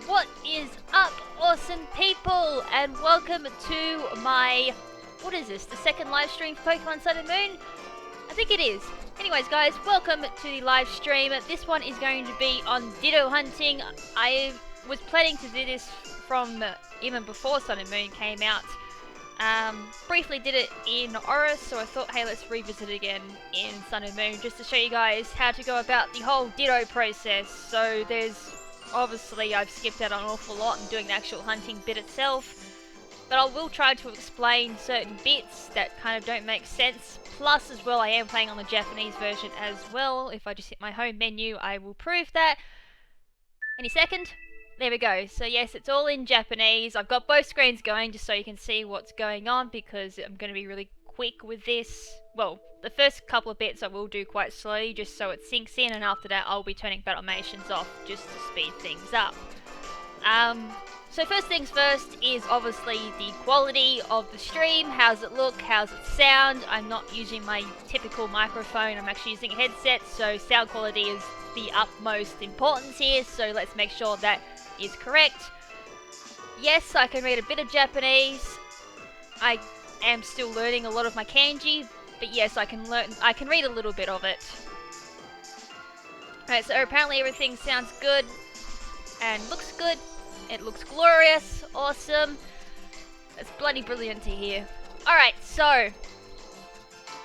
What is up, awesome people, and welcome to my, what is this, the second live stream for Pokemon Sun and Moon? I think it is. Anyways guys, welcome to the live stream. This one is going to be on Ditto hunting. I was planning to do this from even before Sun and Moon came out. Briefly did it in Oris, so I thought, hey, let's revisit it again in Sun and Moon just to show you guys how to go about the whole Ditto process. So there's, obviously I've skipped out on an awful lot and doing the actual hunting bit itself, but I will try to explain certain bits that kind of don't make sense. Plus as well, I am playing on the Japanese version as well. If I just hit my home menu, I will prove that. Any second. There we go. So yes, it's all in Japanese. I've got both screens going just so you can see what's going on because I'm going to be really quick with this. Well, the first couple of bits I will do quite slowly just so it sinks in, and after that I'll be turning Battlenations off just to speed things up. So first things first is obviously the quality of the stream. How's it look? How's it sound? I'm not using my typical microphone. I'm actually using a headset, so sound quality is the utmost importance here. So let's make sure that is correct. Yes, I can read a bit of Japanese. I am still learning a lot of my kanji, but yes, I can read a little bit of it. Alright, so apparently everything sounds good and looks good. It looks glorious, awesome. It's bloody brilliant to hear. Alright, so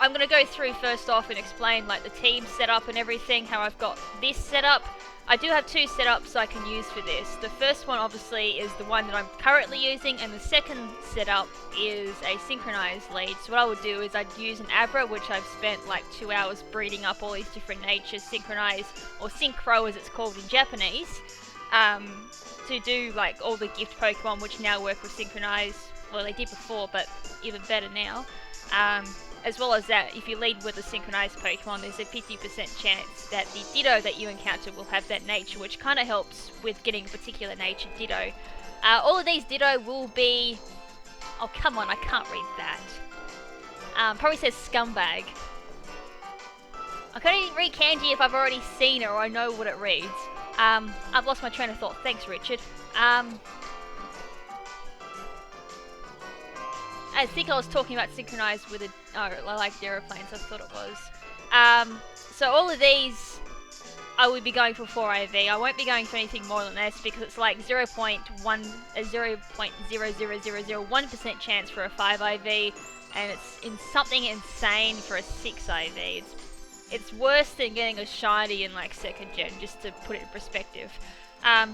I'm gonna go through first off and explain like the team setup and everything, how I've got this set up. I do have two setups I can use for this. The first one obviously is the one that I'm currently using, and the second setup is a synchronized lead. So what I would do is I'd use an Abra, which I've spent like 2 hours breeding up all these different natures, synchronized, or synchro as it's called in Japanese, to do like all the gift Pokemon which now work with synchronized. Well, they did before, but even better now. As well as that, if you lead with a synchronized Pokemon, there's a 50% chance that the Ditto that you encounter will have that nature, which kind of helps with getting a particular nature Ditto. All of these Ditto will be... Oh, come on, I can't read that. Probably says scumbag. I can't even read kanji if I've already seen it or I know what it reads. I've lost my train of thought. Thanks, Richard. I think I was talking about synchronized with I like the aeroplanes, I thought it was. So all of these, I would be going for 4 IV. I won't be going for anything more than this because it's like 0.000001% chance for a 5 IV, and it's something insane for a 6 IV. It's worse than getting a shiny in like 2nd gen, just to put it in perspective.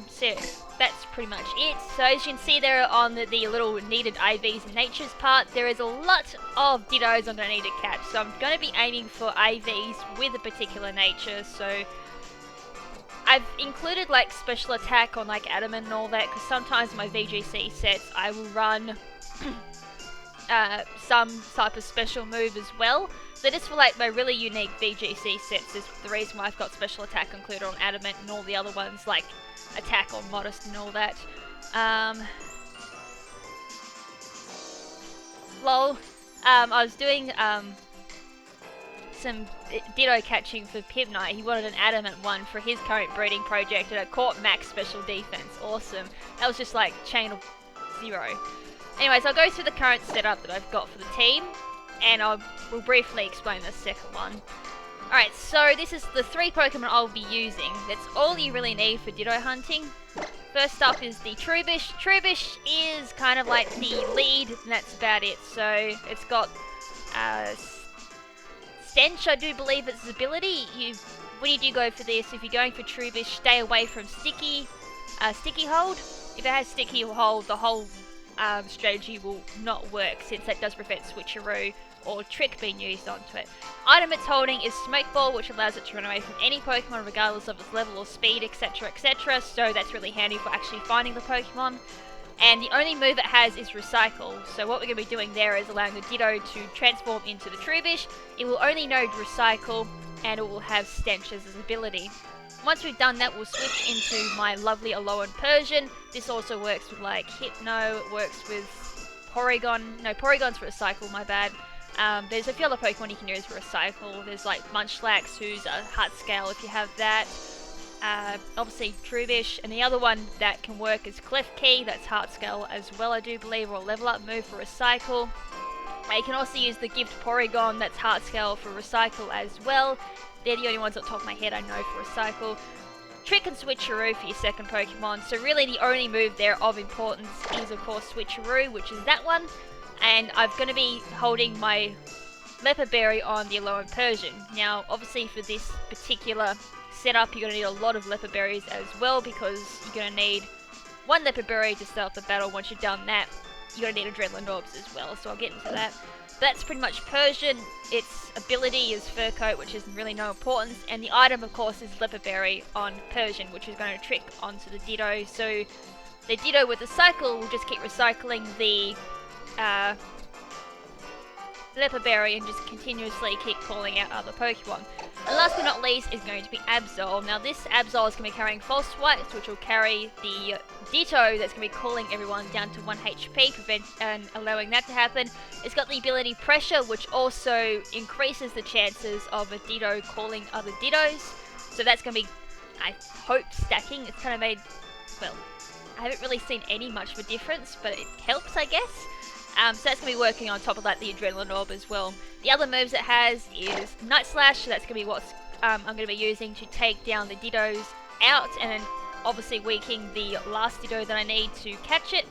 So that's pretty much it. So as you can see there on the little needed IVs and natures part, there is a lot of Dittos I'm going to need to catch. So I'm going to be aiming for IVs with a particular nature. So I've included like special attack on like adamant and all that, because sometimes my VGC sets I will run some type of special move as well. So just for like my really unique VGC sets is the reason why I've got special attack included on adamant and all the other ones like attack on modest and all that. Lol. I was doing some Ditto catching for Pibnite. He wanted an adamant one for his current breeding project and it caught max special defense. Awesome. That was just like chain of 0. Anyways, I'll go through the current setup that I've got for the team, and we'll briefly explain the second one. Alright, so this is the 3 Pokemon I'll be using. That's all you really need for Ditto hunting. First up is the Trubbish. Trubbish is kind of like the lead, and that's about it. So it's got Stench, I do believe it's its ability. When you do go for this, if you're going for Trubbish, stay away from Sticky Hold. If it has Sticky Hold, the whole strategy will not work, since that does prevent Switcheroo or Trick being used onto it. Item it's holding is Smoke Ball, which allows it to run away from any Pokemon regardless of its level or speed, etc, etc, so that's really handy for actually finding the Pokemon. And the only move it has is Recycle, so what we're going to be doing there is allowing the Ditto to transform into the Trubbish. It will only know Recycle, and it will have Stench as its ability. Once we've done that, we'll switch into my lovely Alolan Persian. This also works with like Hypno, it works with Porygon. No, Porygon's for Recycle, my bad. There's a few other Pokemon you can use for Recycle. There's like Munchlax, who's a Heart Scale if you have that. obviously Trubbish, and the other one that can work is Clef Key, that's heart scale as well I do believe, or level up move for recycle. You can also use the Gift Porygon, that's heart scale for recycle as well. They're the only ones off the top of my head I know for recycle. Trick and Switcheroo for your second Pokemon, so really the only move there of importance is of course Switcheroo, which is that one, and I'm going to be holding my Leopard Berry on the Alolan Persian. Now obviously for this particular setup you're going to need a lot of Leopard Berries as well, because you're going to need one Leopard Berry to start the battle. Once you've done that, you're going to need Adrenaline Orbs as well, so I'll get into that. That's pretty much Persian. Its ability is Fur Coat, which is really no importance, and the item of course is Leopard Berry on Persian, which is going to trick onto the Ditto. So the Ditto with the cycle will just keep recycling the Leopard Berry and just continuously keep calling out other Pokemon. And last but not least is going to be Absol. Now this Absol is going to be carrying False Swipes, which will carry the Ditto that's going to be calling everyone down to 1 HP, and allowing that to happen. It's got the ability Pressure, which also increases the chances of a Ditto calling other Dittos. So that's going to be, I hope, stacking. It's kind of made, well, I haven't really seen any much of a difference, but it helps, I guess. So that's going to be working on top of that, the Adrenaline Orb as well. The other moves it has is Night Slash, so that's going to be what I'm going to be using to take down the Dittos out, and then obviously weakening the last Ditto that I need to catch it.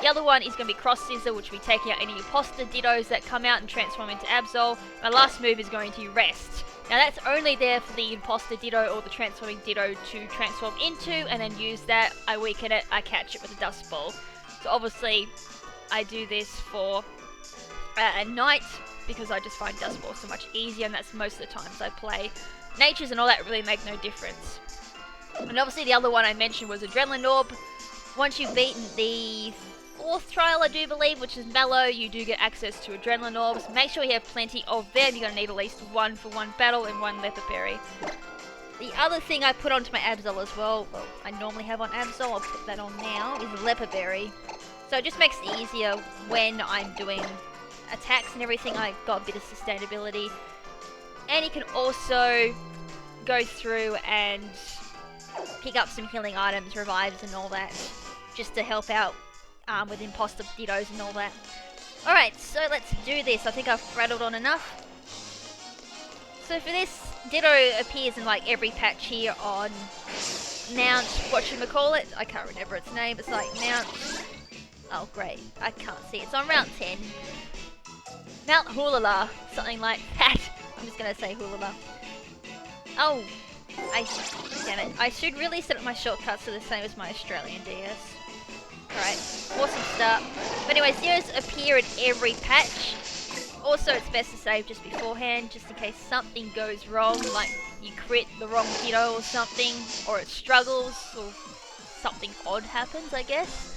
The other one is going to be Cross Scissor, which will be taking out any imposter Dittos that come out and transform into Absol. My last move is going to be Rest. Now that's only there for the imposter Ditto or the transforming Ditto to transform into, and then use that, I weaken it, I catch it with a Dust Ball. So obviously I do this for at night, because I just find Dust Ball so much easier, and that's most of the times I play. Natures and all that really make no difference. And obviously the other one I mentioned was Adrenaline Orb. Once you've beaten the 4th trial, I do believe, which is Mallow, you do get access to Adrenaline Orbs. Make sure you have plenty of them. You're going to need at least one for one battle and one Leopard Berry. The other thing I put onto my Absol as well I normally have on Absol, I'll put that on now, is Leopard Berry. So it just makes it easier when I'm doing attacks and everything. I've got a bit of sustainability. And you can also go through and pick up some healing items, revives and all that, just to help out with imposter Dittos and all that. Alright, so let's do this. I think I've rattled on enough. So for this, Ditto appears in like every patch here on Mount, whatchamacallit, I can't remember its name, it's like Mount, oh great, I can't see, it's on Route 10. Mount Hulala, something like that. I'm just gonna say Hulala. Oh, damn it, I should really set up my shortcuts to the same as my Australian DS. Alright, awesome start. But anyways, Dittos appear in every patch. Also, it's best to save just beforehand, just in case something goes wrong, like you crit the wrong Ditto or something, or it struggles, or something odd happens, I guess.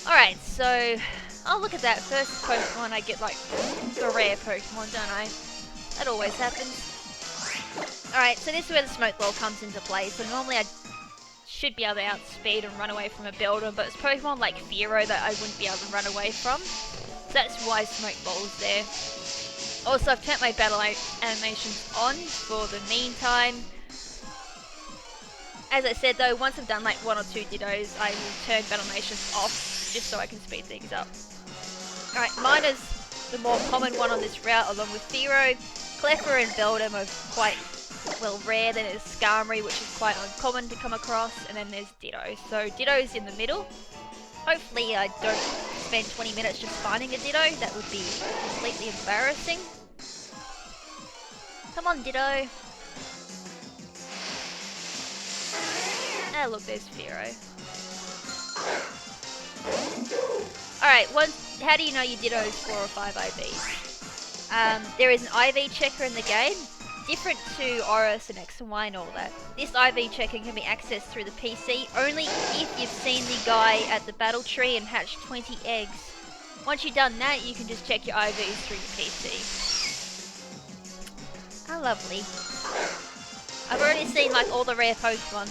Alright, so, oh look at that, first Pokemon I get like a rare Pokemon, don't I? That always happens. Alright, so this is where the Smoke Ball comes into play. So normally I should be able to outspeed and run away from a Beldum, but it's Pokemon like Fearow that I wouldn't be able to run away from. So that's why Smoke Ball's there. Also, I've turned my battle animations on for the meantime. As I said though, once I've done like 1 or 2 Dittos, I will turn battle animations off, just so I can speed things up. Alright, Miner's the more common one on this route, along with Fearow. Clefairy and Beldum are quite, well, rare. Then there's Skarmory, which is quite uncommon to come across, and then there's Ditto. So Ditto's in the middle. Hopefully I don't spend 20 minutes just finding a Ditto. That would be completely embarrassing. Come on, Ditto. Ah, look, there's Fearow. Alright, how do you know your Ditto's 4 or 5 IVs? There is an IV checker in the game, different to Oris and X and Y and all that. This IV checker can be accessed through the PC only if you've seen the guy at the battle tree and hatched 20 eggs. Once you've done that, you can just check your IVs through your PC. How lovely. I've already seen like all the rare Pokemon.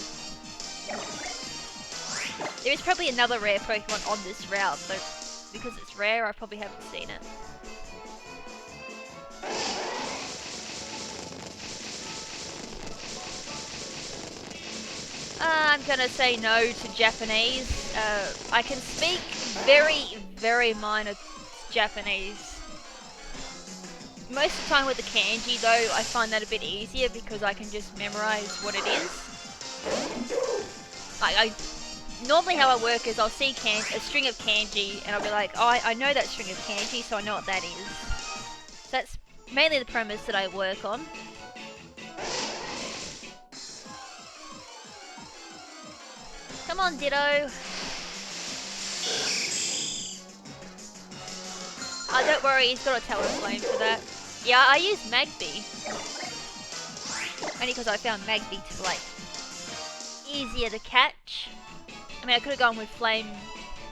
There is probably another rare Pokemon on this route, so because it's rare, I probably haven't seen it. I'm gonna say no to Japanese. I can speak very, very minor Japanese. Most of the time with the kanji though, I find that a bit easier because I can just memorize what it is. Normally how I work is I'll see a string of kanji and I'll be like, oh, I know that string of kanji, so I know what that is. So that's mainly the premise that I work on. Come on, Ditto. Oh, don't worry, he's got a Tower Flame for that. Yeah, I use Magby. Only because I found Magby to, like, easier to catch. I mean, I could have gone with Fletching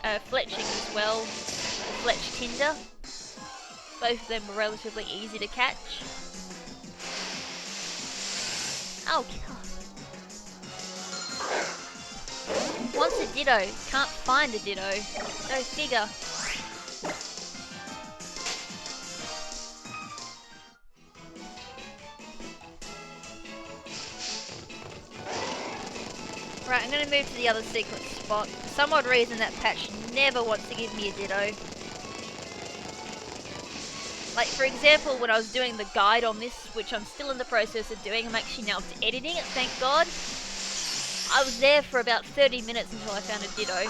as well. Fletch Tinder. Both of them were relatively easy to catch. Oh, God. Wants a Ditto, can't find a Ditto. Go figure. Right, I'm going to move to the other secret spot. For some odd reason that patch never wants to give me a Ditto. Like, for example, when I was doing the guide on this, which I'm still in the process of doing, I'm actually now up to editing it, thank God. I was there for about 30 minutes until I found a Ditto.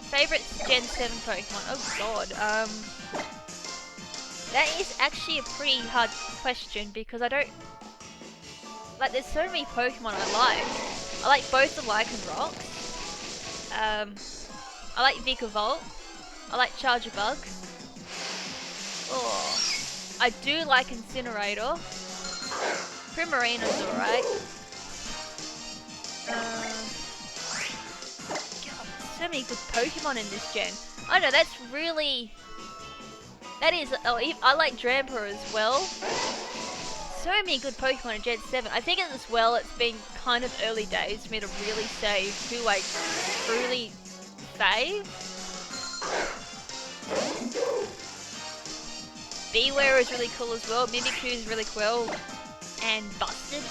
Favourite Gen 7 Pokemon? Oh God, that is actually a pretty hard question because I don't... Like, there's so many Pokemon I like. I like both the Lycanrocs. I like Vikavolt. I like Charjabug. Oh, I do like Incinerator. Primarina's alright. God, there's so many good Pokemon in this gen. I know, that's really... That is... Oh, I like Drampa as well. So many good Pokemon in Gen 7. I think as well it's been kind of early days for me to really say who I truly fave. Beware is really cool as well. Mimikyu is really cool. And Busted.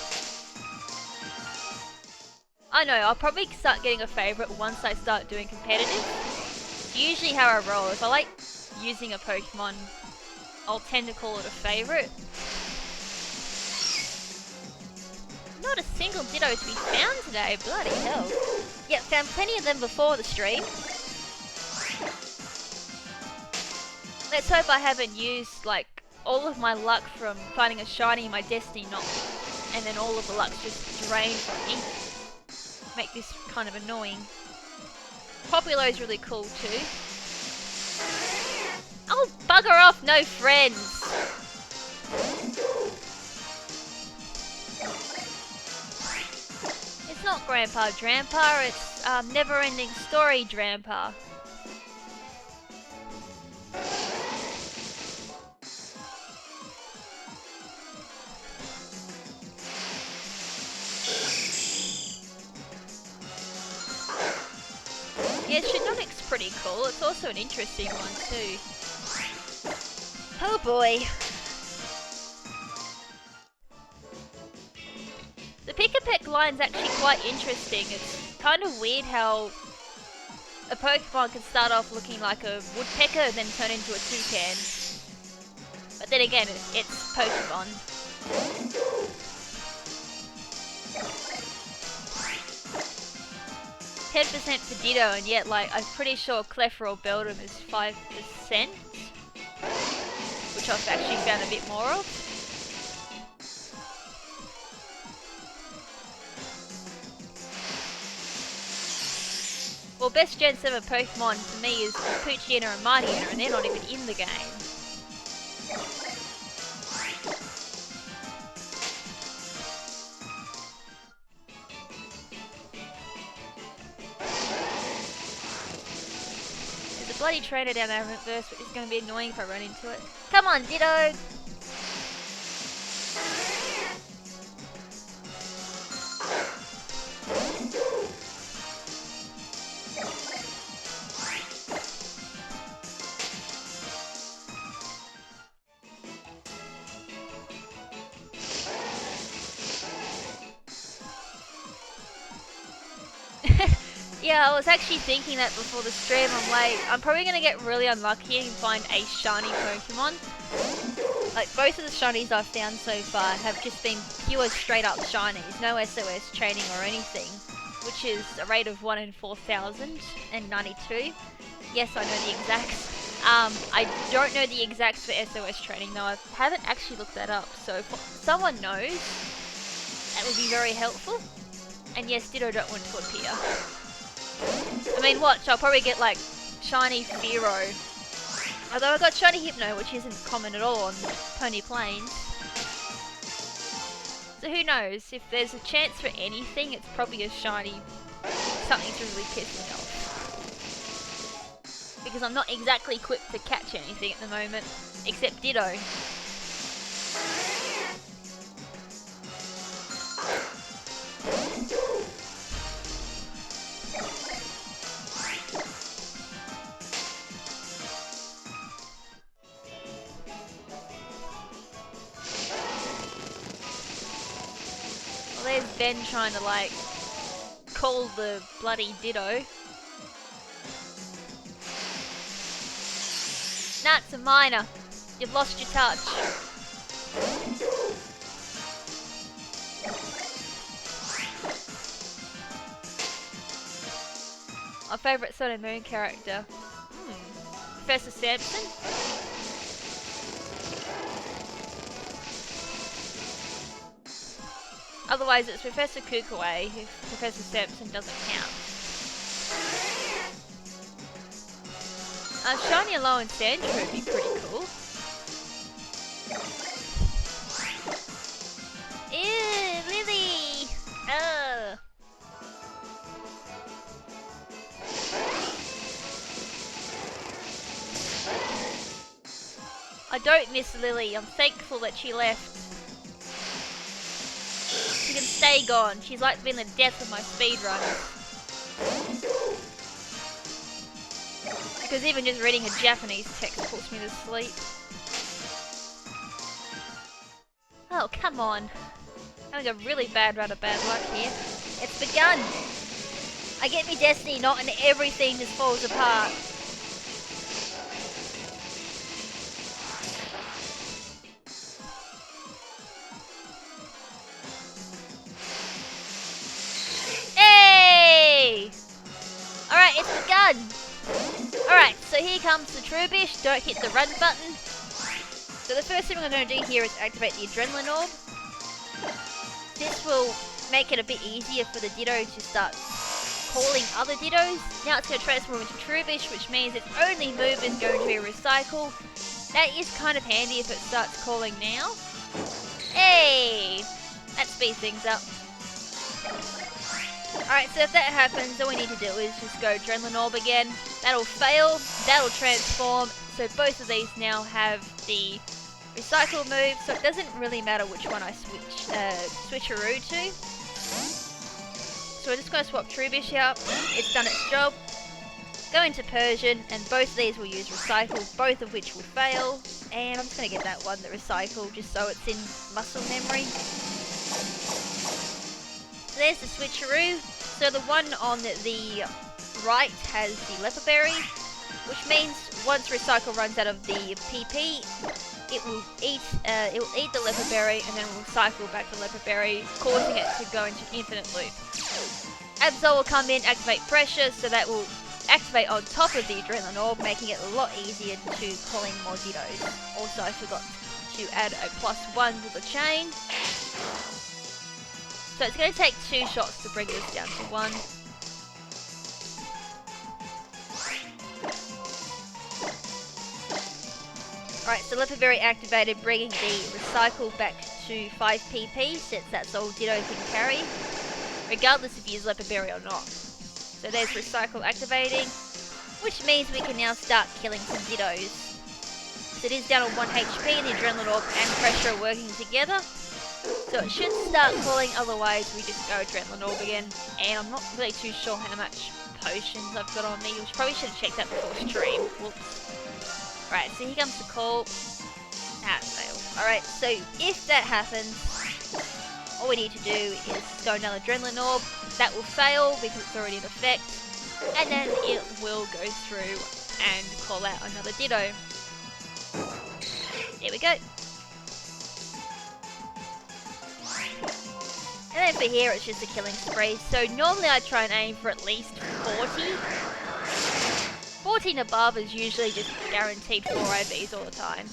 I know, I'll probably start getting a favourite once I start doing competitive. It's usually how I roll. If I like using a Pokemon, I'll tend to call it a favourite. Not a single Ditto to be found today, bloody hell. Yeah, found plenty of them before the stream. Let's hope I haven't used, like, all of my luck from finding a shiny in my Destiny Knock, and then all of the luck's just drained from me. Make this kind of annoying. Populo is really cool too. Oh, bugger off, no friends! It's not Grandpa Drampa, it's Never Ending Story Drampa. Yeah, Shinonic's pretty cool. It's also an interesting one too. Oh boy. The Pick-a-Peck line's actually quite interesting. It's kind of weird how a Pokemon can start off looking like a woodpecker and then turn into a toucan. But then again, it's Pokemon. 10% for Ditto, and yet, like, I'm pretty sure Clefairy or Beldum is 5%, which I've actually found a bit more of. Well, best Gen 7 Pokemon for me is Poochyena and Mightyena, and they're not even in the game. There's a bloody trainer down there in reverse, but it's going to be annoying if I run into it. Come on, Ditto! Yeah, I was actually thinking that before the stream. I'm like, I'm probably gonna get really unlucky and find a shiny Pokemon. Like, both of the shinies I've found so far have just been pure straight up shinies, no SOS training or anything, which is a rate of 1 in 4,092. Yes, I know the exacts. I don't know the exacts for SOS training though. I haven't actually looked that up, so if someone knows, that would be very helpful. And yes, Ditto don't want to appear. I mean, watch, I'll probably get like shiny Fearow. Although I got shiny Hypno, which isn't common at all on Pony Plains. So who knows, if there's a chance for anything, it's probably a shiny something to really piss me off. Because I'm not exactly equipped to catch anything at the moment, except Ditto. Well, there's Ben trying to like call the bloody Ditto. Nah, it's a minor. You've lost your touch. My favourite Sun and Moon character. Professor Sampson? Otherwise it's Professor Kukaway if Professor Sampson doesn't count. Shiny Alolan Sandshrew would be pretty cool. Ew, Lily! Ugh. I don't miss Lily. I'm thankful that she left. She can stay gone. She's like been the death of my speedrunners. Because even just reading her Japanese text puts me to sleep. Oh, come on. Having a really bad run of bad luck here. It's begun! I get me destiny not and everything just falls apart. Hey! Alright, it's begun! Alright, so here comes the Trubbish. Don't hit the run button. So the first thing I'm going to do here is activate the Adrenaline Orb. This will make it a bit easier for the Ditto to start calling other Dittos. Now it's going to transform into Trubbish, which means its only move is going to be Recycle. That is kind of handy if it starts calling now. Hey! That speeds things up. Alright, so if that happens, all we need to do is just go Adrenaline Orb again. That'll fail, that'll transform, so both of these now have the Recycle move, so it doesn't really matter which one I switcheroo to. So we're just going to swap Trubbish out, it's done its job. Go into Persian, and both of these will use Recycle, both of which will fail. And I'm just going to get that one, the Recycle, just so it's in muscle memory. So there's the switcheroo. So the one on the right has the Leopard Berry, which means once Recycle runs out of the PP, it will eat the Leopard Berry and then will cycle back the Leopard Berry, causing it to go into infinite loop. Absol will come in, activate Pressure, so that will activate on top of the Adrenaline Orb, making it a lot easier to call in more Dittos. Also, I forgot to add a +1 to the chain. So it's going to take 2 shots to bring this down to 1. Alright, so Leopard Berry activated, bringing the Recycle back to 5 PP, since that's all Ditto can carry, regardless if you use Leopard Berry or not. So there's Recycle activating, which means we can now start killing some Dittos. So it is down on 1 HP, and the Adrenaline Orb and Pressure are working together. So it should start calling, otherwise we just go Adrenaline Orb again. And I'm not really too sure how much potions I've got on me, which probably should have checked that before stream. Whoops. Right, so here comes the call. Ah, fail. Alright, so if that happens, all we need to do is go another Adrenaline Orb. That will fail because it's already in effect, and then it will go through and call out another Ditto. There we go. And then for here, it's just a killing spree. So normally I try and aim for at least 40. 14 above is usually just guaranteed 4 IVs all the time.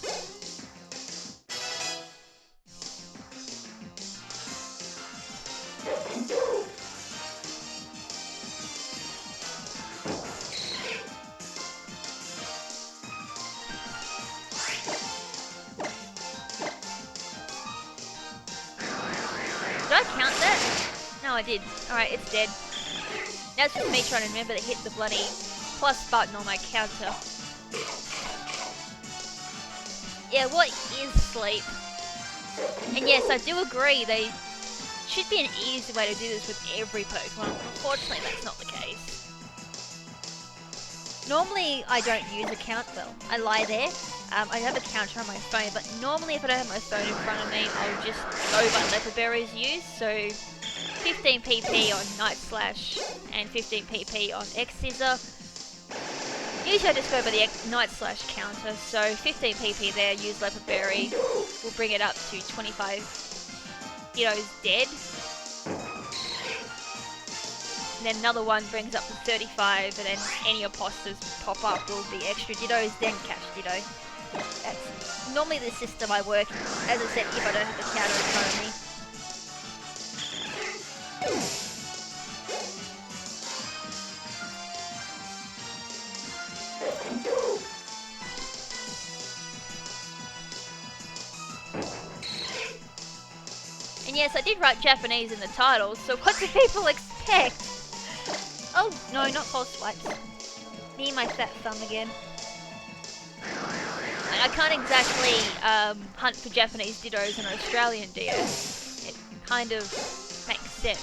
Did I count that? No, I did. Alright, it's dead. Now it's just me trying to remember to hit the bloody plus button on my counter. Yeah, what is sleep? And yes, I do agree, they should be an easy way to do this with every Pokemon. Unfortunately, that's not the case. Normally, I don't use a count, well, I lie there. I have a counter on my phone, but normally if I don't have my phone in front of me, I'll just go by Leopard Berry's use. So 15 PP on Night Slash and 15 PP on X Scissor. Usually I just go by the Night Slash counter, so 15 PP there, use Leopard Berry, will bring it up to 25 Dittos dead. And then another one brings up to 35, and then any imposters pop up will be extra Dittos, then catch Ditto. That's normally the system I work, as I said, if I don't have the counter in front of me. And yes, I did write Japanese in the title, so what do people expect? Oh, no, not false swipes. Me and my fat thumb again. I can't exactly hunt for Japanese Dittos on an Australian DS. It kind of makes sense.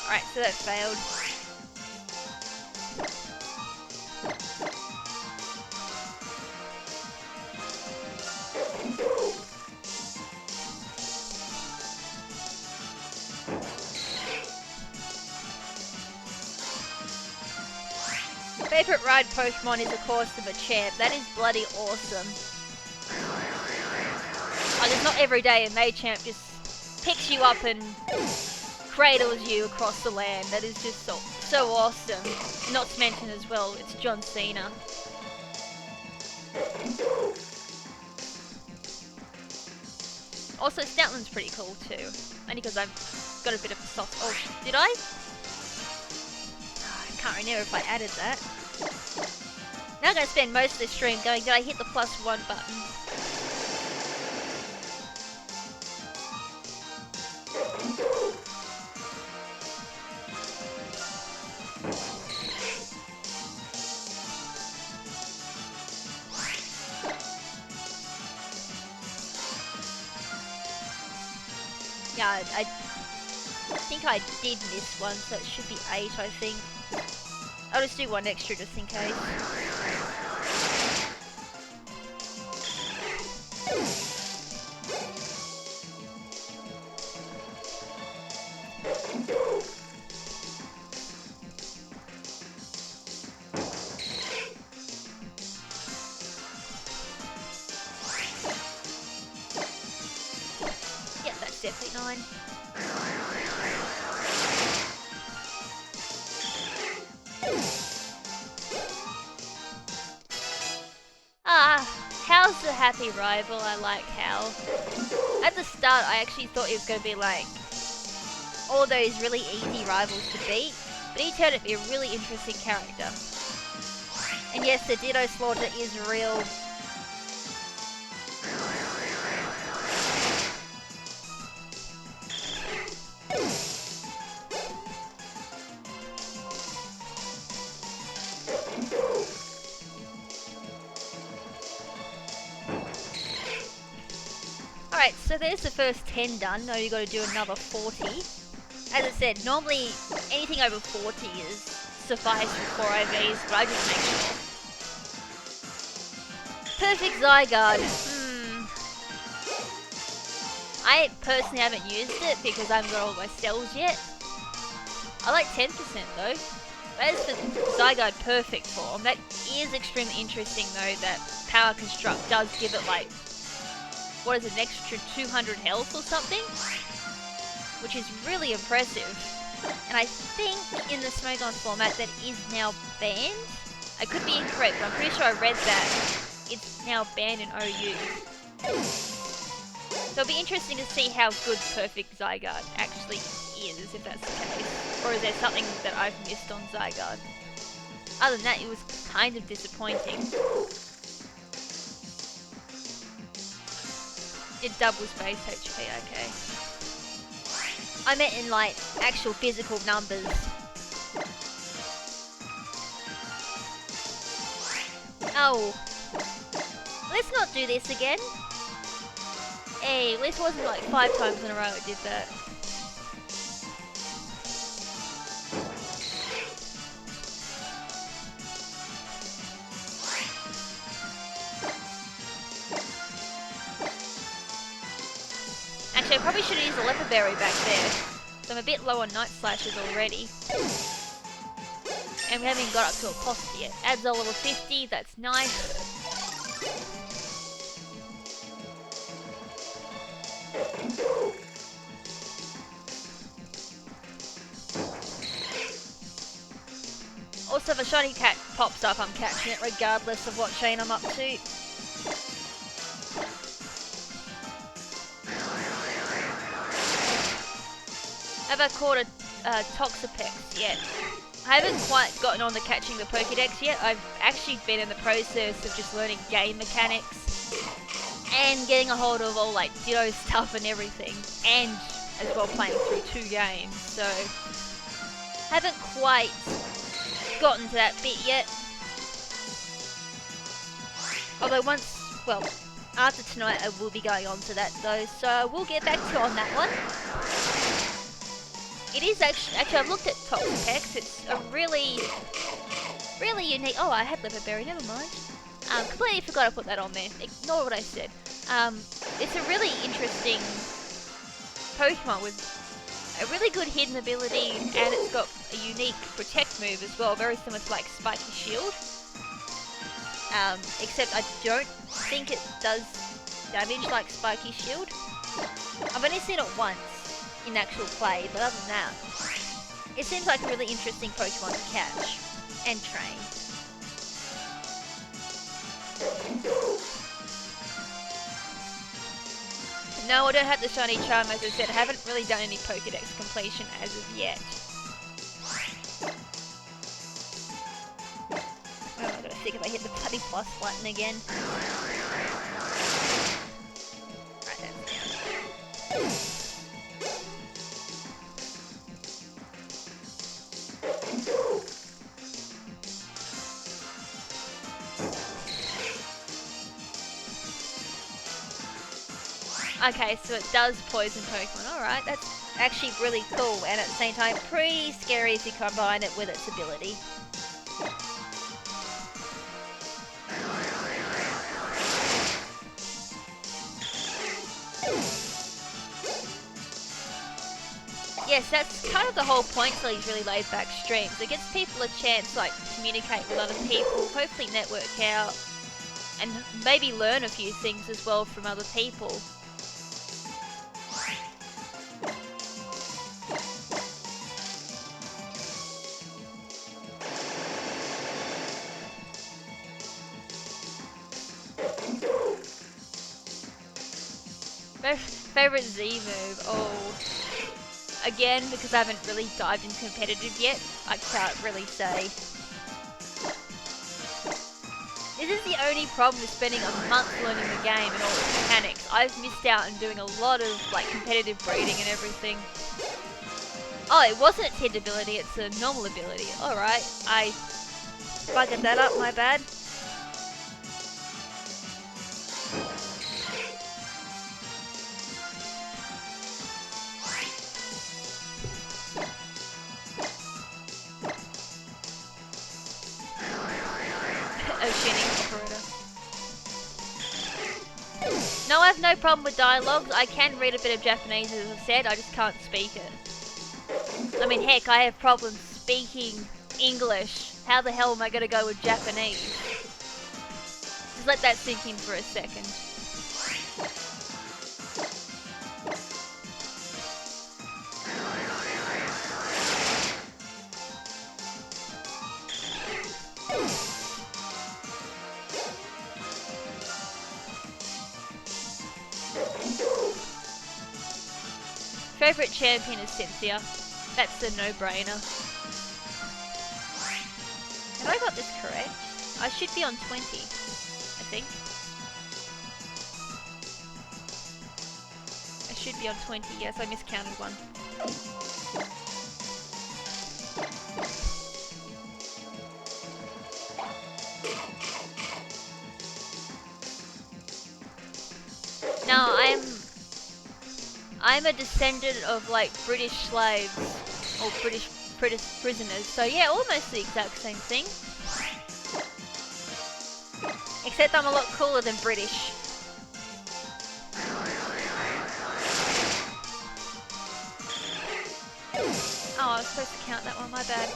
Alright, so that failed. Favorite ride Pokemon is of course the Machamp. That is bloody awesome. Like, it's not every day a Machamp just picks you up and cradles you across the land. That is just so awesome. Not to mention as well, it's John Cena. Also, Stoutland's pretty cool too. Only because I've got a bit of a soft... Oh, did I? I can't remember if I added that. Now I'm going to spend most of the stream going, did I hit the +1 button? Yeah, I think I did miss one, so it should be 8, I think. I'll just do one extra just in case. Yeah, that's definitely 9. Hal's the happy rival. I like Hal. At the start, I actually thought it was going to be like all those really easy rivals to beat, but he turned out to be a really interesting character. And yes, the Ditto slaughter is real. Alright, so there's the first 10 done. Now you've got to do another 40. As I said, normally anything over 40 is suffice for 4 IVs, but I just make sure. Perfect Zygarde. I personally haven't used it because I haven't got all my cells yet. I like 10% though. But as for Zygarde Perfect form, that is extremely interesting though, that Power Construct does give it like, what is it, an extra 200 health or something? Which is really impressive. And I think in the Smogon format that is now banned. I could be incorrect, but I'm pretty sure I read that it's now banned in OU. So it'll be interesting to see how good Perfect Zygarde actually is, if that's the case. Or is there something that I've missed on Zygarde? Other than that, it was kind of disappointing. It doubles base HP, okay. I meant in like actual physical numbers. Oh, let's not do this again. Hey, at least it wasn't like 5 times in a row it did that. Actually, I probably should have used a Leopard Berry back there. So I'm a bit low on Night Slashes already. And we haven't even got up to a cost yet. Adds a level 50, that's nice. Also, if a shiny cat pops up, I'm catching it regardless of what chain I'm up to. Have I caught a Toxapex yet? I haven't quite gotten on to catching the Pokédex yet. I've actually been in the process of just learning game mechanics and getting a hold of all like Ditto stuff and everything, and as well playing through 2 games, so haven't quite gotten to that bit yet. Although after tonight I will be going on to that though, so we'll get back to you on that one. It is actually I've looked at Toxapex. It's a really unique. Oh, I had Leopard Berry. Never mind. Completely forgot to put that on there. Ignore what I said. It's a really interesting Pokemon with a really good hidden ability, and it's got a unique Protect move as well, very similar to like Spiky Shield. Except I don't think it does damage like Spiky Shield. I've only seen it once in actual play, but other than that, it seems like a really interesting Pokemon to catch and train. No, I don't have the shiny charm, as I said. I haven't really done any Pokédex completion as of yet. Oh, I gotta think if I hit the bloody plus button again. Right, that's down. Okay, so it does poison Pokemon. Alright, that's actually really cool, and at the same time pretty scary if you combine it with its ability. Yes, that's kind of the whole point to these really laid back streams. It gives people a chance to like communicate with other people, hopefully network out, and maybe learn a few things as well from other people. Favorite Z move? Oh, again, because I haven't really dived into competitive yet, I can't really say. This is the only problem with spending a month learning the game and all its mechanics. I've missed out on doing a lot of like competitive breeding and everything. Oh, it wasn't its hidden ability, it's a normal ability. Alright, I buggered that up, my bad. Operator. I have no problem with dialogues. I can read a bit of Japanese, as I've said, I just can't speak it. I mean, heck, I have problems speaking English. How the hell am I going to go with Japanese? Just let that sink in for a second. Favorite champion is Cynthia. That's a no-brainer. Have I got this correct? I should be on 20, I think. I should be on 20, yes, I miscounted one. Now, I'm a descendant of, like, British slaves, or British prisoners, so yeah, almost the exact same thing. Except I'm a lot cooler than British. Oh, I was supposed to count that one, my bad.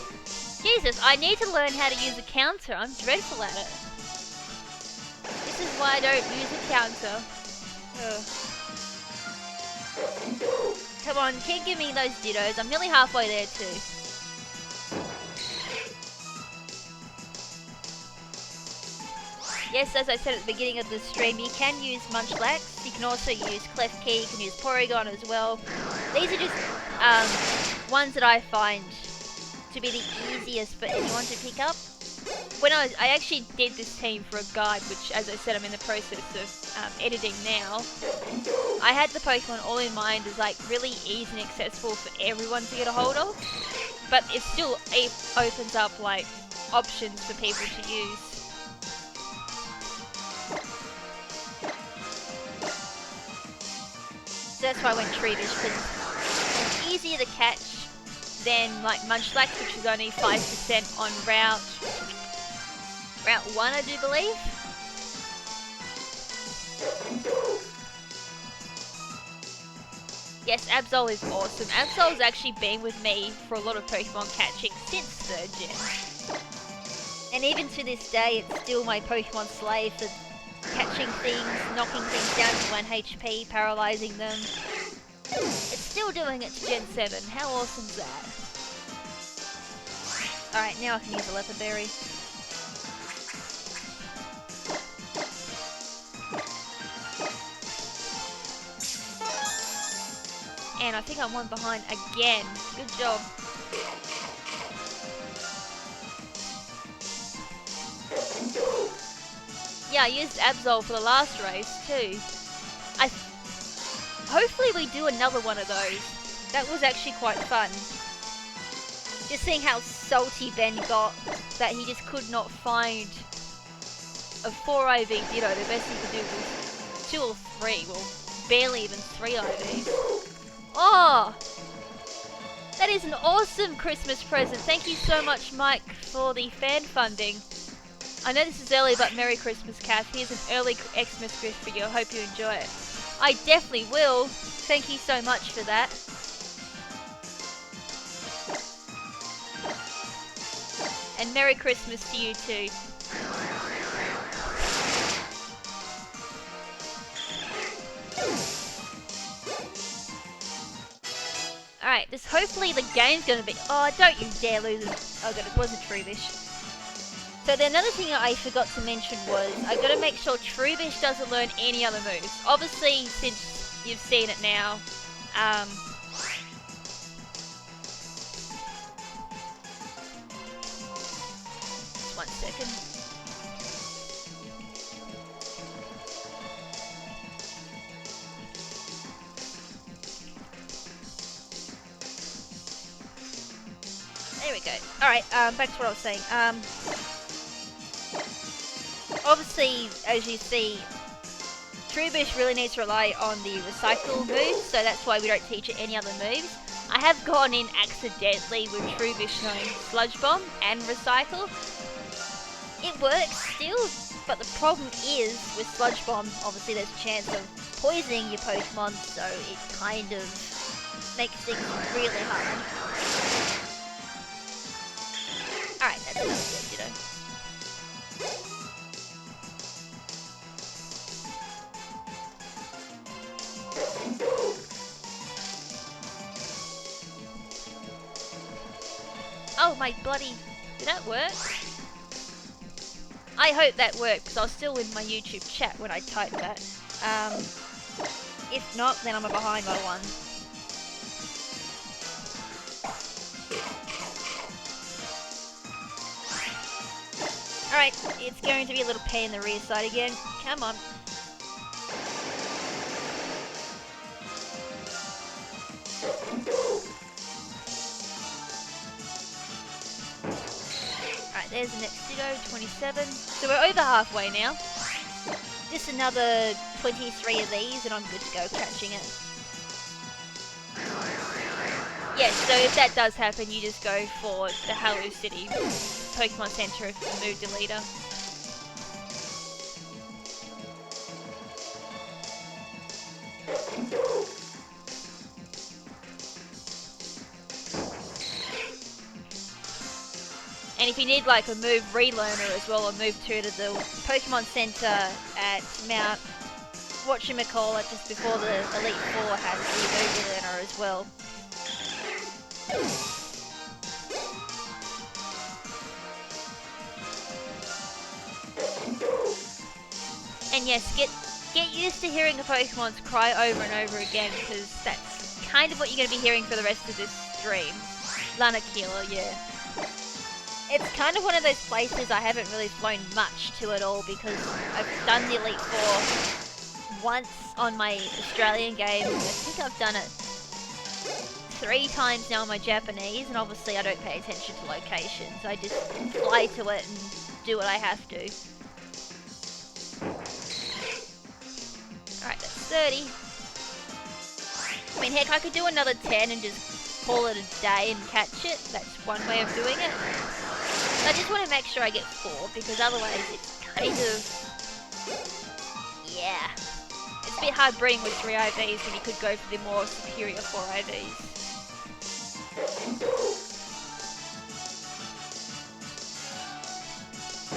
Jesus, I need to learn how to use a counter, I'm dreadful at it. This is why I don't use a counter. Ugh. Come on, keep giving me those dittos. I'm nearly halfway there too. Yes, as I said at the beginning of the stream, you can use Munchlax. You can also use Clef Key. You can use Porygon as well. These are just ones that I find to be the easiest for anyone to pick up. When I actually did this team for a guide, which, as I said, I'm in the process of editing now. I had the Pokemon all in mind as like really easy and accessible for everyone to get a hold of, but it still opens up like options for people to use. So that's why I went Treevish, because it's easier to catch than like Munchlax, which is only 5% on Route 1, I do believe. Yes, Absol is awesome. Absol's actually been with me for a lot of Pokemon catching since 3rd gen. And even to this day, it's still my Pokemon slave for catching things, knocking things down to 1 HP, paralysing them. It's still doing it to Gen 7. How awesome is that? Alright, now I can use a Leopard Berry. And I think I'm one behind again. Good job. Yeah, I used Absol for the last race too. Hopefully we do another one of those. That was actually quite fun. Just seeing how salty Ben got that he just could not find a 4 IV Ditto. The best he could do was 2 or 3. Well, barely even 3 IVs. Oh! That is an awesome Christmas present. Thank you so much, Mike, for the fan funding. I know this is early, but Merry Christmas, Kath. Here's an early Xmas gift for you. I hope you enjoy it. I definitely will. Thank you so much for that. And Merry Christmas to you too. Alright, this hopefully the game's gonna be... Oh, don't you dare lose it. Oh god, it wasn't Truebish. So the another thing I forgot to mention was I gotta make sure Truebish doesn't learn any other moves. Obviously, since you've seen it now, just 1 second. There we go. Alright, back to what I was saying. Obviously, as you see, Truebish really needs to rely on the recycle moves, so that's why we don't teach it any other moves. I have gone in accidentally with Truebish knowing Sludge Bomb and recycle. It works still, but the problem is with Sludge Bomb, obviously there's a chance of poisoning your Pokemon, so it kind of makes things really hard. Alright, that's another IV Ditto. Oh my bloody... Did that work? I hope that worked, because I was still in my YouTube chat when I typed that. If not, then I'm behind by one. Alright, it's going to be a little pain in the rear side again. Come on. Alright, there's the next Ditto, 27. So we're over halfway now. Just another 23 of these and I'm good to go catching it. Yes, so if that does happen, you just go for the Hello City Pokemon Center if you move the leader. And if you need like a move relearner as well, or move 2 to the Pokemon Center at Mount whatchamacallit just before the Elite Four has the move relearner as well. And yes, get used to hearing the Pokemon's cry over and over again, because that's kind of what you're going to be hearing for the rest of this stream. Lanakila, yeah. It's kind of one of those places I haven't really flown much to at all, because I've done the Elite Four once on my Australian game. I think I've done it 3 times now on my Japanese, and obviously I don't pay attention to locations. I just fly to it and do what I have to. Alright, that's 30. I mean, heck, I could do another 10 and just call it a day and catch it. That's one way of doing it. I just want to make sure I get 4, because otherwise it's kind of... yeah. It's a bit hard breeding with 3 IVs when you could go for the more superior 4 IVs.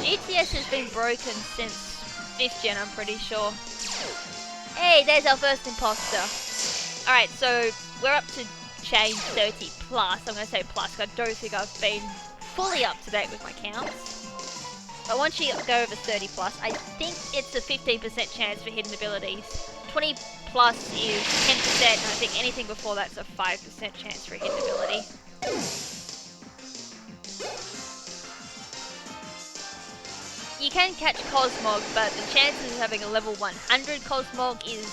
GTS has been broken since 5th gen, I'm pretty sure. Hey, there's our first imposter. Alright, so we're up to chain 30 plus. I'm going to say plus, because I don't think I've been fully up to date with my counts. But once you go over 30 plus, I think it's a 15% chance for hidden abilities. 20 plus is 10%, and I think anything before that's a 5% chance for a hidden ability. You can catch Cosmog, but the chances of having a level 100 Cosmog is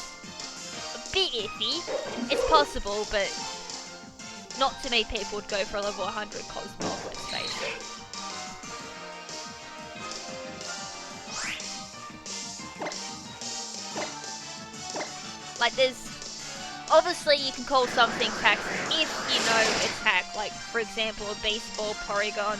a bit iffy. It's possible, but not too many people would go for a level 100 Cosmog, let's face it. Like, there's... obviously, you can call something hacks if you know it's hacked. Like, for example, a Beast Ball, Porygon,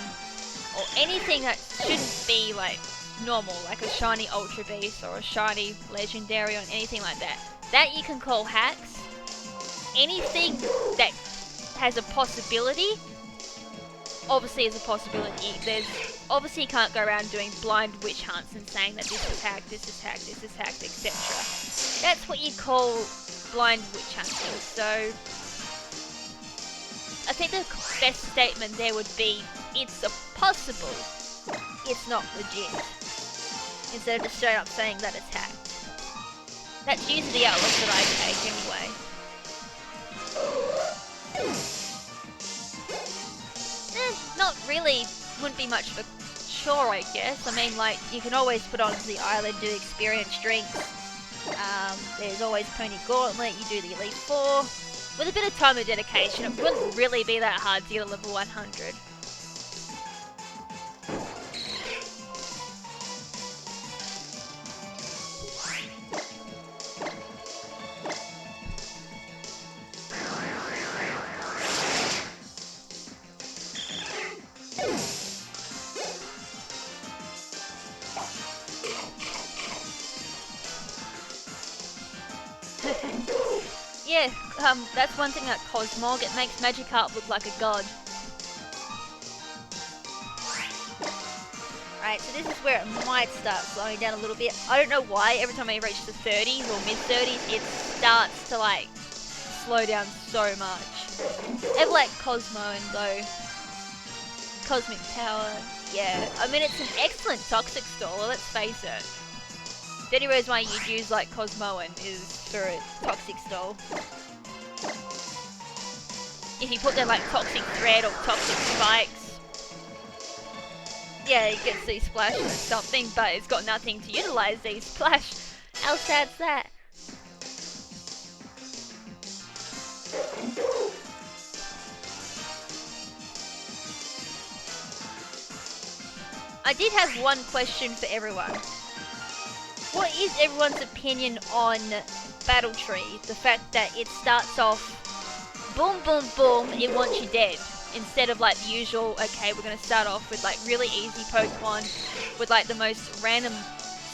or anything that shouldn't be, like, normal. Like a shiny Ultra Beast, or a shiny Legendary, or anything like that. That you can call hacks. Anything that has a possibility, obviously is a possibility. There's... obviously you can't go around doing blind witch hunts and saying that this is hacked, this is hacked, this is hacked, etc. That's what you call blind witch hunting. So I think the best statement there would be, it's a possible, it's not legit. Instead of just straight up saying that it's hacked. That's usually the outlook that I take anyway. Not really, wouldn't be much of a chore, I guess. I mean, like, you can always put onto the island, do experience drinks. There's always Pony Gauntlet, you do the Elite Four. With a bit of time and dedication, it wouldn't really be that hard to get a level 100. Yeah, that's one thing that Cosmog, it makes Magikarp look like a god. Alright, so this is where it might start slowing down a little bit. I don't know why, every time I reach the 30s or mid-30s, it starts to like slow down so much. Ever like Cosmo and though Cosmic Power, yeah. I mean, it's an excellent Toxic Staller, let's face it. The only reason why you'd use like Cosmoan is for a Toxic Stall. If you put down like Toxic Thread or Toxic Spikes, yeah, it gets these Splash or something, but it's got nothing to utilize these Splash. How sad's that? I did have one question for everyone. What is everyone's opinion on Battle Tree? The fact that it starts off boom, boom, boom, it wants you dead. Instead of like the usual, okay, we're going to start off with like really easy Pokemon with like the most random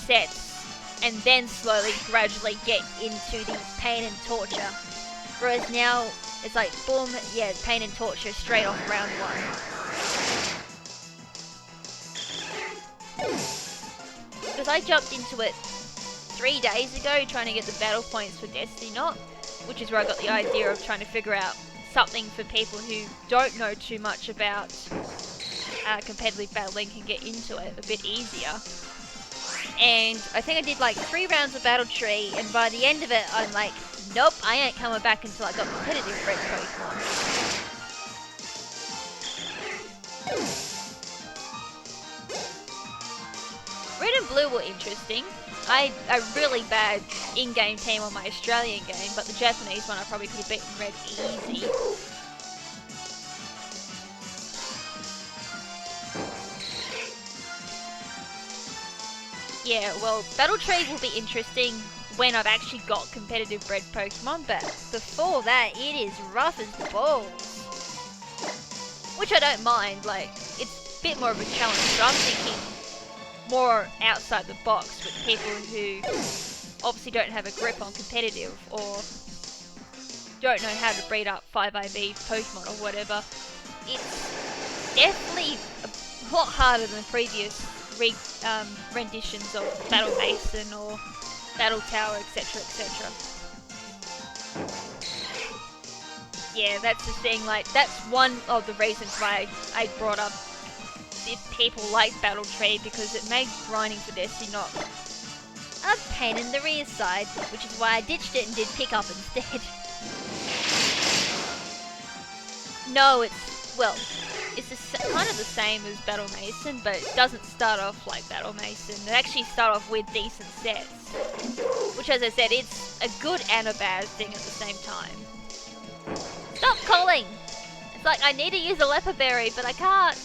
sets and then slowly, gradually get into the pain and torture. Whereas now, it's like boom, yeah, pain and torture straight off round one. Because I jumped into it 3 days ago trying to get the battle points for Destiny Knot, which is where I got the idea of trying to figure out something for people who don't know too much about competitive battling can get into it a bit easier. And I think I did like 3 rounds of Battle Tree, and by the end of it I'm like, nope, I ain't coming back until I got competitive red Pokemon. Red and Blue were interesting. I had a really bad in-game team on my Australian game, but the Japanese one I probably could have beaten Red easy. Yeah, well, Battle Tree will be interesting when I've actually got competitive bred Pokemon, but before that, it is rough as balls. Which I don't mind, like, it's a bit more of a challenge, but I'm thinking more outside the box with people who obviously don't have a grip on competitive or don't know how to breed up 5IV Pokemon or whatever. It's definitely a lot harder than previous renditions of Battle Mason or Battle Tower, etc, etc. Yeah, that's the thing, like, that's one of the reasons why I brought up if people like Battle Tree, because it made grinding for Destiny not a pain in the rear side, which is why I ditched it and did pick up instead. No, it's, well, it's kind of the same as Battle Mason, but it doesn't start off like Battle Mason. It actually starts off with decent sets, which, as I said, it's a good and a bad thing at the same time. Stop calling! It's like I need to use a Leopard Berry, but I can't.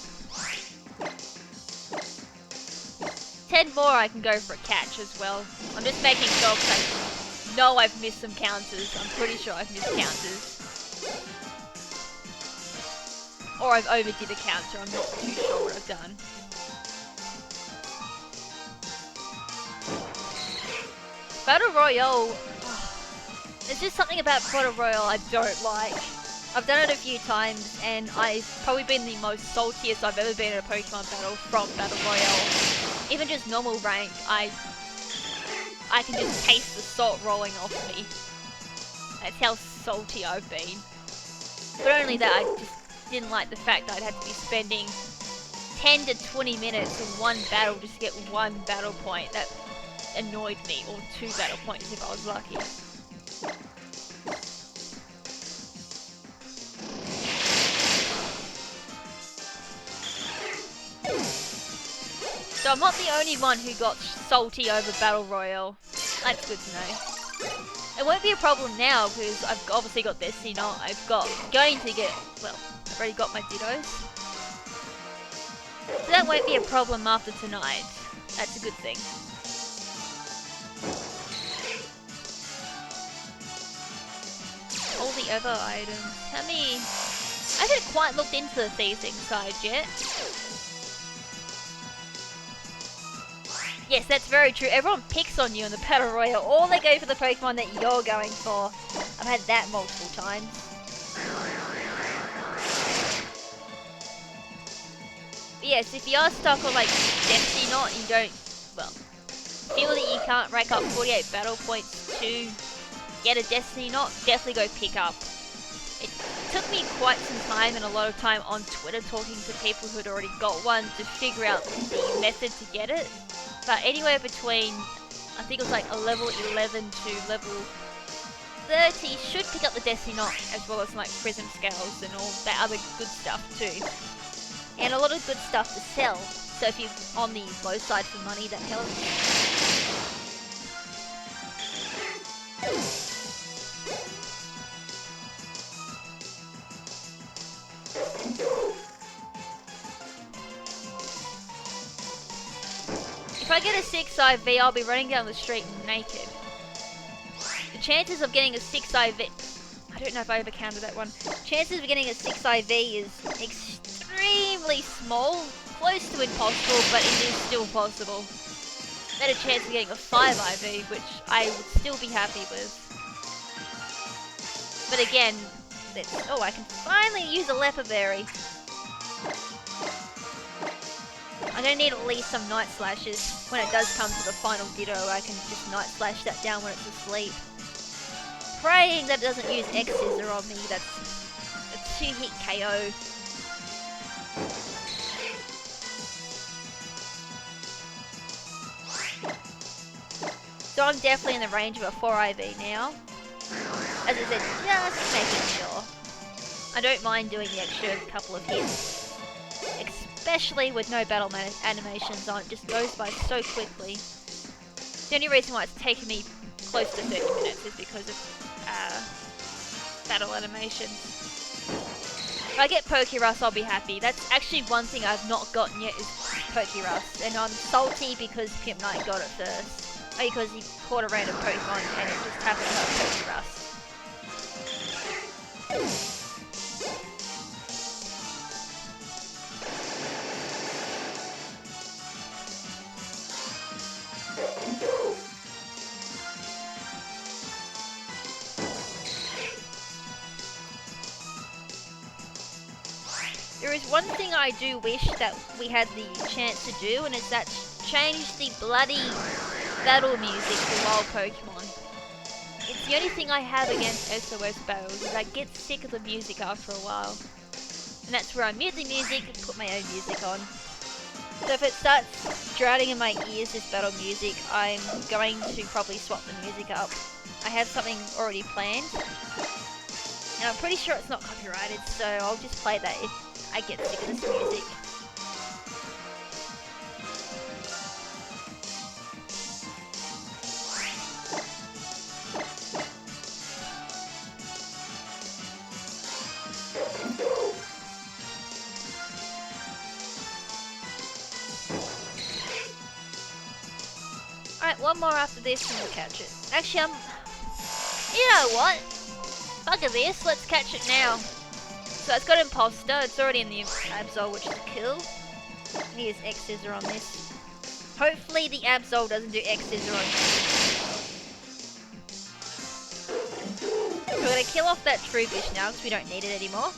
10 more I can go for a catch as well. I'm just making sure because I know I've missed some counters. I'm pretty sure I've missed counters. Or I've overdid a counter, I'm not too sure what I've done. Battle Royale, there's just something about Battle Royale I don't like. I've done it a few times and I've probably been the most saltiest I've ever been in a Pokemon battle from Battle Royale. Even just normal rank, I can just taste the salt rolling off me. That's how salty I've been. But only that, I just didn't like the fact that I'd have to be spending 10 to 20 minutes in one battle just to get one battle point. That annoyed me, or 2 battle points if I was lucky. So I'm not the only one who got salty over Battle Royale. That's good to know. It won't be a problem now because I've obviously got Destiny Knot. I've got going to get, well, I've already got my Dittos. So that won't be a problem after tonight. That's a good thing. All the other items. How many? I haven't quite looked into the thieving side yet. Yes, that's very true. Everyone picks on you in the Battle Royale, or they go for the Pokemon that you're going for. I've had that multiple times. But yes, if you are stuck on like Destiny Knot and you don't, well, feel that you can't rack up 48 battle points to get a Destiny Knot, definitely go pick up. It took me quite some time and a lot of time on Twitter talking to people who had already got one to figure out the method to get it. But anywhere between, I think it was like a level 11 to level 30 should pick up the Destiny Knot, as well as like Prism Scales and all that other good stuff too. And a lot of good stuff to sell, so if you're on the low side for money, that helps. If I get a 6 IV, I'll be running down the street naked. The chances of getting a 6 IV... I don't know if I overcounted that one. Chances of getting a 6 IV is extremely small. Close to impossible, but it is still possible. Better chance of getting a 5 IV, which I would still be happy with. But again, oh, I can finally use a Leopard Berry. I'm going to need at least some Night Slashes. When it does come to the final Ditto, I can just Night Slash that down when it's asleep. Praying that it doesn't use X-Scissor on me, that's a 2-hit KO. So I'm definitely in the range of a 4 IV now. As I said, just making sure. I don't mind doing the extra couple of hits. Especially with no battle animations on, it just goes by so quickly. The only reason why it's taken me close to 30 minutes is because of battle animations. If I get Pokerus, I'll be happy. That's actually one thing I've not gotten yet is Pokerus, and I'm salty because Pimp Knight got it first. Because he caught a random Pokemon and it just happened to have Pokerus. There is one thing I do wish that we had the chance to do, and it's that change the bloody battle music for wild Pokemon. It's the only thing I have against SOS battles, is I get sick of the music after a while. And that's where I mute the music and put my own music on. So if it starts drowning in my ears, this battle music, I'm going to probably swap the music up. I have something already planned. And I'm pretty sure it's not copyrighted, so I'll just play that if I get sick of this music. Alright, one more after this and we'll catch it. Actually, you know what? Bugger this, let's catch it now. So it's got Imposter, it's already in the Absol, which is a kill. Here's X-Scissor on this. Hopefully the Absol doesn't do X-Scissor on me. So we're going to kill off that Trubbish now, because we don't need it anymore.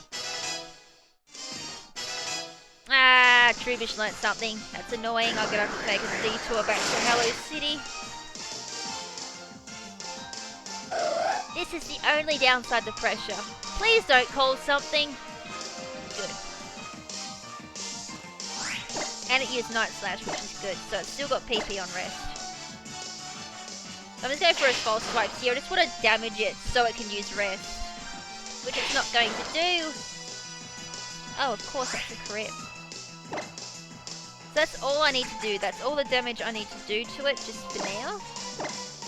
Ah, Trubbish learnt something. That's annoying. I'm going to have to take a detour back to Hello City. This is the only downside to pressure. Please don't call something. Good. And it used Night Slash, which is good. So it's still got PP on rest. I'm just going for a false swipe here. I just want to damage it so it can use rest. Which it's not going to do. Oh, of course that's a crit. So that's all I need to do. That's all the damage I need to do to it, just for now.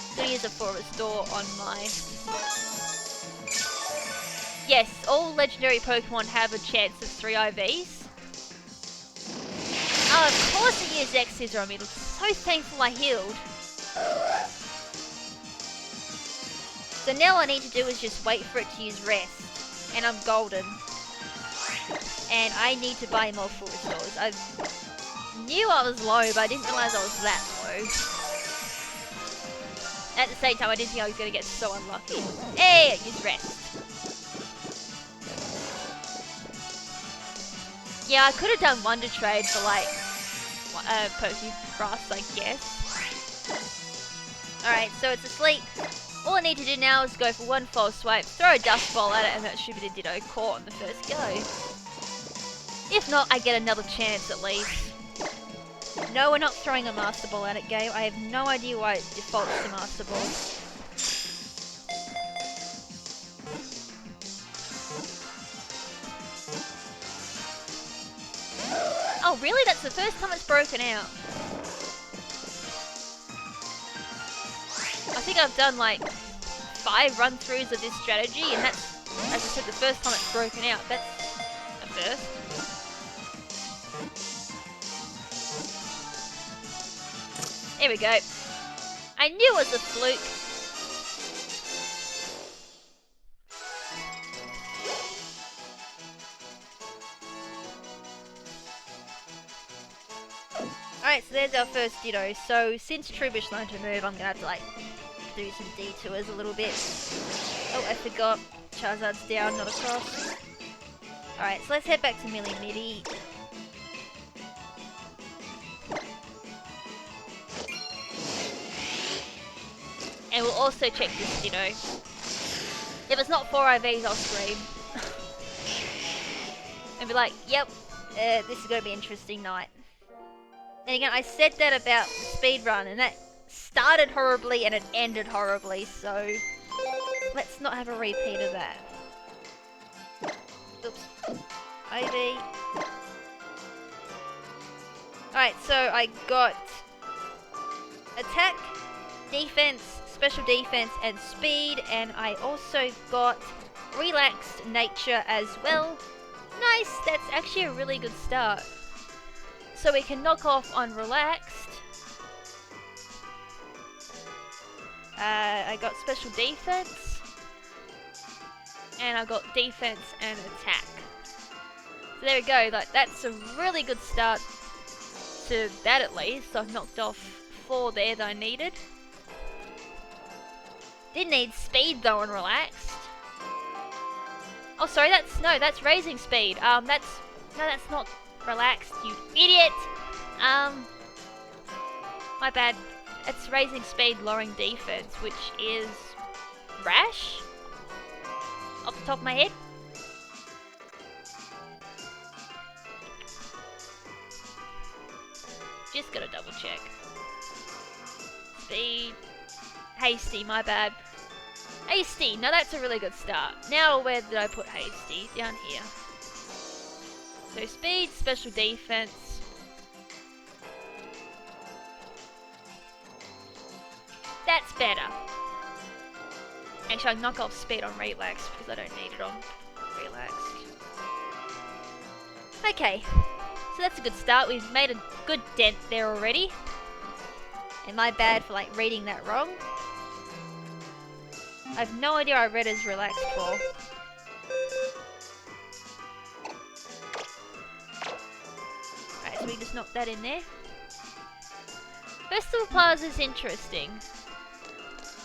I'm going to use a for restore on my... Yes, all legendary Pokemon have a chance of 3 IVs. Oh, of course it used X-Scissor on me. I'm so thankful I healed. So now all I need to do is just wait for it to use rest. And I'm golden. And I need to buy more full restores. I knew I was low, but I didn't realise I was that low. At the same time, I didn't think I was going to get so unlucky. Hey, use rest. Yeah, I could have done Wonder Trade for like Pokebrass, I guess. Alright, so it's asleep. All I need to do now is go for one false swipe, throw a dust ball at it, and that should be the Ditto caught on the first go. If not, I get another chance at least. No, we're not throwing a Master Ball at it, game. I have no idea why it defaults to Master Ball. Oh, really? That's the first time it's broken out. I think I've done like 5 run-throughs of this strategy, and that's, as I said, the first time it's broken out. That's a first. There we go. I knew it was a fluke. Alright, so there's our first Ditto. So since Trubbish learned to move, I'm gonna have to like do some detours a little bit. Oh, I forgot. Charizard's down, not across. Alright, so let's head back to Millie Midi. And we'll also check this Ditto. If it's not 4 IVs, I'll scream. And be like, yep, this is going to be an interesting night. And again, I said that about Speedrun, and that started horribly and it ended horribly, so let's not have a repeat of that. Oops. IV. Alright, so I got attack, defense, special defense, and speed, and I also got relaxed nature as well. Nice, that's actually a really good start. So we can knock off on relaxed. I got special defense, and I got defense and attack. So there we go, like that's a really good start to that at least. So I've knocked off 4 there that I needed. Didn't need speed though on relaxed. Oh sorry, that's raising speed. That's not relaxed, you idiot. My bad. It's raising speed, lowering defense, which is rash? Off the top of my head. Just gotta double check. Speed. Hasty, my bad. Hasty, now that's a really good start. Now where did I put Hasty? Down here. So speed, special defense. That's better. Actually, I knock off speed on relax because I don't need it on relaxed. Okay, so that's a good start. We've made a good dent there already. And my bad for like reading that wrong. I have no idea I read as relaxed for. Alright, so we just knocked that in there. Festival Plaza is interesting.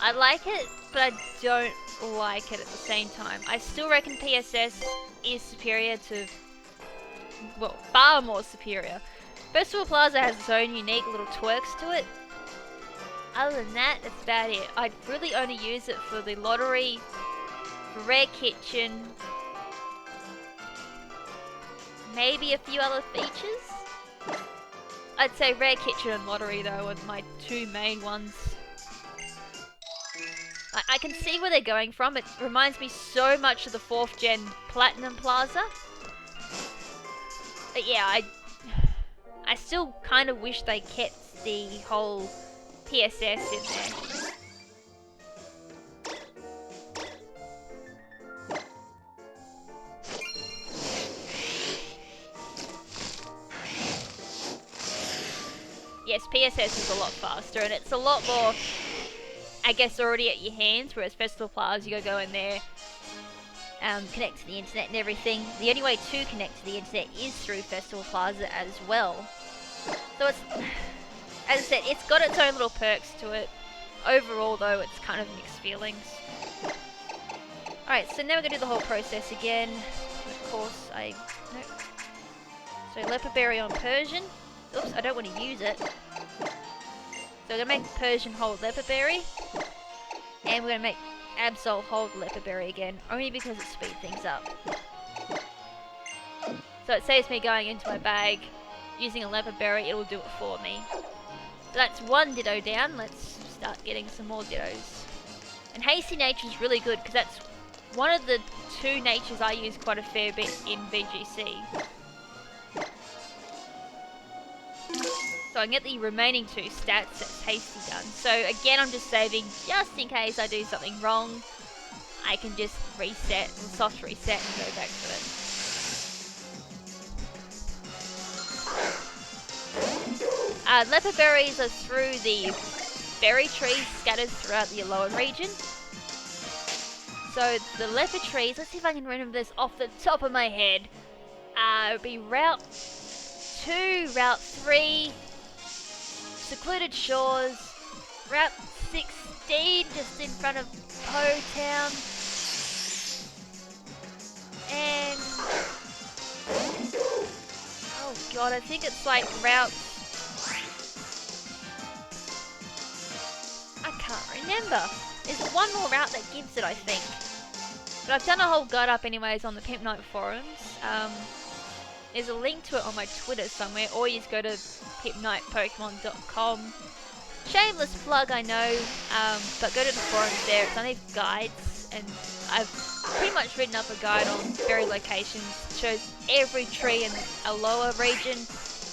I like it, but I don't like it at the same time. I still reckon PSS is superior to... well, far more superior. Festival Plaza has its own unique little twerks to it. Other than that, that's about it. I'd really only use it for the lottery, for Rare Kitchen, maybe a few other features. I'd say Rare Kitchen and lottery though are my 2 main ones. I can see where they're going from. It reminds me so much of the 4th gen Platinum Plaza. But yeah, I still kind of wish they kept the whole PSS in there. Yes, PSS is a lot faster and it's a lot more, I guess, already at your hands, whereas Festival Plaza, you gotta go in there, connect to the internet and everything. The only way to connect to the internet is through Festival Plaza as well. So As I said, it's got its own little perks to it. Overall, though, it's kind of mixed feelings. Alright, so now we're going to do the whole process again. Of course, nope. So, leopard berry on Persian. Oops, I don't want to use it. So, we're going to make Persian hold leopard berry. And we're going to make Absol hold leopard berry again, only because it speeds things up. So, it saves me going into my bag, using a leopard berry, it will do it for me. So that's one Ditto down. Let's start getting some more Dittos. And Hasty Nature is really good because that's one of the two natures I use quite a fair bit in VGC. So I can get the remaining two stats that's Hasty done. So again, I'm just saving just in case I do something wrong. I can just reset, soft reset and go back to it. Leopard berries are through the berry trees scattered throughout the Alolan region. So the leopard trees, let's see if I can remember this off the top of my head. It would be Route 2, Route 3, Secluded Shores, Route 16 just in front of Po Town, and oh god, I think it's like Route, I can't remember. There's one more route that gives it, I think. But I've done a whole guide up anyways on the Pimp Night forums. There's a link to it on my Twitter somewhere, or you just go to pimpnightpokemon.com. Shameless plug, I know, but go to the forums there. It's only guides, and I've pretty much written up a guide on berry locations. It shows every tree in a lower region,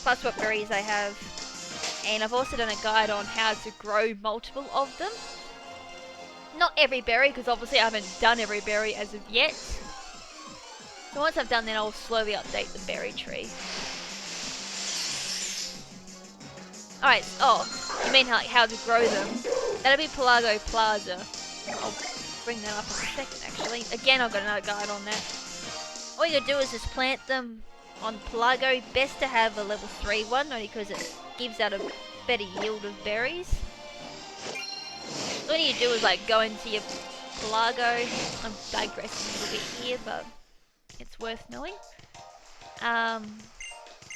plus what berries they have. And I've also done a guide on how to grow multiple of them. Not every berry, because obviously I haven't done every berry as of yet. So once I've done that, I'll slowly update the berry tree. Alright, oh, you mean how to grow them? That'll be Pelago Plaza. I'll bring that up in a second, actually. Again, I've got another guide on that. All you gotta do is just plant them on Pelago. Best to have a level 3 one, only because it gives out a better yield of berries. So what you do is like go into your Pelago. I'm digressing a little bit here, but it's worth knowing. So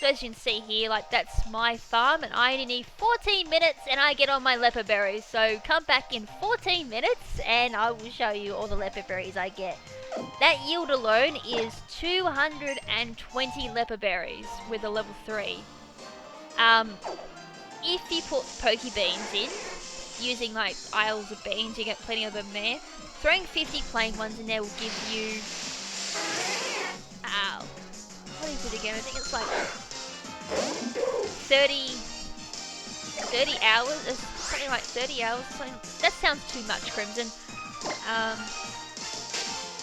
as you can see here, like that's my farm, and I only need 14 minutes and I get on my leopard berries. So come back in 14 minutes and I will show you all the leopard berries I get. That yield alone is 220 leopard berries with a level 3. If you put Pokebeans in, using like Isles of Beans, you get plenty of them there. Throwing 50 plain ones in there will give you, what is it again? I think it's like 30 hours, something like 30 hours. Something. That sounds too much, KrimZen.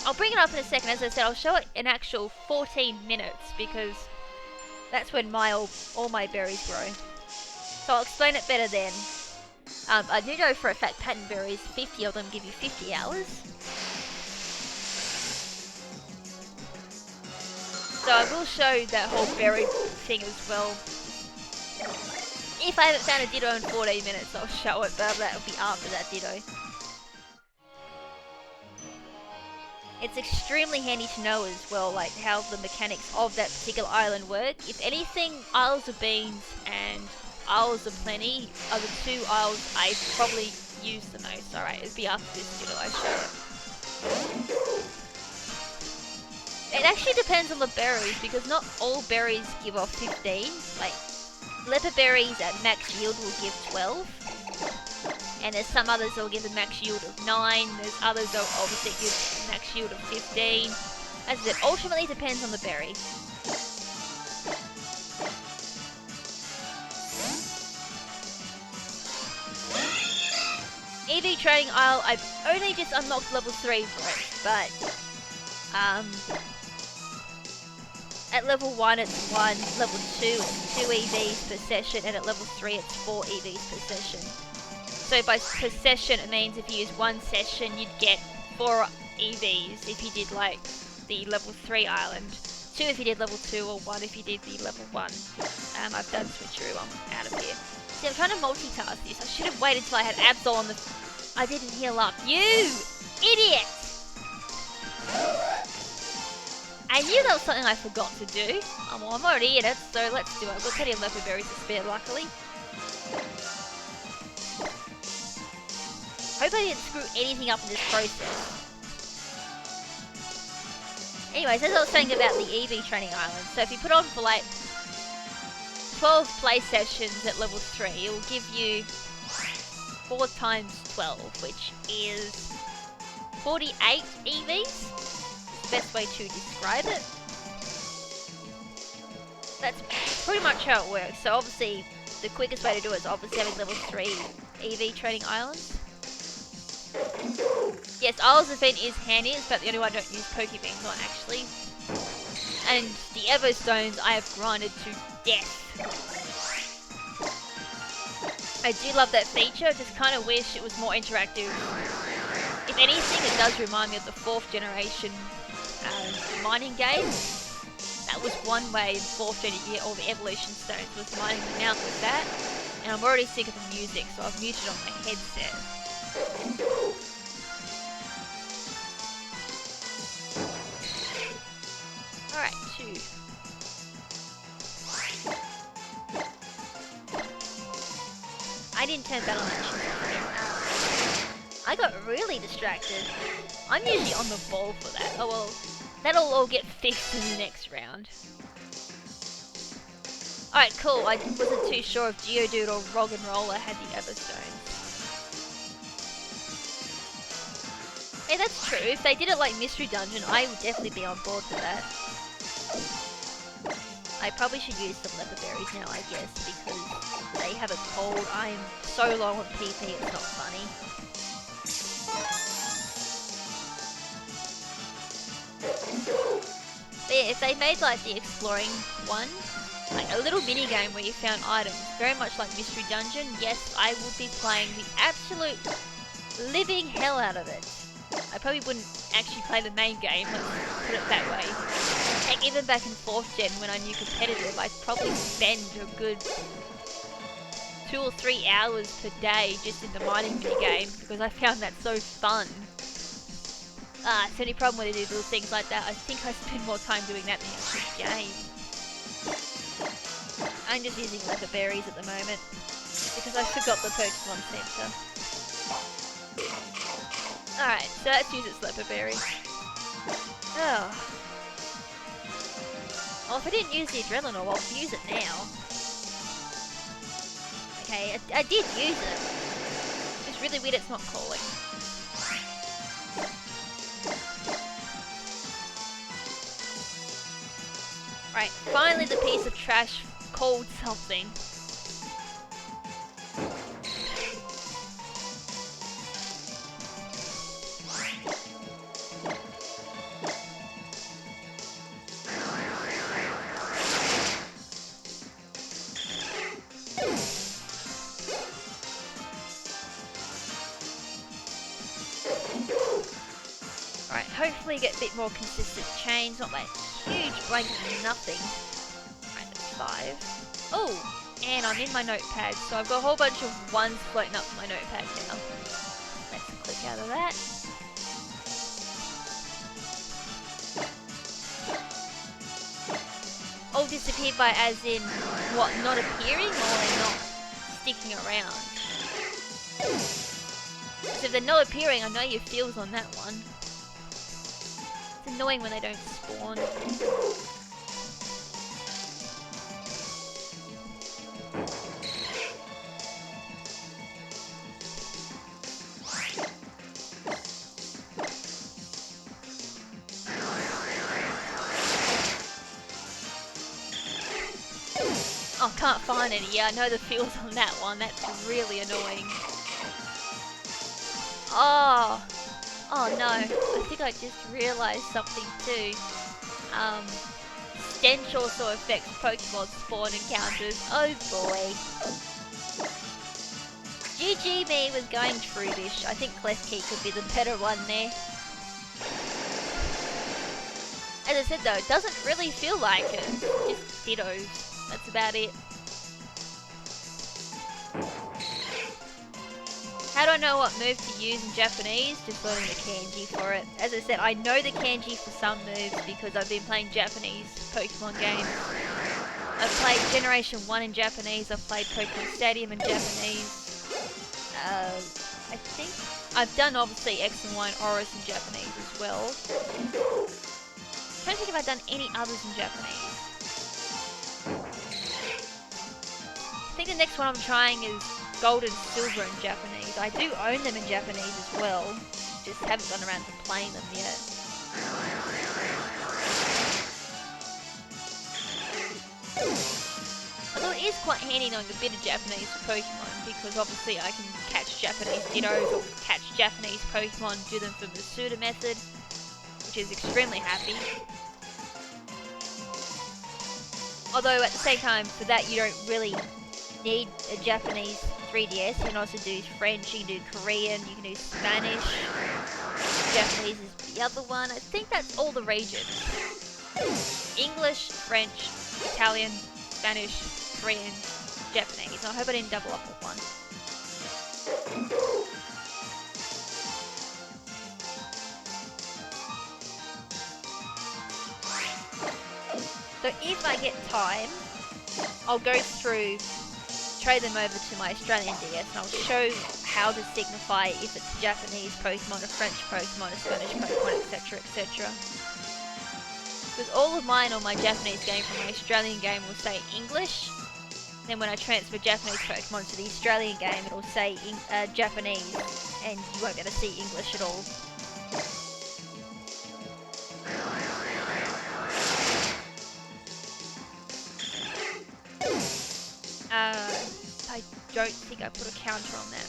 I'll bring it up in a second. As I said, I'll show it in actual 14 minutes because that's when all my berries grow. So I'll explain it better then. I do know for a fact pattern berries, 50 of them give you 50 hours. So I will show that whole berry thing as well. If I haven't found a Ditto in 14 minutes, I'll show it, but that'll be after that Ditto. It's extremely handy to know as well, like how the mechanics of that particular island work. If anything, Isles of Beans and Isles of Plenty are the two isles I probably use the most. Alright, it'll be after this Ditto I show it. It actually depends on the berries, because not all berries give off 15. Like, leopard berries at max yield will give 12. And there's some others that will give a max yield of 9. There's others that will obviously give a max yield of 15. As I said, ultimately depends on the berry. EV Training Isle, I've only just unlocked level 3 for it, but at level 1 it's 1, level 2 it's 2 EVs per session, and at level 3 it's 4 EVs per session. So by per session it means if you use one session you'd get 4 EVs if you did like the level 3 island, 2 if you did level 2, or 1 if you did the level 1. I've done switcheroo, I'm out of here. See, I'm trying to multitask this. I should have waited till I had Absol on the... I didn't heal up. You idiot! I knew that was something I forgot to do. Well, I'm already in it, so let's do it. I've got plenty of leopard berries to spare, luckily. Hope I didn't screw anything up in this process. Anyways, as I was saying about the EV training island, so if you put on for like 12 play sessions at level 3, it will give you 4 times 12, which is 48 EVs. Best way to describe it. That's pretty much how it works. So obviously, the quickest way to do it is obviously having level 3 EV training islands. Yes, Isles of Vent is handy, it's about the only one I don't use Pokebeams on actually. And the Evo Stones I have grinded to death. I do love that feature, I just kind of wish it was more interactive. If anything, it does remind me of the 4th generation mining game. That was one way in 4th gen to get all the evolution stones, was mining the mountain with that. And I'm already sick of the music, so I've muted on my headset. Alright, 2. I didn't turn battle actions off. I got really distracted. I'm usually on the ball for that. Oh well, that'll all get fixed in the next round. Alright, cool. I wasn't too sure if Geodude or Roggenrola had the Everstones. Hey, that's true. If they did it like Mystery Dungeon, I would definitely be on board for that. I probably should use some leopard berries now, I guess, because they have a cold. I'm so low on PP, it's not funny. But yeah, if they made like the exploring one, like a little mini game where you found items, very much like Mystery Dungeon, yes, I would be playing the absolute living hell out of it. I probably wouldn't actually play the main game, let's put it that way. Heck, even back in 4th gen when I knew competitive, I'd probably spend a good 2 or 3 hours per day just in the mining minigame because I found that so fun. It's the only problem when they do little things like that. I think I spend more time doing that than the actual game. I'm just using leopard berries at the moment because I forgot the Pokemon Center. Alright, so let's use its leopard berry. Oh. Well, if I didn't use the Adrenaline, I'll use it now. Okay, I did use it. It's really weird it's not calling. Right, finally the piece of trash called something. Hopefully get a bit more consistent change, not that huge blanket of nothing. Alright, that's 5. Oh, and I'm in my notepad, so I've got a whole bunch of 1s floating up to my notepad now. Let's click out of that. All disappeared by as in, what, not appearing or they're not sticking around? So if they're not appearing, I know your feels on that one. It's annoying when they don't spawn. Oh, can't find any. Yeah, I know the feels on that one. That's really annoying. Oh. Oh no, I think I just realised something too. Stench also affects Pokemon spawn encounters. Oh boy. GG me with going Trubbish. I think Klefki could be the better one there. As I said though, it doesn't really feel like it. Just Dittos. That's about it. How do I know what move to use in Japanese? Just learning the kanji for it. As I said, I know the kanji for some moves because I've been playing Japanese Pokemon games. I've played Generation 1 in Japanese, I've played Pokemon Stadium in Japanese. I think I've done obviously X and Y and Oris in Japanese as well. I don't think if I've done any others in Japanese. I think the next one I'm trying is Gold and Silver in Japanese. I do own them in Japanese as well, just haven't gone around to playing them yet. Although it is quite handy knowing a bit of Japanese for Pokemon, because obviously I can catch Japanese Dittos or catch Japanese Pokemon, do them from the Suda method, which is extremely happy. Although at the same time, for that you don't really need a Japanese 3DS. You can also do French, you can do Korean, you can do Spanish. Japanese is the other one. I think that's all the regions. English, French, Italian, Spanish, Korean, Japanese. I hope I didn't double up with one. So if I get time, I'll go through, trade them over to my Australian DS, and I'll show how to signify if it's a Japanese Pokemon, a French Pokemon, a Spanish Pokemon, etc, etc. Because all of mine on my Japanese game from my Australian game will say English. Then when I transfer Japanese Pokemon to the Australian game, it'll say Japanese, and you won't be able to see English at all. I don't think I put a counter on that.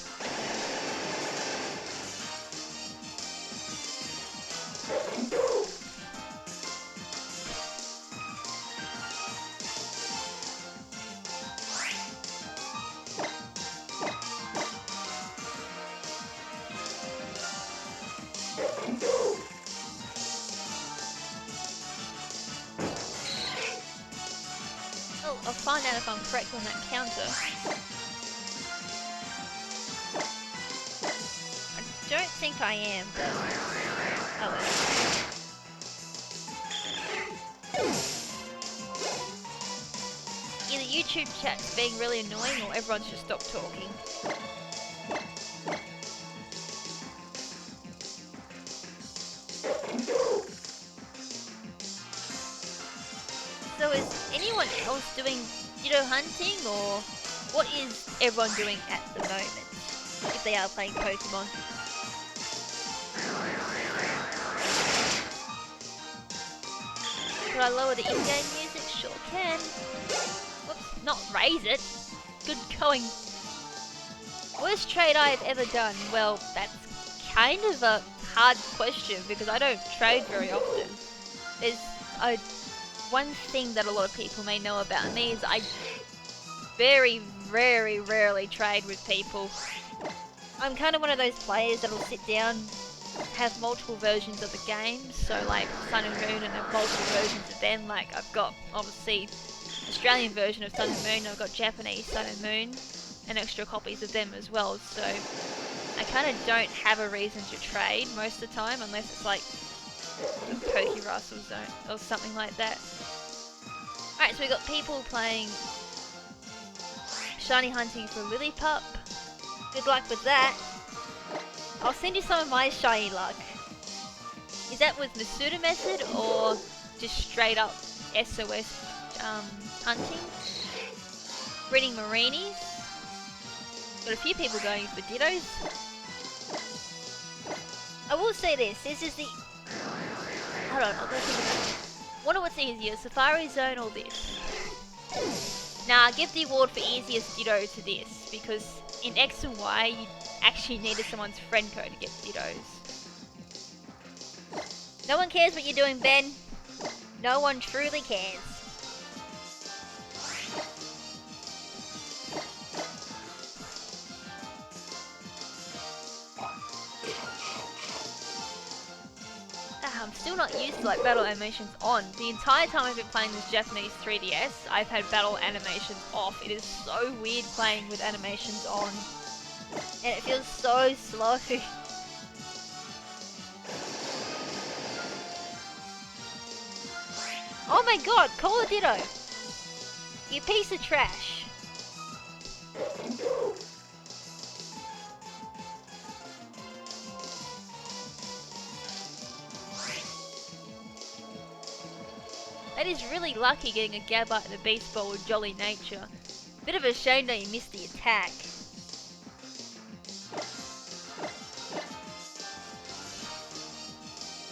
Well, I'll find out if I'm correct on that counter. I don't think I am, but oh well. Either YouTube chat's being really annoying or everyone's just stopped talking. So is anyone else doing Ditto hunting, or what is everyone doing at the moment, if they are playing Pokemon? Could I lower the in-game music? Sure can. Whoops, not raise it. Good going. Worst trade I have ever done? Well, that's kind of a hard question because I don't trade very often. There's one thing that a lot of people may know about me is I very, very rarely trade with people. I'm kind of one of those players that'll sit down, have multiple versions of the game, so like Sun and Moon, and have multiple versions of them. Like I've got obviously Australian version of Sun and Moon, I've got Japanese Sun and Moon, and extra copies of them as well, so I kind of don't have a reason to trade most of the time, unless it's like the Poke Zone or something like that. Alright, so we got people playing shiny hunting for Lillipup. Good luck with that. I'll send you some of my shiny luck. Is that with the Suda method or just straight up SOS hunting? Breeding Marinis. Got a few people going for Dittos. I will say this is the... Hold on, I'll go think about it. Wonder what's easier, Safari Zone or this? Nah, give the award for easiest Ditto to this, because in X and Y, you actually needed someone's friend code to get Dittos. No one cares what you're doing, Ben. No one truly cares. I'm still not used to like battle animations on. The entire time I've been playing this Japanese 3DS, I've had battle animations off. It is so weird playing with animations on. And it feels so slow. Oh my god, call a Ditto! You piece of trash. That is really lucky getting a Gabite and a Beast Ball with Jolly Nature. Bit of a shame that you missed the attack.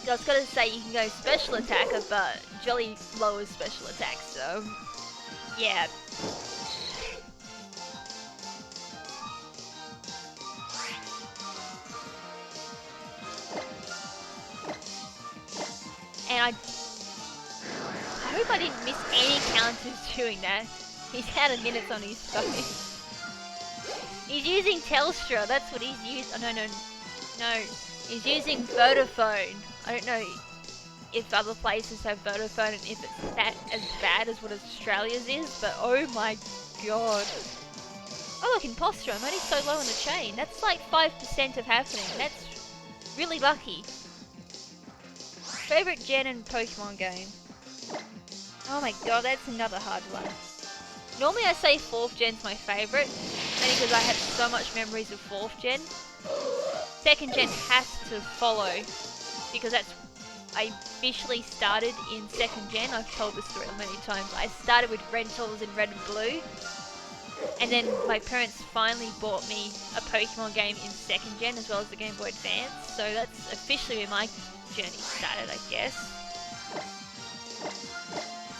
I was gonna say you can go special attacker, but Jolly lowers special attack, so yeah. And I hope I didn't miss any counters doing that. He's out of minutes on his phone. He's using Telstra, that's what he's used. Oh no. He's using Vodafone. I don't know if other places have Vodafone and if it's that as bad as what Australia's is, but oh my god. Oh look, Imposter, I'm only so low in the chain. That's like 5% of happening. That's really lucky. Favorite gen and Pokemon game? Oh my god, that's another hard one. Normally I say 4th gen's my favourite, mainly because I have so much memories of 4th gen. 2nd gen has to follow, because I officially started in 2nd gen. I've told this story many times. I started with rentals in Red and Blue, and then my parents finally bought me a Pokemon game in 2nd gen as well as the Game Boy Advance, so that's officially where my journey started, I guess.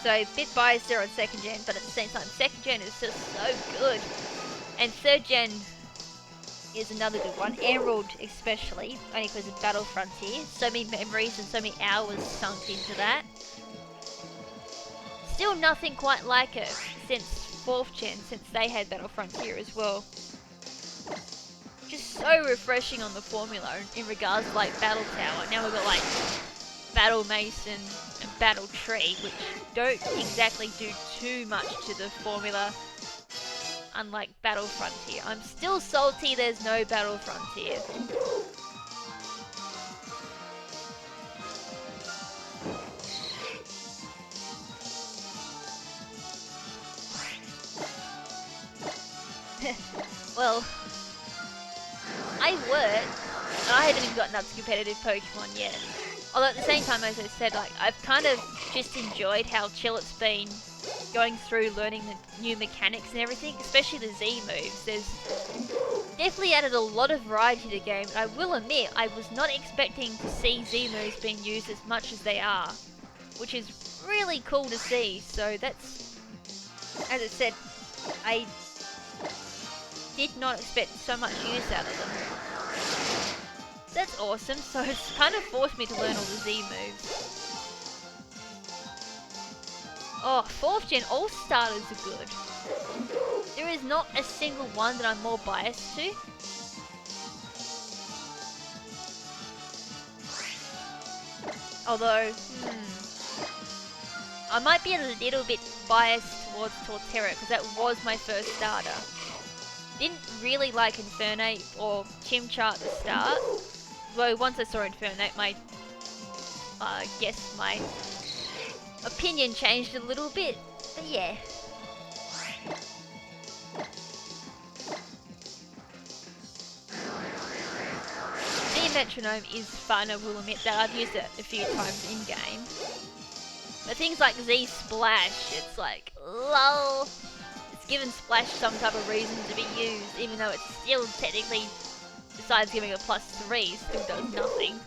So a bit biased there on 2nd gen, but at the same time 2nd gen is just so good. And 3rd gen is another good one, Emerald especially, only because of Battle Frontier. So many memories and so many hours sunk into that. Still nothing quite like it since 4th gen, since they had Battle Frontier as well. Just so refreshing on the formula in regards to like Battle Tower. Now we've got like Battle Mason and Battle Tree, which don't exactly do too much to the formula, unlike Battle Frontier. I'm still salty there's no Battle Frontier. Well, I work, and I haven't even gotten up to competitive Pokemon yet. Although at the same time, as I said, like, I've kind of just enjoyed how chill it's been going through learning the new mechanics and everything, especially the Z moves. There's definitely added a lot of variety to the game, and I will admit, I was not expecting to see Z moves being used as much as they are, which is really cool to see. So that's, as I said, I did not expect so much use out of them. That's awesome, so it's kind of forced me to learn all the Z moves. Oh, 4th gen All-Starters are good. There is not a single one that I'm more biased to. Although, I might be a little bit biased towards Torterra, because that was my first starter. Didn't really like Infernape or Chimchar at the start. Though once I saw Infernape, my opinion changed a little bit. But yeah. The Metronome is fun, I will admit that. I've used it a few times in game. But things like Z Splash, it's like, lol. It's given Splash some type of reason to be used, even though it's still technically, besides giving a +3, still does nothing.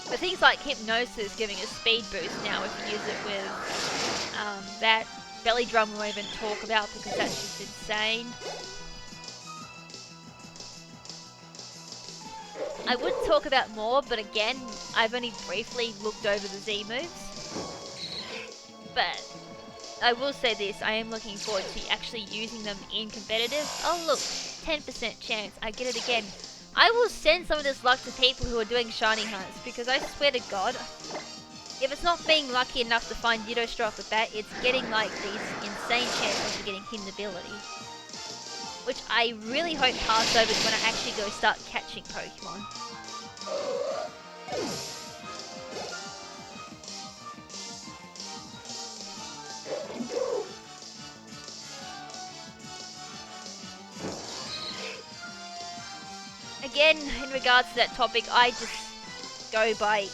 But things like Hypnosis giving a speed boost now if you use it with that belly drum we won't even talk about because that's just insane. I would talk about more, but again, I've only briefly looked over the Z moves. But I will say this, I am looking forward to actually using them in competitive. Oh look, 10% chance, I get it again. I will send some of this luck to people who are doing shiny hunts, because I swear to God, if it's not being lucky enough to find Ditto straight off the bat, it's getting like these insane chances of getting hidden ability. Which I really hope pass over when I actually go start catching Pokemon. Again, in regards to that topic, I just go by,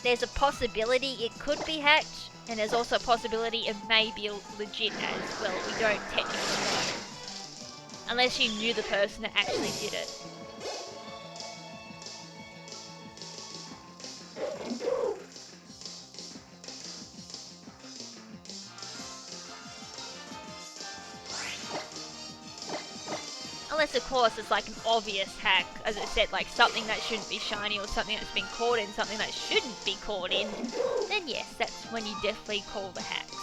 there's a possibility it could be hacked, and there's also a possibility it may be legit as well. We don't technically know. Unless you knew the person that actually did it. Unless, of course, it's like an obvious hack, as I said, like something that shouldn't be shiny or something that's been caught in, something that shouldn't be caught in, then yes, that's when you definitely call the hacks.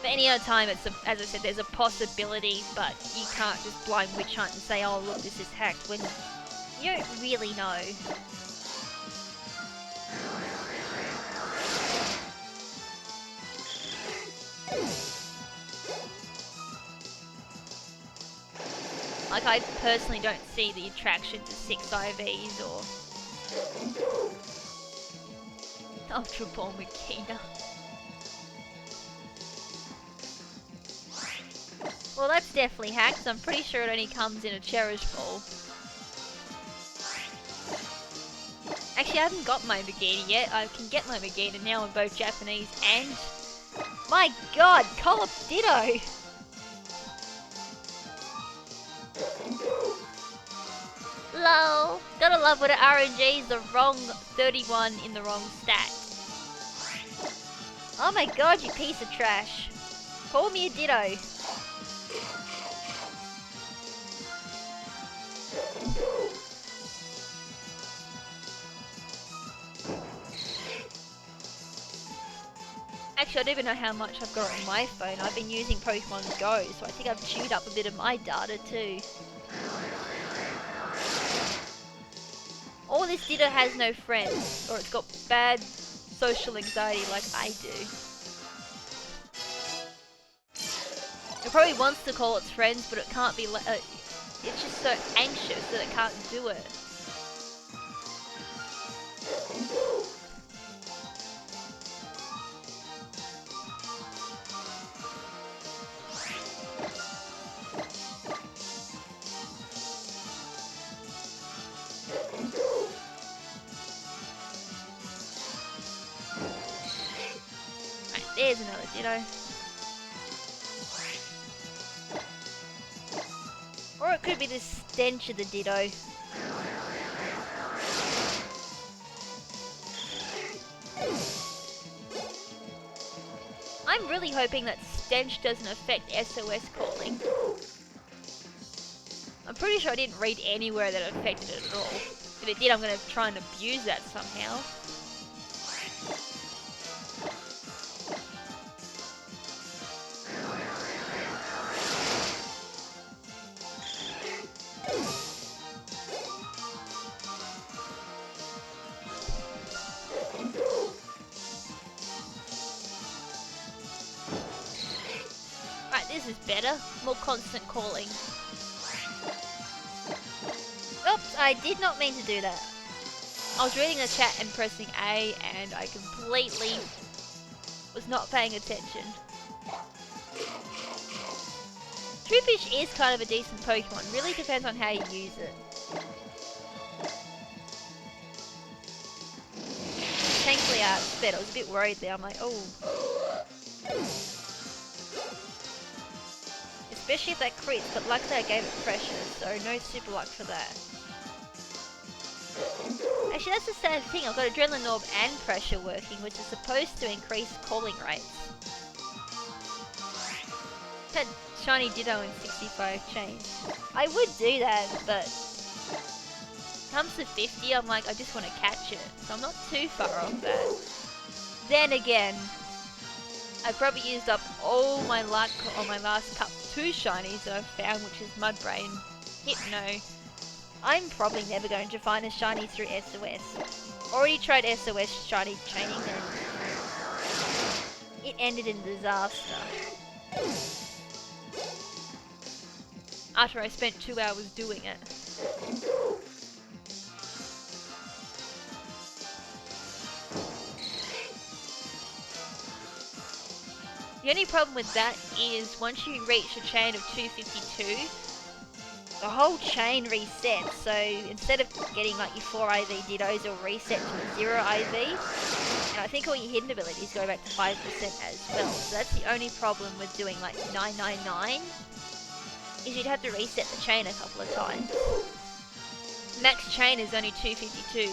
But any other time, it's as I said, there's a possibility, but you can't just blind witch hunt and say, oh look, this is hacked, when you don't really know. Like, I personally don't see the attraction to 6 IVs or Ultra Ball Makina. Well, that's definitely hacked. I'm pretty sure it only comes in a Cherish Ball. Actually, I haven't got my Magita yet. I can get my Magita now in both Japanese and... My god, Call-Up Ditto! Lol. Gotta love when an RNG is the wrong 31 in the wrong stat. Oh my god, you piece of trash. Call me a Ditto. Actually, I don't even know how much I've got on my phone. I've been using Pokemon Go, so I think I've chewed up a bit of my data too. Or this Ditto has no friends, or it's got bad social anxiety like I do. It probably wants to call its friends, but it can't be it's just so anxious that it can't do it. There's another Ditto. Or it could be the stench of the Ditto. I'm really hoping that stench doesn't affect SOS calling. I'm pretty sure I didn't read anywhere that it affected it at all. If it did, I'm going to try and abuse that somehow. This is better. More constant calling. Oops, I did not mean to do that. I was reading the chat and pressing A and I completely was not paying attention. Troopish is kind of a decent Pokemon. Really depends on how you use it. Thankfully I sped. I was a bit worried there. I'm like, oh. Especially if that crits, but luckily I gave it pressure, so no super luck for that. Actually, that's the sad thing. I've got Adrenaline Orb and pressure working, which is supposed to increase calling rates. Had shiny Ditto in 65 chains. I would do that, but comes to 50, I'm like, I just want to catch it, so I'm not too far off that. Then again, I probably used up all my luck on my last 2 shinies that I've found, which is Mudbrain, Hypno. I'm probably never going to find a shiny through SOS. Already tried SOS shiny chaining and it ended in disaster. After I spent 2 hours doing it. The only problem with that is once you reach a chain of 252, the whole chain resets. So instead of getting like your 4 IV Dittos, it'll reset to 0 IV. And I think all your hidden abilities go back to 5% as well. So that's the only problem with doing like 999, is you'd have to reset the chain a couple of times. Max chain is only 252.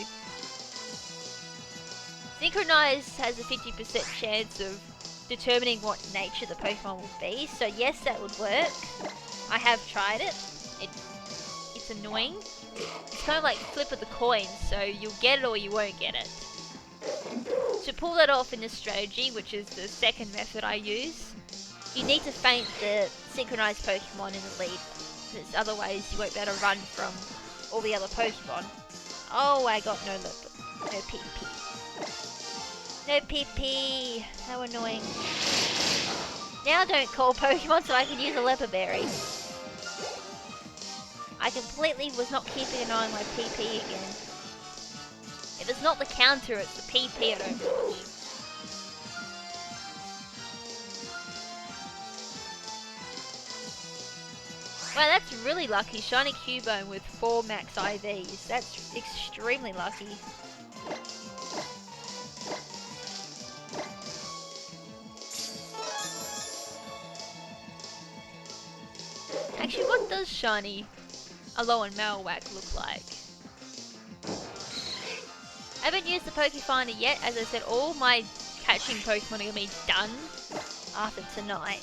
Synchronize has a 50% chance of determining what nature the Pokemon will be, so yes, that would work. I have tried it. It's annoying. It's kind of like flip of the coin, so you'll get it or you won't get it. To pull that off in this strategy, which is the second method I use, you need to feint the synchronized Pokemon in the lead, because otherwise you won't be able to run from all the other Pokemon. Oh, I got no PP. No PP! How annoying. Now don't call Pokemon so I can use a Leper Berry. I completely was not keeping an eye on my PP again. If it's not the counter, it's the PP I don't watch. Wow, that's really lucky. Shiny Cubone with 4 max IVs. That's extremely lucky. Actually, what does shiny Alolan Marowak look like? I haven't used the Pokefinder yet. As I said, all my catching Pokemon are going to be done after tonight.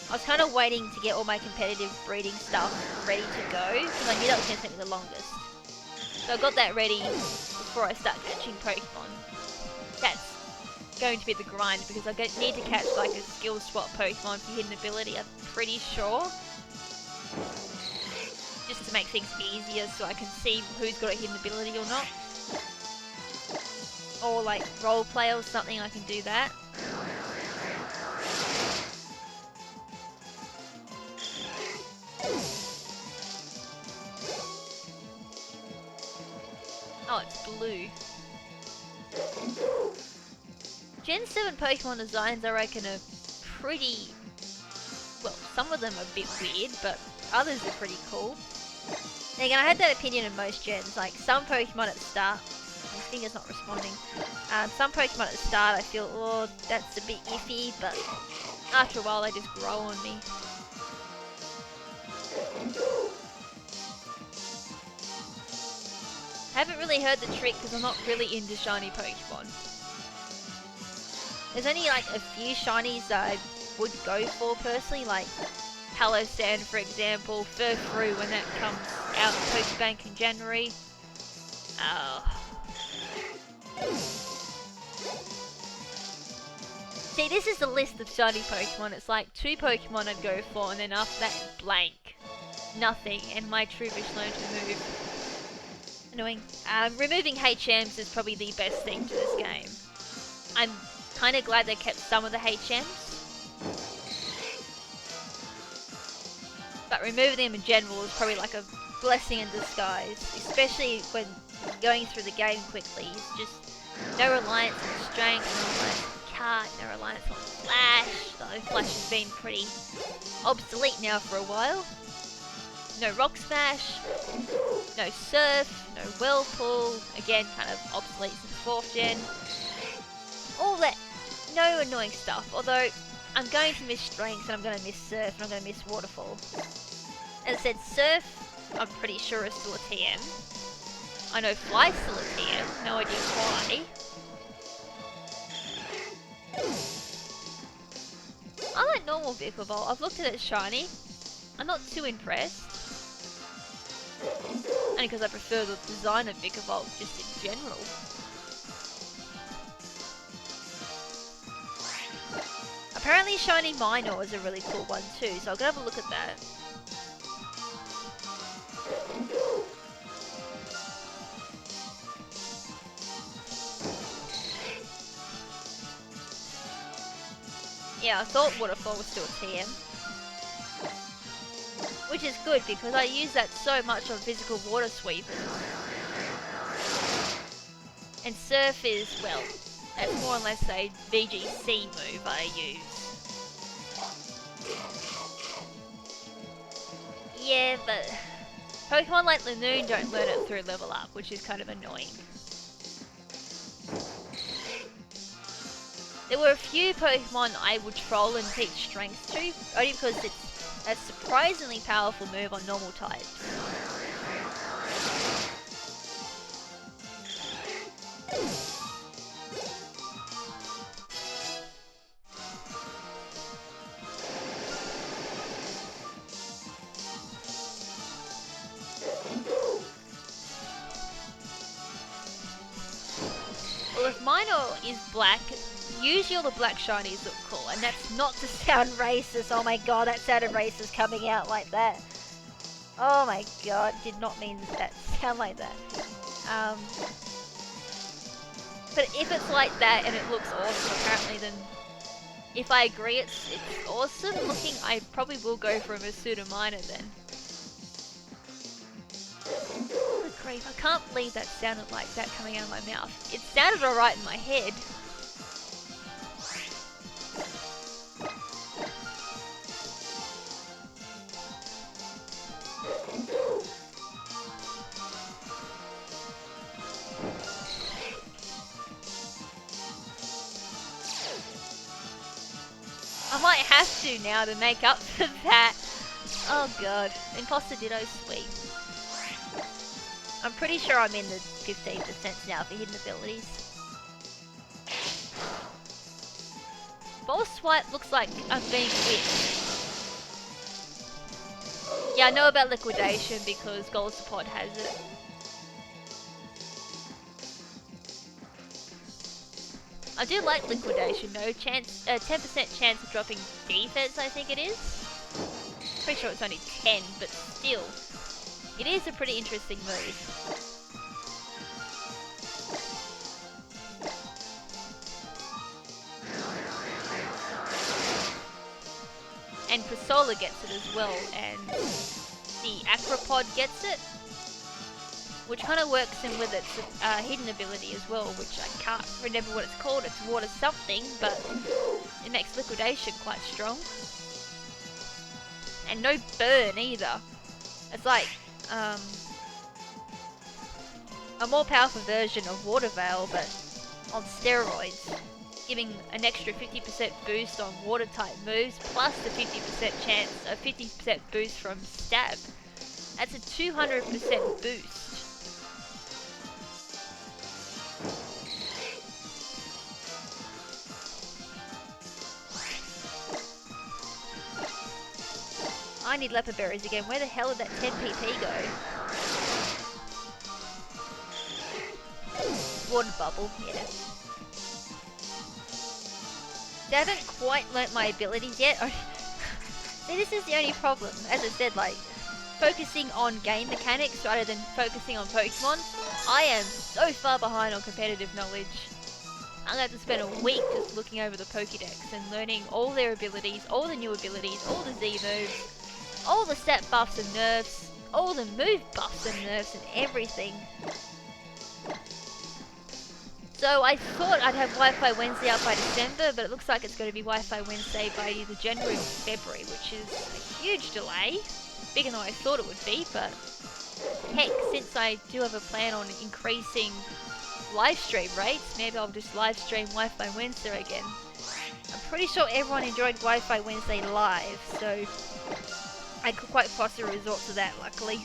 I was kind of waiting to get all my competitive breeding stuff ready to go, because I knew that was going to take me the longest. So I got that ready before I start catching Pokemon. That's going to be the grind, because I need to catch like a skill swap Pokemon for hidden ability, I'm pretty sure. Just to make things easier so I can see who's got a hidden ability or not. Or like roleplay or something, I can do that. Oh, it's blue. Gen 7 Pokemon designs I reckon are pretty... well, some of them are a bit weird, but others are pretty cool. And again, I had that opinion in most gens. Like, some Pokemon at the start... my finger's not responding. Some Pokemon at the start I feel, oh, that's a bit iffy, but after a while they just grow on me. I haven't really heard the trick because I'm not really into shiny Pokemon. There's only like a few shinies that I would go for personally, like Palossand for example, Furfrou when that comes out in Pokebank in January. Oh. See, this is the list of shiny Pokemon. It's like 2 Pokemon I'd go for, and then after that, blank. Nothing, and my Trubbish learned to move. Annoying. Removing HMs is probably the best thing to this game. I'm kind of glad they kept some of the HMs. But removing them in general is probably like a blessing in disguise. Especially when going through the game quickly. It's just no reliance on strength, no reliance on cart, no reliance on Flash. Though Flash has been pretty obsolete now for a while. No Rock Smash, no Surf, no Whirlpool, again kind of obsolete since 4th gen. All that, no annoying stuff, although I'm going to miss Strength and I'm going to miss Surf and I'm going to miss Waterfall. As I said, Surf, I'm pretty sure is still a TM. I know Fly's still a TM, no idea why. I like normal Vikavolt, I've looked at it shiny. I'm not too impressed. Only because I prefer the design of Vikavolt just in general. Apparently Shiny Minor is a really cool one too, so I'll go have a look at that. Yeah, I thought Waterfall was still a TM. Which is good because I use that so much on physical water sweepers. And Surf is, well, that's more or less a VGC move I use. Yeah, but Pokemon like Lanoon don't learn it through level up, which is kind of annoying. There were a few Pokemon I would troll and teach Strength to, only because it's a surprisingly powerful move on normal types. Well, if Minor is black, usually all the black shinies look cool, and that's not to sound racist. Oh my god, that sounded racist coming out like that. Oh my god, did not mean that sound like that. But if it's like that and it looks awesome apparently, then if I agree it's awesome looking, I probably will go for a Masuda Minor then. Good grief, I can't believe that sounded like that coming out of my mouth. It sounded alright in my head. I might have to now to make up for that. Oh god, Imposter Ditto sweet. I'm pretty sure I'm in the 15% now for hidden abilities. False Swipe looks like I'm being whipped. Yeah, I know about Liquidation because Gold Support has it. I do like Liquidation though, 10% chance of dropping defense I think it is. Pretty sure it's only 10, but still. It is a pretty interesting move. And Prasola gets it as well, and the Acropod gets it. Which kind of works in with its hidden ability as well, which I can't remember what it's called. It's water something, but it makes Liquidation quite strong. And no burn either. It's like a more powerful version of Water Veil, but on steroids, giving an extra 50% boost on water type moves, plus the 50% chance, a 50% boost from Stab. That's a 200% boost. I need leopard berries again. Where the hell did that 10 PP go? Water bubble, yeah. They haven't quite learnt my abilities yet. See, this is the only problem. As I said, like, focusing on game mechanics rather than focusing on Pokemon, I am so far behind on competitive knowledge. I'm gonna have to spend a week just looking over the Pokédex and learning all their abilities, all the new abilities, all the Z moves, all the stat buffs and nerfs, all the move buffs and nerfs and everything. So I thought I'd have Wi-Fi Wednesday out by December, but it looks like it's going to be Wi-Fi Wednesday by either January or February, which is a huge delay. Bigger than I thought it would be, but heck, since I do have a plan on increasing live stream rates, maybe I'll just live stream Wi-Fi Wednesday again. I'm pretty sure everyone enjoyed Wi-Fi Wednesday live, so I could quite possibly resort to that, luckily.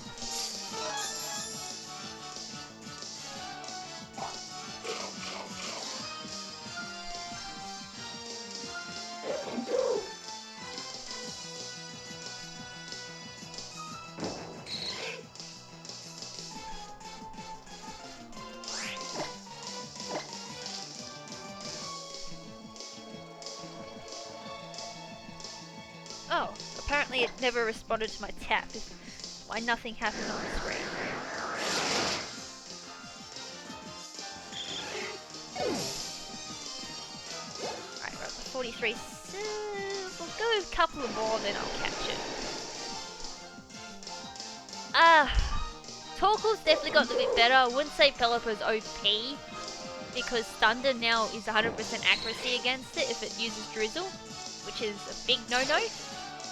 Oh, apparently it never responded to my tap. Why nothing happened on the screen. Alright, we're up to 43. So we'll go a couple more, then I'll catch it. Torkoal's definitely gotten a bit better. I wouldn't say Pelago's OP, because Thunder now is 100% accuracy against it if it uses Drizzle, which is a big no-no.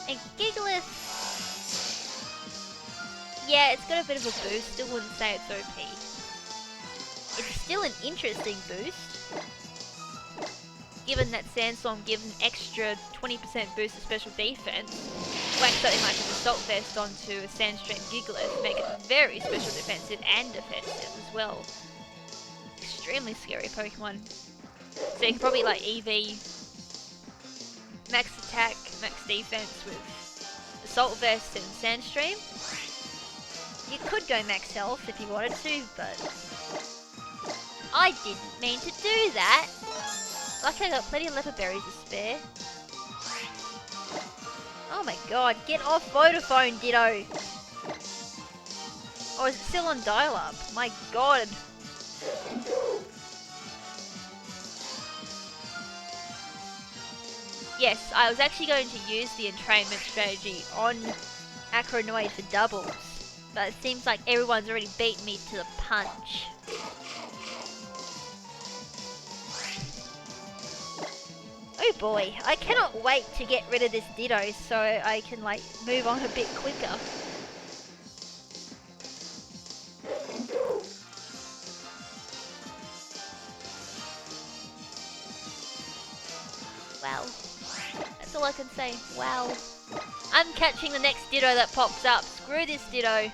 And Gigalith, yeah, it's got a bit of a boost. Still wouldn't say it's OP. It's still an interesting boost, given that Sandstorm gives an extra 20% boost to special defense. Whack something like an Assault Vest onto a Sandstream Gigalith, make it very special defensive and defensive as well. Extremely scary Pokemon. So you can probably like EV max attack, max defense with Assault Vest and Sandstream. You could go max health if you wanted to, but I didn't mean to do that. Luckily I got plenty of leopard berries to spare. Oh my god, get off Vodafone, Ditto! Oh, is it still on dial-up? My god! Yes, I was actually going to use the entrainment strategy on Acronoid for doubles, but it seems like everyone's already beaten me to the punch. Oh boy, I cannot wait to get rid of this Ditto so I can like move on a bit quicker. Wow. That's all I can say. Wow. I'm catching the next Ditto that pops up. Screw this Ditto.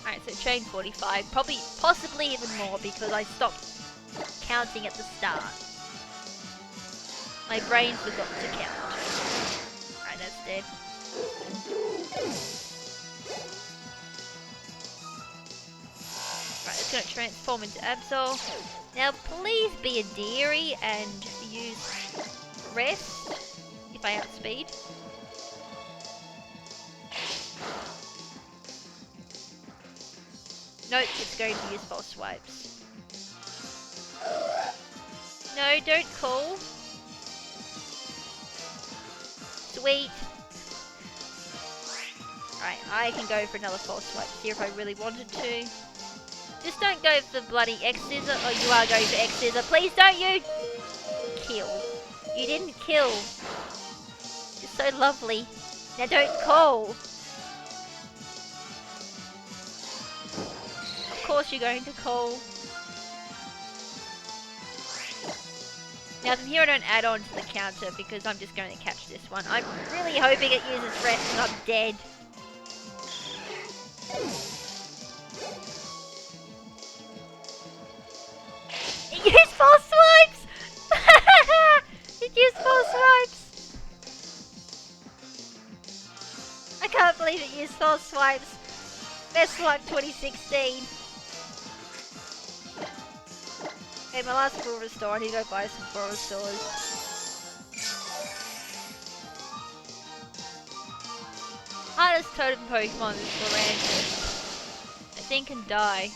Alright, so chain 45. Probably, possibly even more because I stopped counting at the start. My brain forgot to count. Alright, that's dead. Right, it's going to transform into Absol. Now, please be a Deary and use Rest if I outspeed. Nope, it's going to use False Swipes. No, don't call. Sweet. Alright, I can go for another False Swipe here if I really wanted to. Just don't go for the bloody X-Scissor. Oh, you are going for X-Scissor. Please don't you kill. You didn't kill. You're so lovely. Now don't call. Of course you're going to call. Now from here I don't add on to the counter because I'm just going to catch this one. I'm really hoping it uses Rest and I'm dead. It used False Swipes! It used False Swipes! I can't believe it used False Swipes. Best luck 2016. Okay, my last full restore. I need to go buy some full restores. Hardest totem Pokemon is Lorantis. I think can die.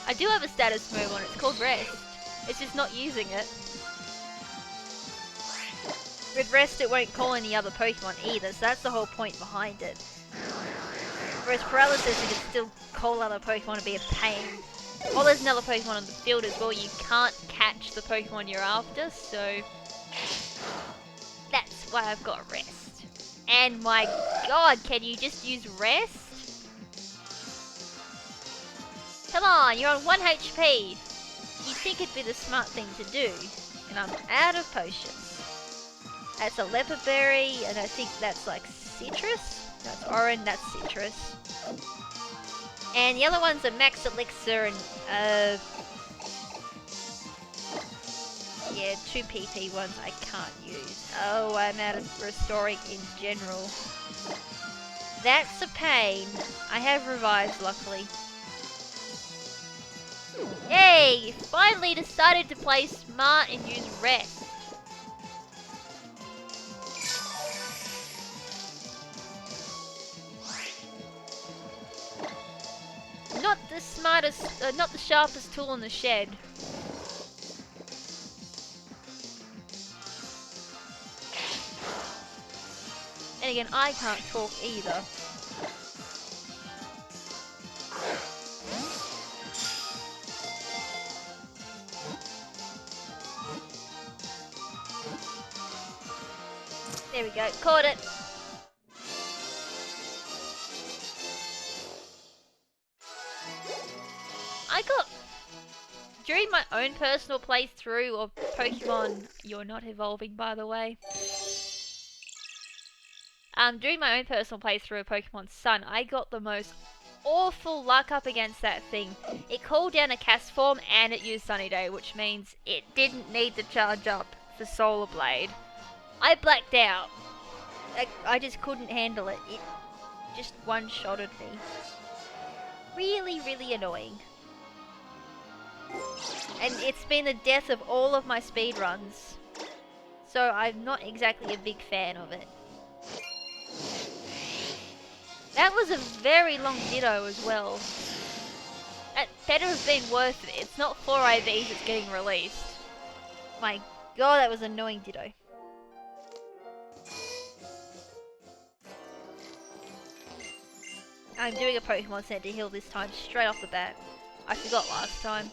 I do have a status move on it. It's called Rest. It's just not using it. With Rest, it won't call any other Pokemon either, so that's the whole point behind it. Whereas Paralysis, it can still call other Pokemon and be a pain. While there's another Pokemon on the field as well, you can't catch the Pokemon you're after, so that's why I've got Rest. And my god, can you just use Rest? Come on, you're on 1 HP. You'd think it'd be the smart thing to do. And I'm out of potions. That's a leopard berry, and I think that's like citrus. No, it's orange, that's citrus. And the other one's a max elixir and yeah, 2 PP ones I can't use. Oh, I'm out of restoring in general. That's a pain. I have revives, luckily. Yay! Finally decided to play smart and use rest. Not the smartest, not the sharpest tool in the shed. And again, I can't talk either. There we go, caught it. I got, during my own personal playthrough of Pokemon, you're not evolving by the way. During my own personal playthrough of Pokemon Sun, I got the most awful luck up against that thing. It called down a cast form and it used Sunny Day, which means it didn't need to charge up for Solar Blade. I blacked out. I just couldn't handle it. It just one-shotted me. Really, really annoying. And it's been the death of all of my speedruns. So I'm not exactly a big fan of it. That was a very long Ditto as well. That better have been worth it. It's not 4 IVs that's getting released. My god, that was an annoying Ditto. I'm doing a Pokemon Center heal this time, straight off the bat. I forgot last time.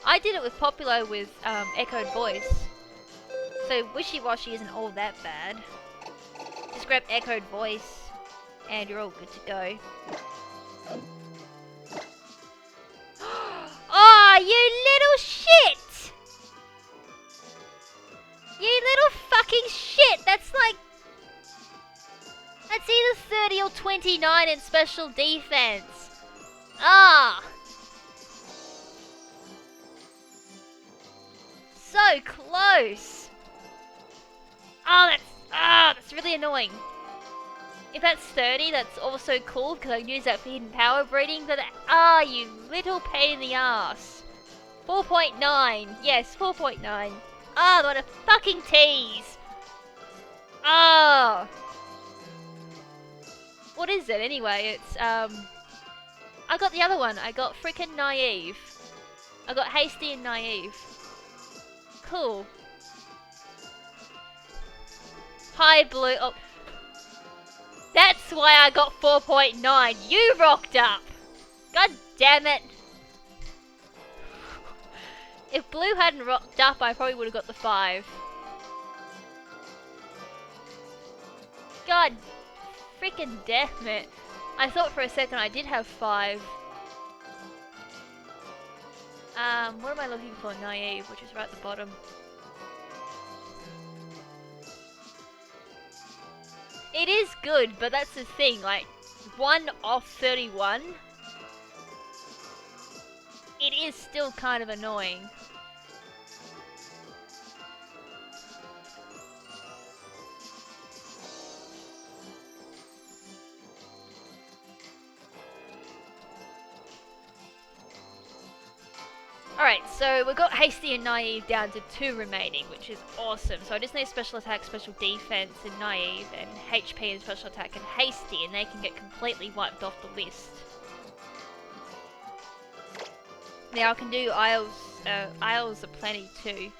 I did it with Popular with Echoed Voice. So Wishy-Washy isn't all that bad. Just grab Echoed Voice and you're all good to go. Oh, you little shit! You little fucking shit! That's like... That's either 30 or 29 in special defense. Ah! So close! Oh, that's really annoying. If that's 30, that's also cool because I can use that for hidden power breeding, but you little pain in the ass. 4.9, yes, 4.9. What a fucking tease! What is it anyway? It's, I got the other one. I got frickin' Naive. I got Hasty and Naive. Cool. Hi, Blue. Oh. That's why I got 4.9. You rocked up. God damn it. If Blue hadn't rocked up, I probably would have got the 5. God freaking damn it. I thought for a second I did have 5. What am I looking for? Naive, which is right at the bottom. It is good, but that's the thing, like, 1 off 31, it is still kind of annoying. Alright, so we got Hasty and Naive down to 2 remaining, which is awesome. So I just need Special Attack, Special Defense in Naive, and HP and Special Attack and Hasty, and they can get completely wiped off the list. Now I can do Isles are plenty too,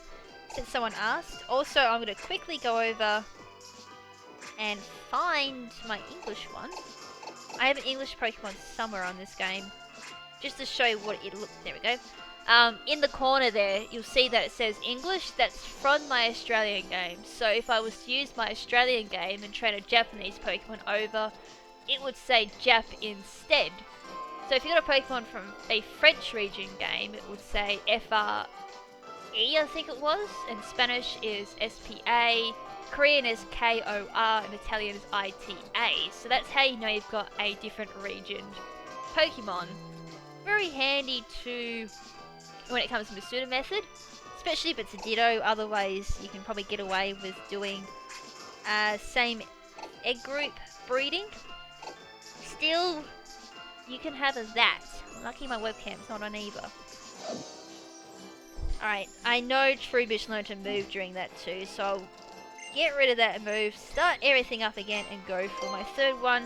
since someone asked. Also, I'm going to quickly go over and find my English one. I have an English Pokemon somewhere on this game, just to show you what it looks. There we go. In the corner there, you'll see that it says English. That's from my Australian game. So if I was to use my Australian game and train a Japanese Pokemon over, it would say Jap instead. So if you got a Pokemon from a French region game, it would say F-R-E, I think it was. And Spanish is S-P-A, Korean is K-O-R, and Italian is I-T-A. So that's how you know you've got a different region Pokemon. Very handy to when it comes to the pseudo method, especially if it's a Ditto. Otherwise, you can probably get away with doing same egg group breeding. Still, you can have that. Lucky my webcam's not on either. Alright, I know Truebish learned to move during that too, so I'll get rid of that move, start everything up again, and go for my third one.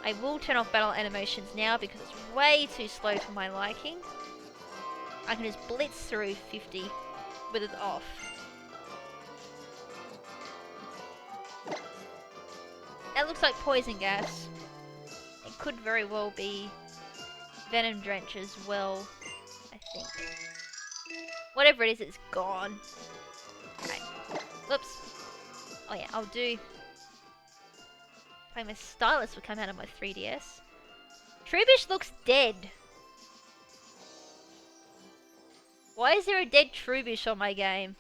I will turn off battle animations now because it's way too slow for my liking. I can just blitz through 50 with it off. That looks like poison gas. It could very well be venom drench as well, I think. Whatever it is, it's gone. Right. Whoops. Oh yeah, I'll do... my stylus will come out of my 3DS. Truebish looks dead. Why is there a dead Truebish on my game?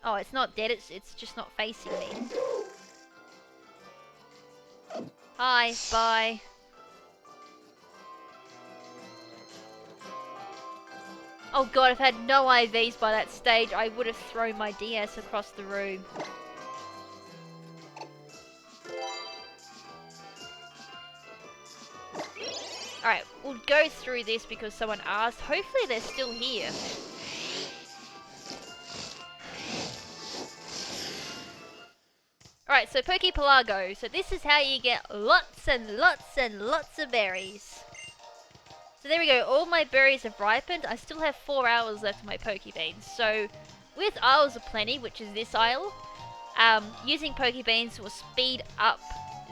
Oh, it's not dead, it's just not facing me. Hi, bye. Oh god, if I had no IVs by that stage, I would have thrown my DS across the room. Alright, we'll go through this because someone asked. Hopefully they're still here. Alright, so Pelago. So this is how you get lots and lots and lots of berries. So there we go, all my berries have ripened. I still have 4 hours left of my Pokebeans. So with Isles of Plenty, which is this isle, using Pokebeans will speed up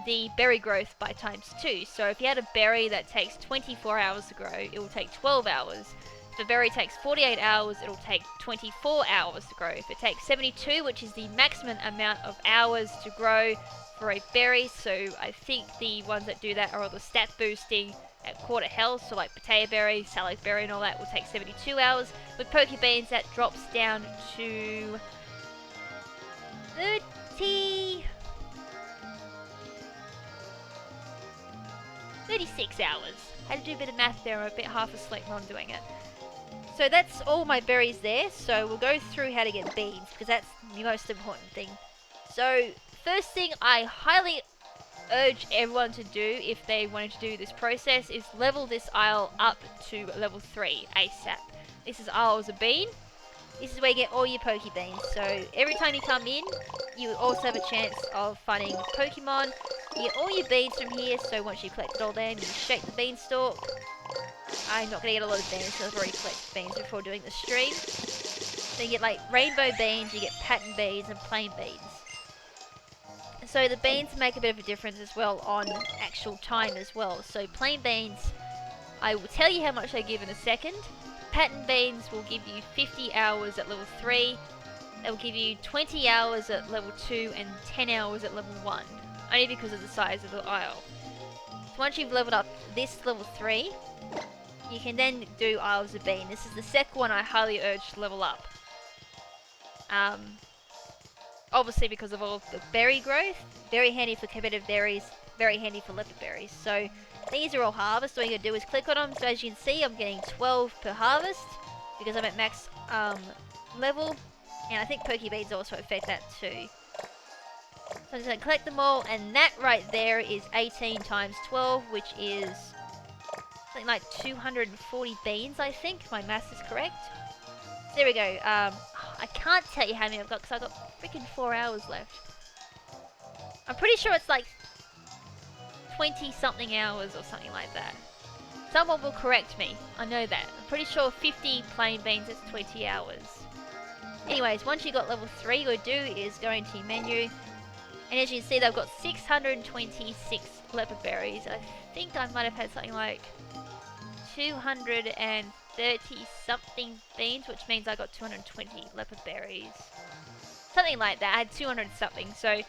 the berry growth by ×2. So if you had a berry that takes 24 hours to grow, it will take 12 hours. If a berry takes 48 hours, it will take 24 hours to grow. If it takes 72, which is the maximum amount of hours to grow for a berry, so I think the ones that do that are all the stat boosting at quarter health, so like potato berry, salad berry and all that will take 72 hours. With Pokebeans that drops down to 36 hours. Had to do a bit of math there, I'm a bit half asleep while I'm doing it. So that's all my berries there, so we'll go through how to get beans, because that's the most important thing. So, first thing I highly urge everyone to do if they wanted to do this process is level this isle up to level 3 ASAP. This is Isles of Bean. This is where you get all your Pokebeans. So every time you come in, you also have a chance of finding Pokemon. You get all your beans from here, so once you've collected all them, you shake the beanstalk. I'm not going to get a lot of beans because I've already collected beans before doing the stream. So you get like rainbow beans, you get pattern beans and plain beans. So the beans make a bit of a difference as well on actual time as well. So plain beans, I will tell you how much they give in a second. Pattern beans will give you 50 hours at level 3. They will give you 20 hours at level 2 and 10 hours at level 1. Only because of the size of the isle. So once you've leveled up this level 3, you can then do Isles of Bean. This is the second one I highly urge to level up. Obviously because of all of the berry growth. Very handy for competitive berries, very handy for leopard berries. So these are all harvest. All you gotta do is click on them. So as you can see, I'm getting 12 per harvest because I'm at max level. And I think Pokebeans also affect that too. So I'm just gonna collect them all, and that right there is 18 times 12, which is something like 240 beans, I think, if my maths is correct. So there we go. I can't tell you how many I've got because I've got freaking 4 hours left. I'm pretty sure it's like 20 something hours or something like that. Someone will correct me. I know that. I'm pretty sure 50 plain beans is 20 hours. Anyways, once you got level 3, what you do is go into your menu. And as you can see, they've got 626 leopard berries. I think I might have had something like 230 something beans, which means I got 220 leopard berries. Something like that. I had 200 something. So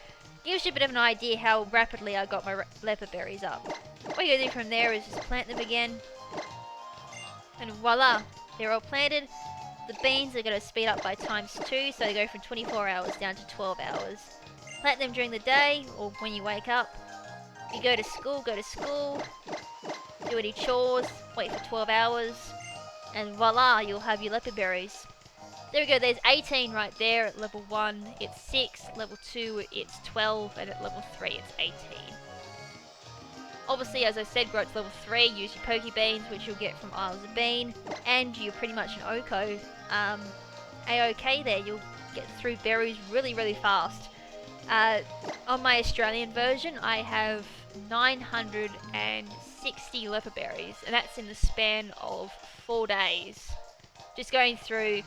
gives you a bit of an idea how rapidly I got my leopard berries up. What you do from there is just plant them again. And voila, they're all planted. The beans are going to speed up by ×2, so they go from 24 hours down to 12 hours. Plant them during the day, or when you wake up. If you go to school, do any chores, wait for 12 hours. And voila, you'll have your leopard berries. There we go, there's 18 right there. At level 1 it's 6, level 2 it's 12, and at level 3 it's 18. Obviously, as I said, grow to level 3, use your Poke Beans, which you'll get from Isles of Bean, and you're pretty much an Oko. A-OK there, you'll get through berries really, really fast. On my Australian version, I have 960 leopard berries, and that's in the span of 4 days. Just going through,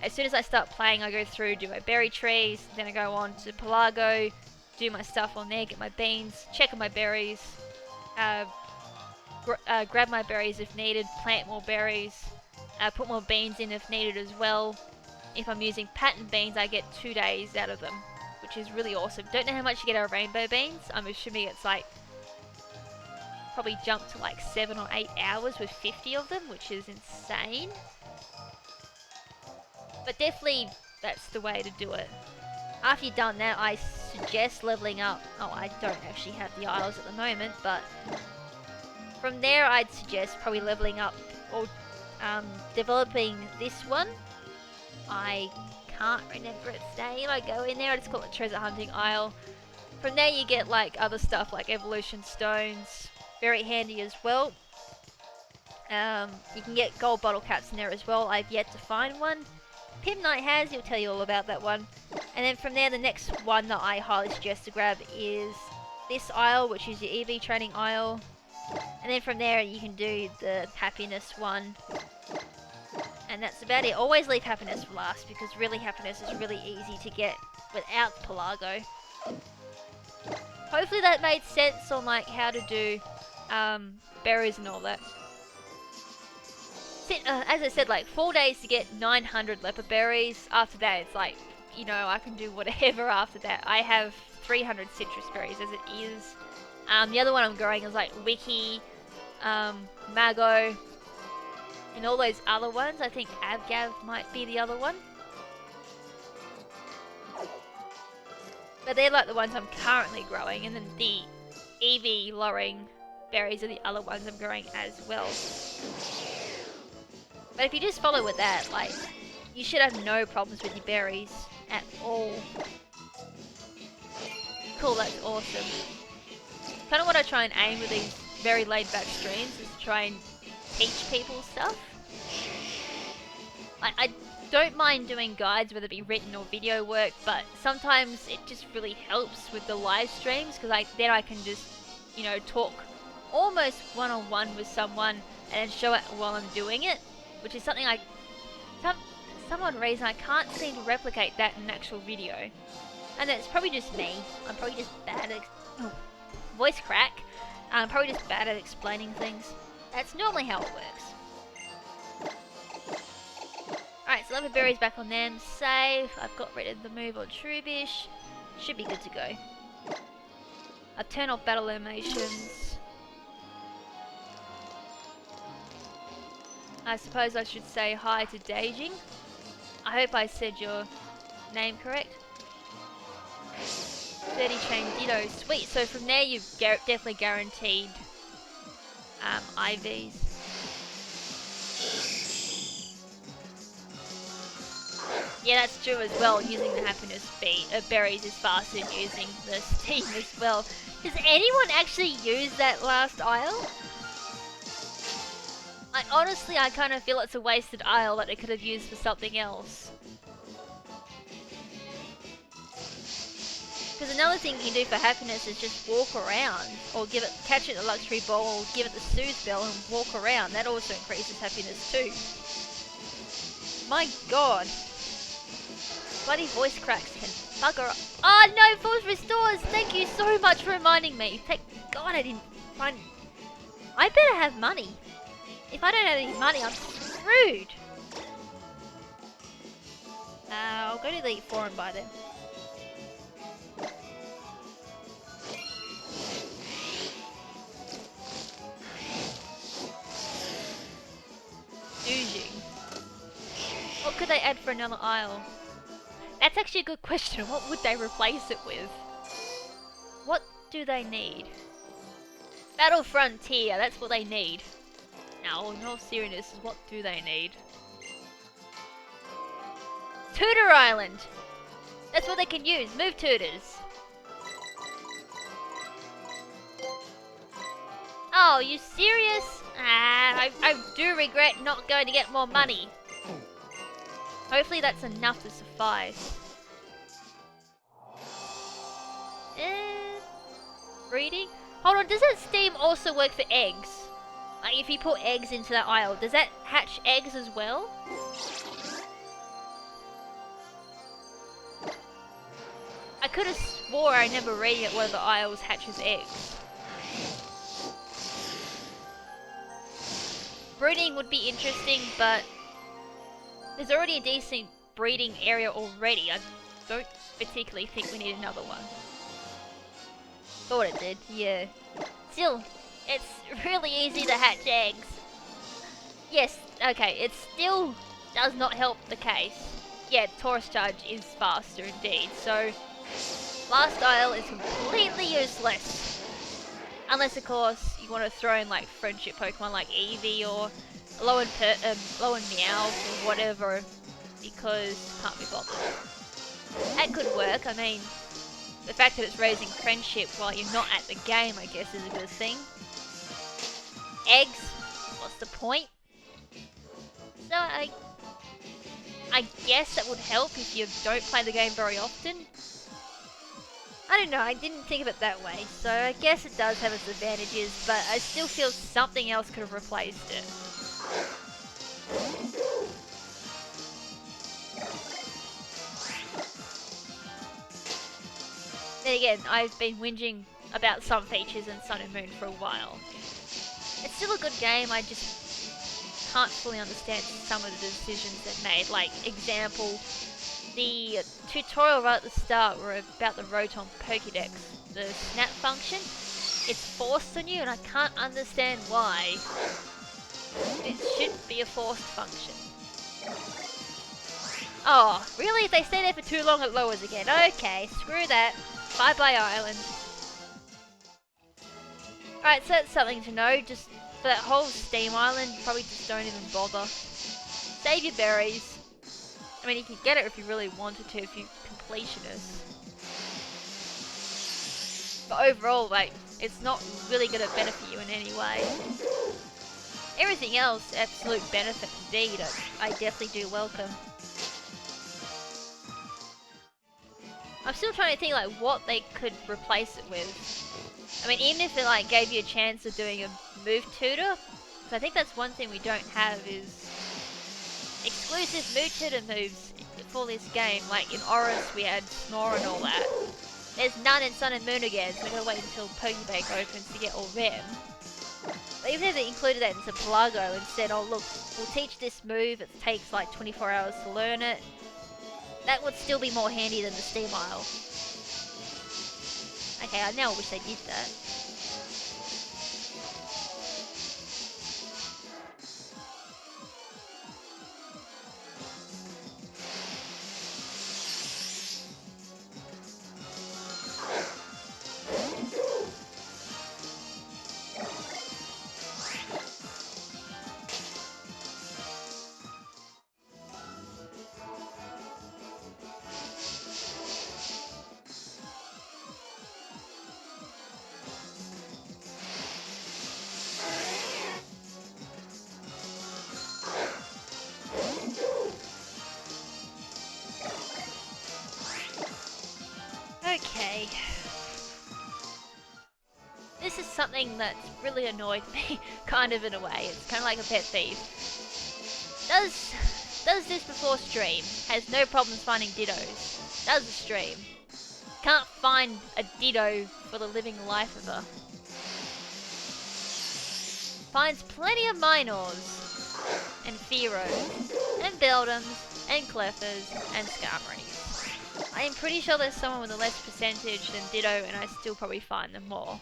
as soon as I start playing, I go through, do my berry trees, then I go on to Pelago, do my stuff on there, get my beans, check on my berries, grab my berries if needed, plant more berries, put more beans in if needed as well. If I'm using pattern beans, I get 2 days out of them, which is really awesome. Don't know how much you get out of rainbow beans. I'm assuming it's like, probably jump to like 7 or 8 hours with 50 of them, which is insane. But definitely, that's the way to do it. After you've done that, I suggest leveling up. Oh, I don't actually have the Isles at the moment, but from there, I'd suggest probably leveling up or developing this one. I can't remember its name. I go in there, I just call it Treasure Hunting Isle. From there, you get like other stuff like Evolution Stones, very handy as well. You can get gold bottle caps in there as well. I've yet to find one. Pim Knight has, he'll tell you all about that one. And then from there, the next one that I highly suggest to grab is this Isle, which is your EV training Isle. And then from there, you can do the happiness one. And that's about it. Always leave happiness for last, because really happiness is really easy to get without Pelago. Hopefully that made sense on like how to do berries and all that. As I said, like 4 days to get 900 leopard berries. After that, it's like, you know, I can do whatever after that. I have 300 citrus berries as it is. The other one I'm growing is like Wiki, Mago, and all those other ones. I think Abgav might be the other one. But they're like the ones I'm currently growing, and then the EV lowering berries are the other ones I'm growing as well. But if you just follow with that, like, you should have no problems with your berries at all. Cool, that's awesome. Kind of what I try and aim with these very laid back streams is to try and teach people stuff. I don't mind doing guides, whether it be written or video work, but sometimes it just really helps with the live streams, because then I can just, you know, talk almost one-on-one with someone and then show it while I'm doing it, which is something some odd reason I can't seem to replicate that in an actual video. And it's probably just me. I'm probably just bad at voice crack. I'm probably just bad at explaining things. That's normally how it works. Alright, so leopard berries back on them. Save. I've got rid of the move on Trubish. Should be good to go. I'll turn off battle animations. I suppose I should say hi to Daging. I hope I said your name correct. 30 chain Ditto. Sweet. So from there you've definitely guaranteed IVs. Yeah, that's true as well. Using the happiness berries is faster than using the steam as well. Does anyone actually use that last Isle? Honestly, I kind of feel it's a wasted Isle that they could have used for something else. Because another thing you can do for happiness is just walk around, or catch it in a luxury bowl, give it the soothe bell and walk around. That also increases happiness too. My god. Bloody voice cracks can bugger up. Oh no, force restores! Thank you so much for reminding me. Thank god I didn't find... I better have money. If I don't have any money, I'm screwed. I'll go to the E4 and buy them. What could they add for another Isle? That's actually a good question. What would they replace it with? What do they need? Battle Frontier, that's what they need. No, Now, in all seriousness, what do they need? Tutor Island! That's what they can use. Move tutors. Oh, you serious? I do regret not going to get more money. Hopefully that's enough to suffice. Breeding? Hold on, does that steam also work for eggs? Like if you put eggs into that aisle, does that hatch eggs as well? I could have swore I remember reading that one of the aisles hatches eggs. Breeding would be interesting, but there's already a decent breeding area already. I don't particularly think we need another one. Thought it did, yeah. Still, it's really easy to hatch eggs. Yes, okay, it still does not help the case. Yeah, Taurus charge is faster indeed, so last aisle is completely useless. Unless, of course, you want to throw in like friendship Pokemon like Eevee or Low and Meowth or whatever, because can't be bothered. That could work. I mean, the fact that it's raising friendship while you're not at the game, I guess, is a good thing. Eggs, what's the point? So I guess that would help if you don't play the game very often. I don't know, I didn't think of it that way, so I guess it does have its advantages, but I still feel something else could have replaced it. Then again, I've been whinging about some features in Sun and Moon for a while. It's still a good game, I just can't fully understand some of the decisions they've made. Like, example, the tutorial right at the start were about the Rotom Pokédex, the snap function. It's forced on you and I can't understand why. It shouldn't be a forced function. Oh, really? If they stay there for too long it lowers again. Okay, screw that. Bye bye island. Alright, so that's something to know. Just for that whole Steam Island, you probably just don't even bother. Save your berries. I mean, you can get it if you really wanted to, if you're completionist. But overall, like, it's not really going to benefit you in any way. Everything else, absolute benefit indeed. I definitely do welcome. I'm still trying to think, like, what they could replace it with. I mean, even if it, like, gave you a chance of doing a move tutor, because I think that's one thing we don't have is exclusive move tutor moves for this game. Like in Oris we had Snore and all that. There's none in Sun and Moon again, so we gotta wait until Pokebank opens to get all them. But even if they included that into Pelago and said, oh look, we'll teach this move, it takes like 24 hours to learn it, that would still be more handy than the Steam Isle. Okay, I now wish they did that. Okay. This is something that's really annoyed me, kind of in a way. It's kind of like a pet thief. Does this before stream. Has no problems finding Dittos. Does the stream. Can't find a Ditto for the living life of her. Finds plenty of Minors, and Fearos, and Beldums, and Cleffers, and Skarmories. I am pretty sure there's someone with a less percentage than Ditto, and I still probably find them more.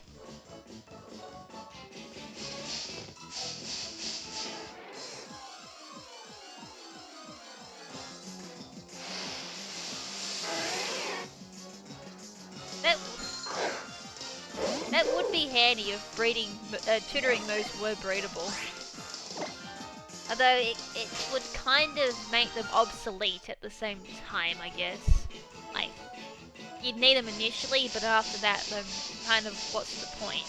That would be handy if tutoring moves were breedable. Although it would kind of make them obsolete at the same time, I guess. Like, you'd need them initially, but after that, then kind of what's the point?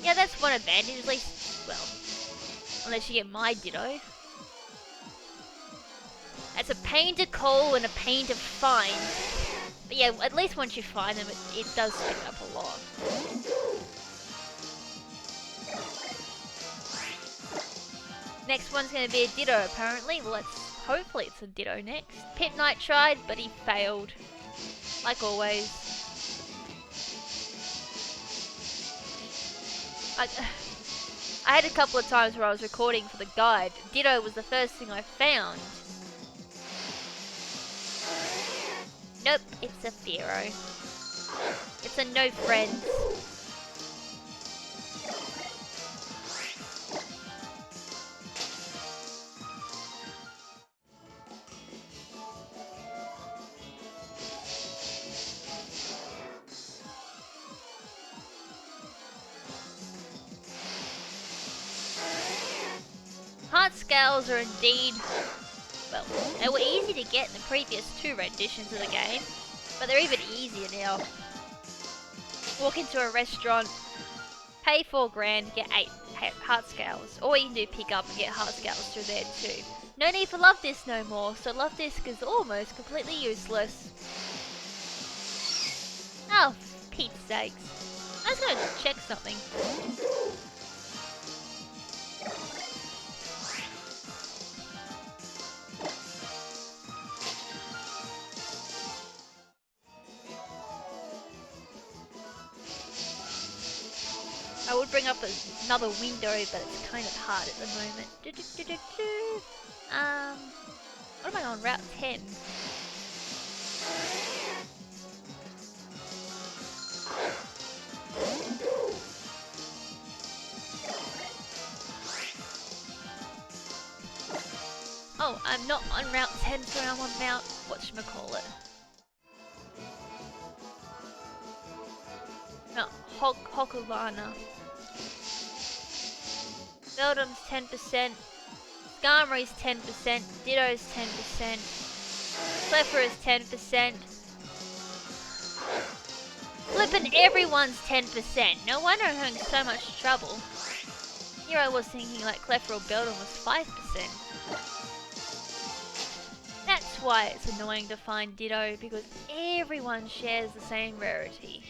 Yeah, that's one advantage, at least, well, unless you get my Ditto. It's a pain to call and a pain to find. But yeah, at least once you find them, it does pick up a lot. Next one's going to be a Ditto, apparently. Well, hopefully it's a Ditto next. Pit Knight tried, but he failed. Like always. I had a couple of times where I was recording for the guide. Ditto was the first thing I found. Nope, it's a Pharaoh. It's a no friends. Heart scales are indeed, well, they were easy to get in the previous 2 renditions of the game, but they're even easier now. Walk into a restaurant, pay $4 grand, get 8 heart scales, or you can do pick up and get heart scales through there too. No need for Love Disc no more, so Love Disc is almost completely useless. Oh, for Pete's sakes. I was gonna check something. I would bring up another window, but it's kind of hard at the moment. What am I on? Route 10. Oh, I'm not on Route 10, so I'm on Mount whatchamacallit. No, Hokulana. Beldum's 10%, Skarmory's 10%, Ditto's 10%, Cleffer is 10%. Flippin' everyone's 10%. No wonder I'm having so much trouble. Here I was thinking like Cleffer or Beldum was 5%. That's why it's annoying to find Ditto, because everyone shares the same rarity.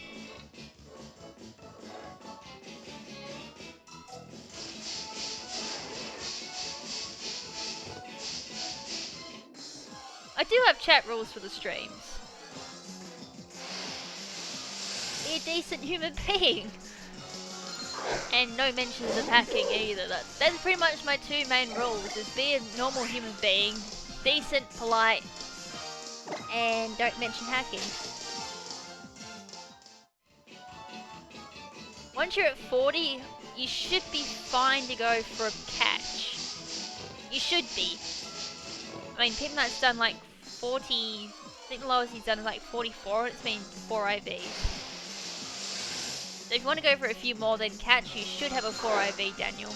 I do have chat rules for the streams. Be a decent human being. And no mentions of hacking either. That's pretty much my 2 main rules, is be a normal human being, decent, polite, and don't mention hacking. Once you're at 40, you should be fine to go for a catch. You should be. I mean, Pit Knight's done like 40, I think the lowest he's done is like 44, and it's been 4 IVs. So if you want to go for a few more than catch, you should have a 4 IV, Daniel.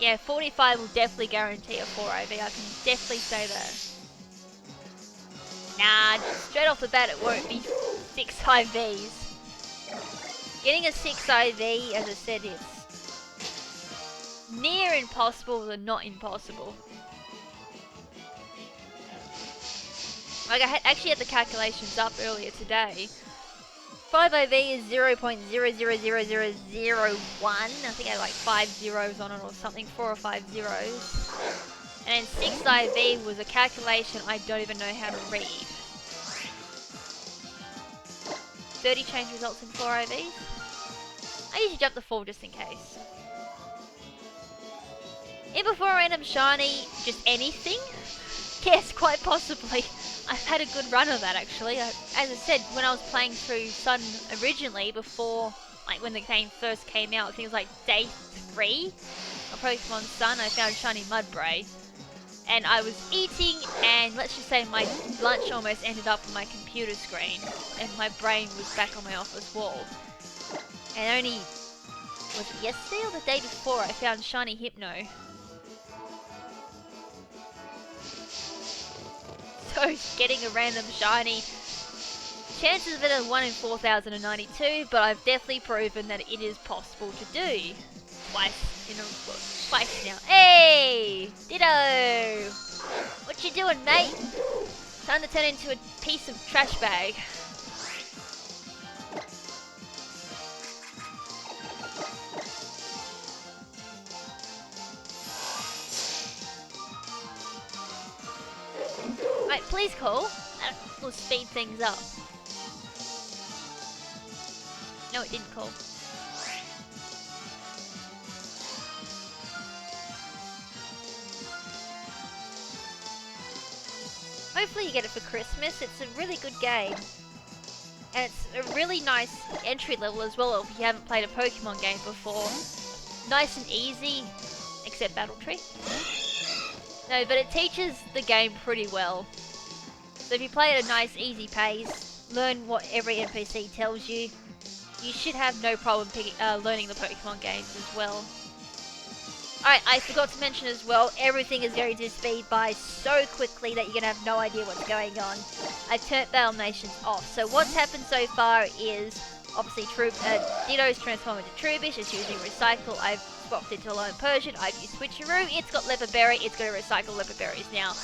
Yeah, 45 will definitely guarantee a 4 IV, I can definitely say that. Nah, straight off the bat it won't be 6 IVs. Getting a 6 IV, as I said, it's near impossible but not impossible. Like, I actually had the calculations up earlier today. 5 IV is 0.000001. I think I had like 5 zeros on it or something, 4 or 5 zeros. And then 6 IV was a calculation I don't even know how to read. 30 change results in 4 IVs. I usually jump the 4 just in case. In before a random shiny, just anything? Yes, quite possibly. I've had a good run of that actually. As I said, when I was playing through Sun originally, before like when the game first came out, I think it was like day 3 of Pokemon Sun, I found shiny Mudbray. And I was eating, and let's just say my lunch almost ended up on my computer screen, and my brain was back on my office wall. And only, was it yesterday or the day before, I found shiny Hypno. So, getting a random shiny, chances of it are 1 in 4,092, but I've definitely proven that it is possible to do. Twice now. Hey! Ditto! What you doing, mate? Time to turn into a piece of trash bag. Right, please call. That will speed things up. No, it didn't call. Hopefully you get it for Christmas. It's a really good game. And it's a really nice entry level as well if you haven't played a Pokemon game before. Nice and easy, except Battle Tree. No, but it teaches the game pretty well. So if you play at a nice easy pace, learn what every NPC tells you, you should have no problem learning the Pokemon games as well. Alright, I forgot to mention as well, everything is going to speed by so quickly that you're going to have no idea what's going on. I've turned Battle Nations off. So what's happened so far is, obviously, Dittos transform into Trubbish, it's using Recycle. I've swapped it to Lone Persian, I've used Switcheroo, it's got Leopard Berry, it's going to recycle Leopard Berries now.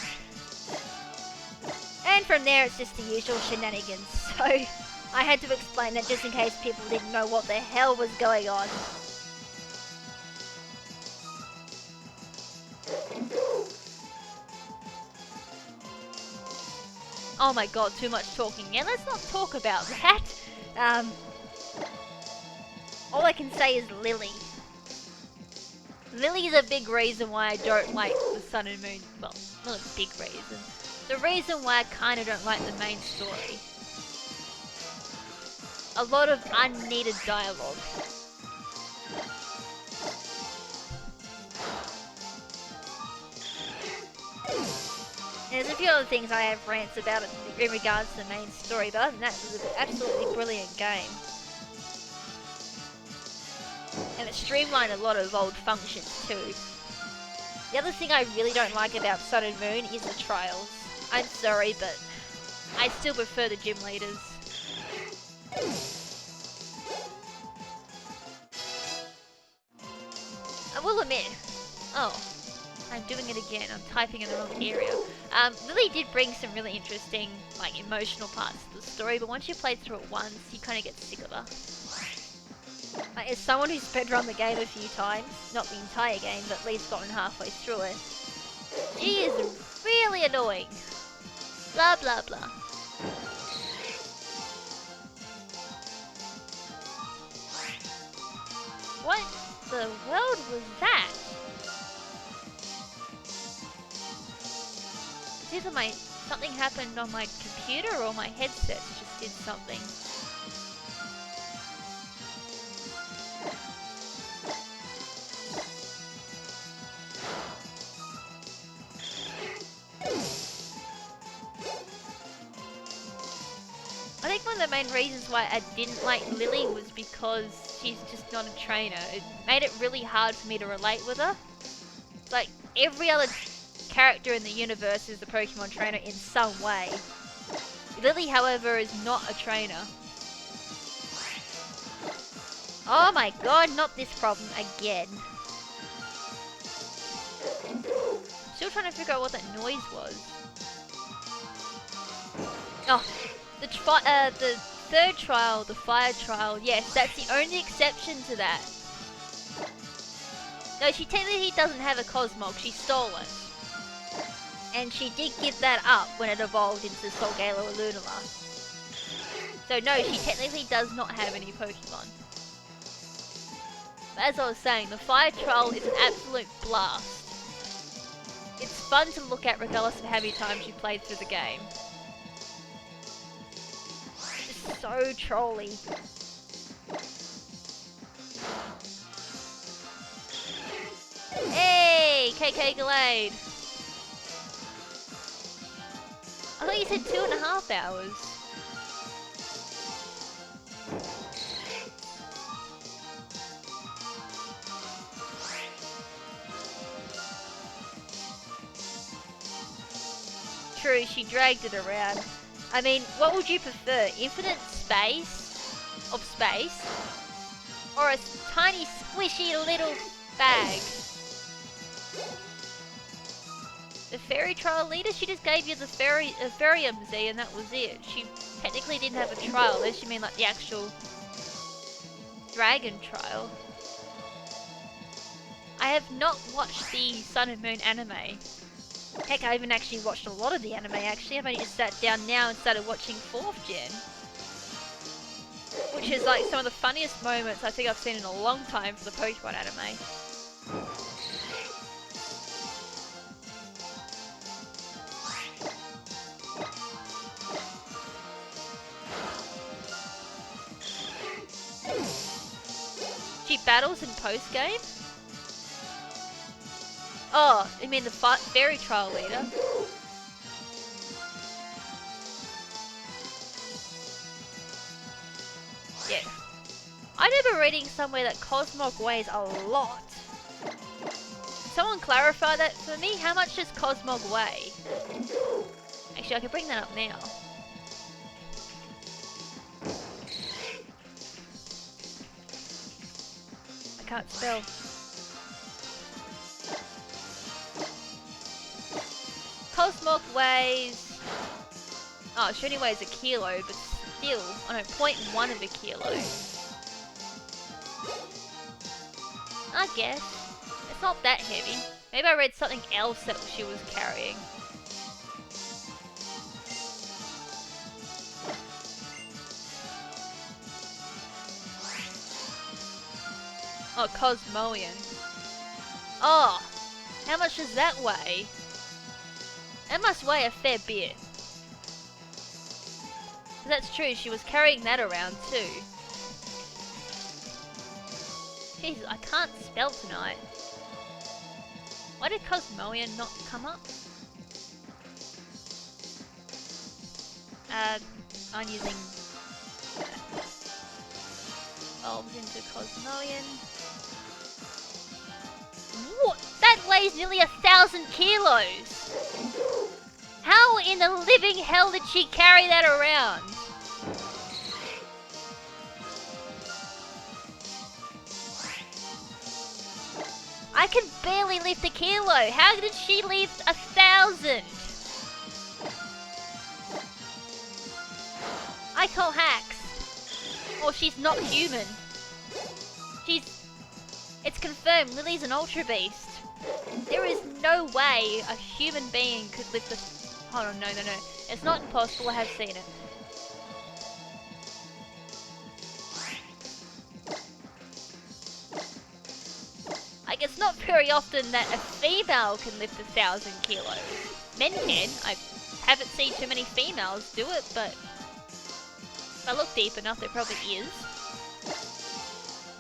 And from there, it's just the usual shenanigans. So, I had to explain that just in case people didn't know what the hell was going on. Oh my god, too much talking. Yeah, let's not talk about that. All I can say is Lily. Lily's a big reason why I don't like the Sun and Moon. Well, not a big reason. The reason why I kind of don't like the main story. A lot of unneeded dialogue. There's a few other things I have rants about it in regards to the main story, but other than that, it was an absolutely brilliant game. And it streamlined a lot of old functions too. The other thing I really don't like about Sun and Moon is the trials. I'm sorry, but I still prefer the gym leaders. I will admit... Oh. I'm doing it again. I'm typing in the wrong area. Lily did bring some really interesting, like, emotional parts to the story, but once you play through it once, you kind of get sick of her. Like, as someone who's speedrun the game a few times, not the entire game, but at least gotten halfway through it, she is really annoying. Blah, blah, blah. What the world was that? It's either something happened on my computer or my headset just did something. I think one of the main reasons why I didn't like Lily was because she's just not a trainer. It made it really hard for me to relate with her. Like, every other character in the universe is the Pokemon trainer in some way. Lily, however, is not a trainer. Oh my god, not this problem again. Still trying to figure out what that noise was. Oh, the third trial, the fire trial, yes, that's the only exception to that. No, she technically doesn't have a Cosmog, she stole it. And she did give that up when it evolved into Solgaleo or Lunala. So no, she technically does not have any Pokemon. But as I was saying, the fire trial is an absolute blast. It's fun to look at regardless of how many times you played through the game. It's so trolly. KK Glade. I thought you said 2.5 hours. True, she dragged it around. I mean, what would you prefer? Infinite space of space? Or a tiny squishy little bag? The fairy trial leader? She just gave you the Ferium Z and that was it. She technically didn't have a trial, unless you mean like the actual dragon trial. I have not watched the Sun and Moon anime. Heck, I haven't actually watched a lot of the anime actually. I've only just sat down now and started watching 4th Gen. Which is like some of the funniest moments I think I've seen in a long time for the Pokemon anime. She battles in post-game? Oh, you mean the fairy trial leader? Yeah. I remember reading somewhere that Cosmog weighs a lot. Someone clarify that for me? How much does Cosmog weigh? Actually, I can bring that up now. I can't spell. Cosmog weighs... Oh, she only weighs a kilo, but still, oh no, 0.1 of a kilo. I guess. It's not that heavy. Maybe I read something else that she was carrying. Oh, Cosmoian. Oh! How much does that weigh? That must weigh a fair bit. That's true, she was carrying that around too. Jesus, I can't spell tonight. Why did Cosmoian not come up? I'm using... Bulbs into Cosmoian. What? That weighs nearly 1,000 kilos! How in the living hell did she carry that around? I can barely lift a kilo. How did she lift 1,000? I call hacks. Or she's not human. It's confirmed, Lily's an Ultra Beast. There is no way a human being could lift a... Hold on, no. It's not impossible, I have seen it. Like, it's not very often that a female can lift 1,000 kilos. Men can. I haven't seen too many females do it, but... if I look deep enough, there probably is.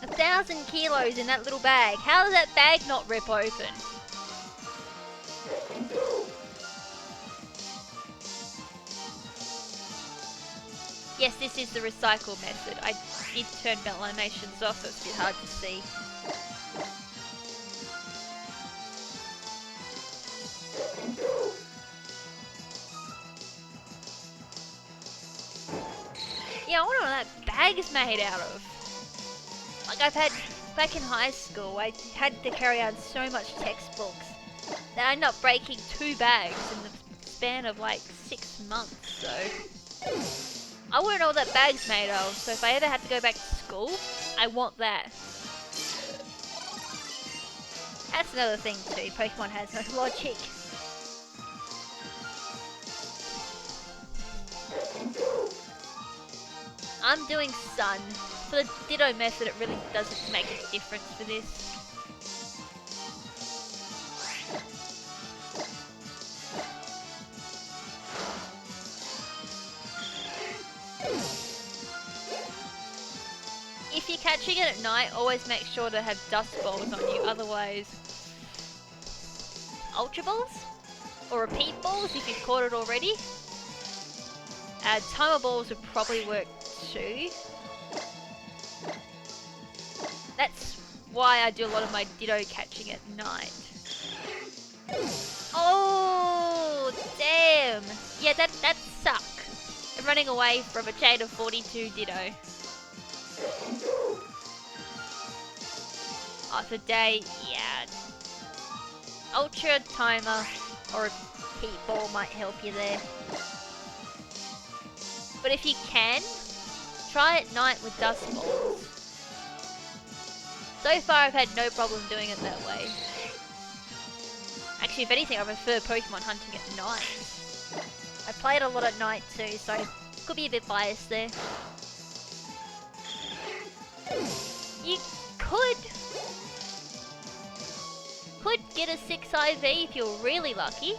1,000 kilos in that little bag. How does that bag not rip open? Yes, this is the recycle method. I did turn belt animations off, so it's a bit hard to see. Yeah, I wonder what that bag is made out of. Like, I've had, back in high school, I had to carry out so much textbooks that I ended up breaking 2 bags in the span of like 6 months, so... I wouldn't know what that bag's made of, so if I ever have to go back to school, I want that. That's another thing too, Pokemon has no logic. I'm doing Sun. For the Ditto method, it really doesn't make a difference for this. If you're catching it at night, always make sure to have dust balls on you, otherwise... Ultra Balls. Or Repeat Balls if you've caught it already. Timer Balls would probably work too. That's why I do a lot of my Ditto catching at night. Oh, damn. Yeah, that suck. I'm running away from a chain of 42 Ditto. Oh, today, yeah. Ultra Timer or a Repeat Ball might help you there. But if you can, try at night with Dust Balls. So far I've had no problem doing it that way. Actually, if anything, I prefer Pokemon hunting at night. I play it a lot at night too, so could be a bit biased there. You could get a 6 IV if you're really lucky.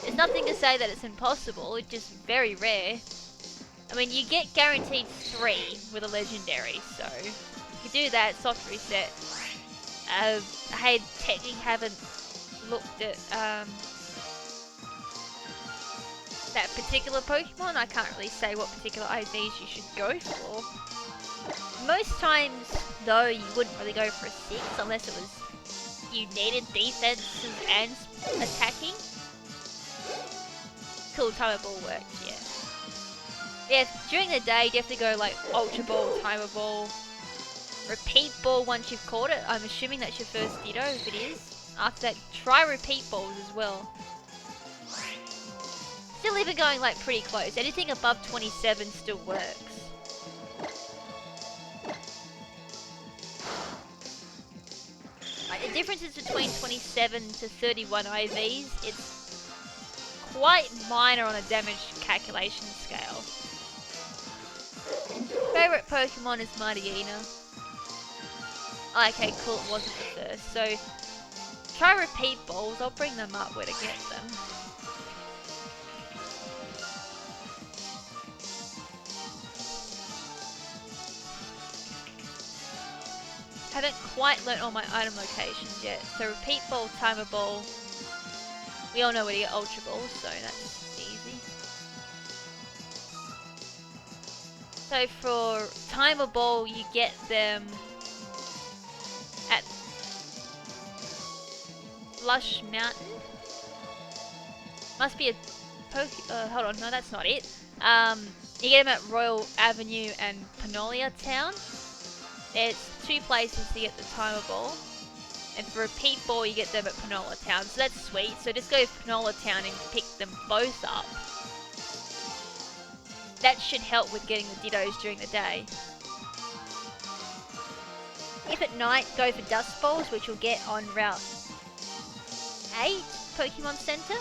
There's nothing to say that it's impossible, it's just very rare. I mean, you get guaranteed 3 with a legendary, so if you do that, soft reset. I technically haven't looked at that particular Pokemon. I can't really say what particular IVs you should go for. Most times, though, you wouldn't really go for a 6 unless it was you needed defenses and attacking. Cool, Timer Ball works, yeah. Yeah, during the day, definitely go like Ultra Ball, Timer Ball, Repeat Ball once you've caught it. I'm assuming that's your first Ditto, if it is. After that, try Repeat Balls as well. Still even going like pretty close. Anything above 27 still works. Like, the differences between 27 to 31 IVs, it's quite minor on a damage calculation scale. Favorite Pokemon is Martiina. Oh, okay, cool, it wasn't the first. So, try Repeat Balls. I'll bring them up where to get them. Haven't quite learnt all my item locations yet. So, Repeat Ball, Timer Ball. We all know where to get Ultra Balls, so that's easy. So for Timer Ball, you get them at Lush Mountain. Must be a hold on, no, that's not it. You get them at Royal Avenue and Panolia Town. There's 2 places to get the Timer Ball. And for Repeat Ball, you get them at Panola Town. So that's sweet. So just go to Panola Town and pick them both up. That should help with getting the Dittos during the day. If at night, go for Dust Balls, which you'll get on Route 8 Pokemon Center.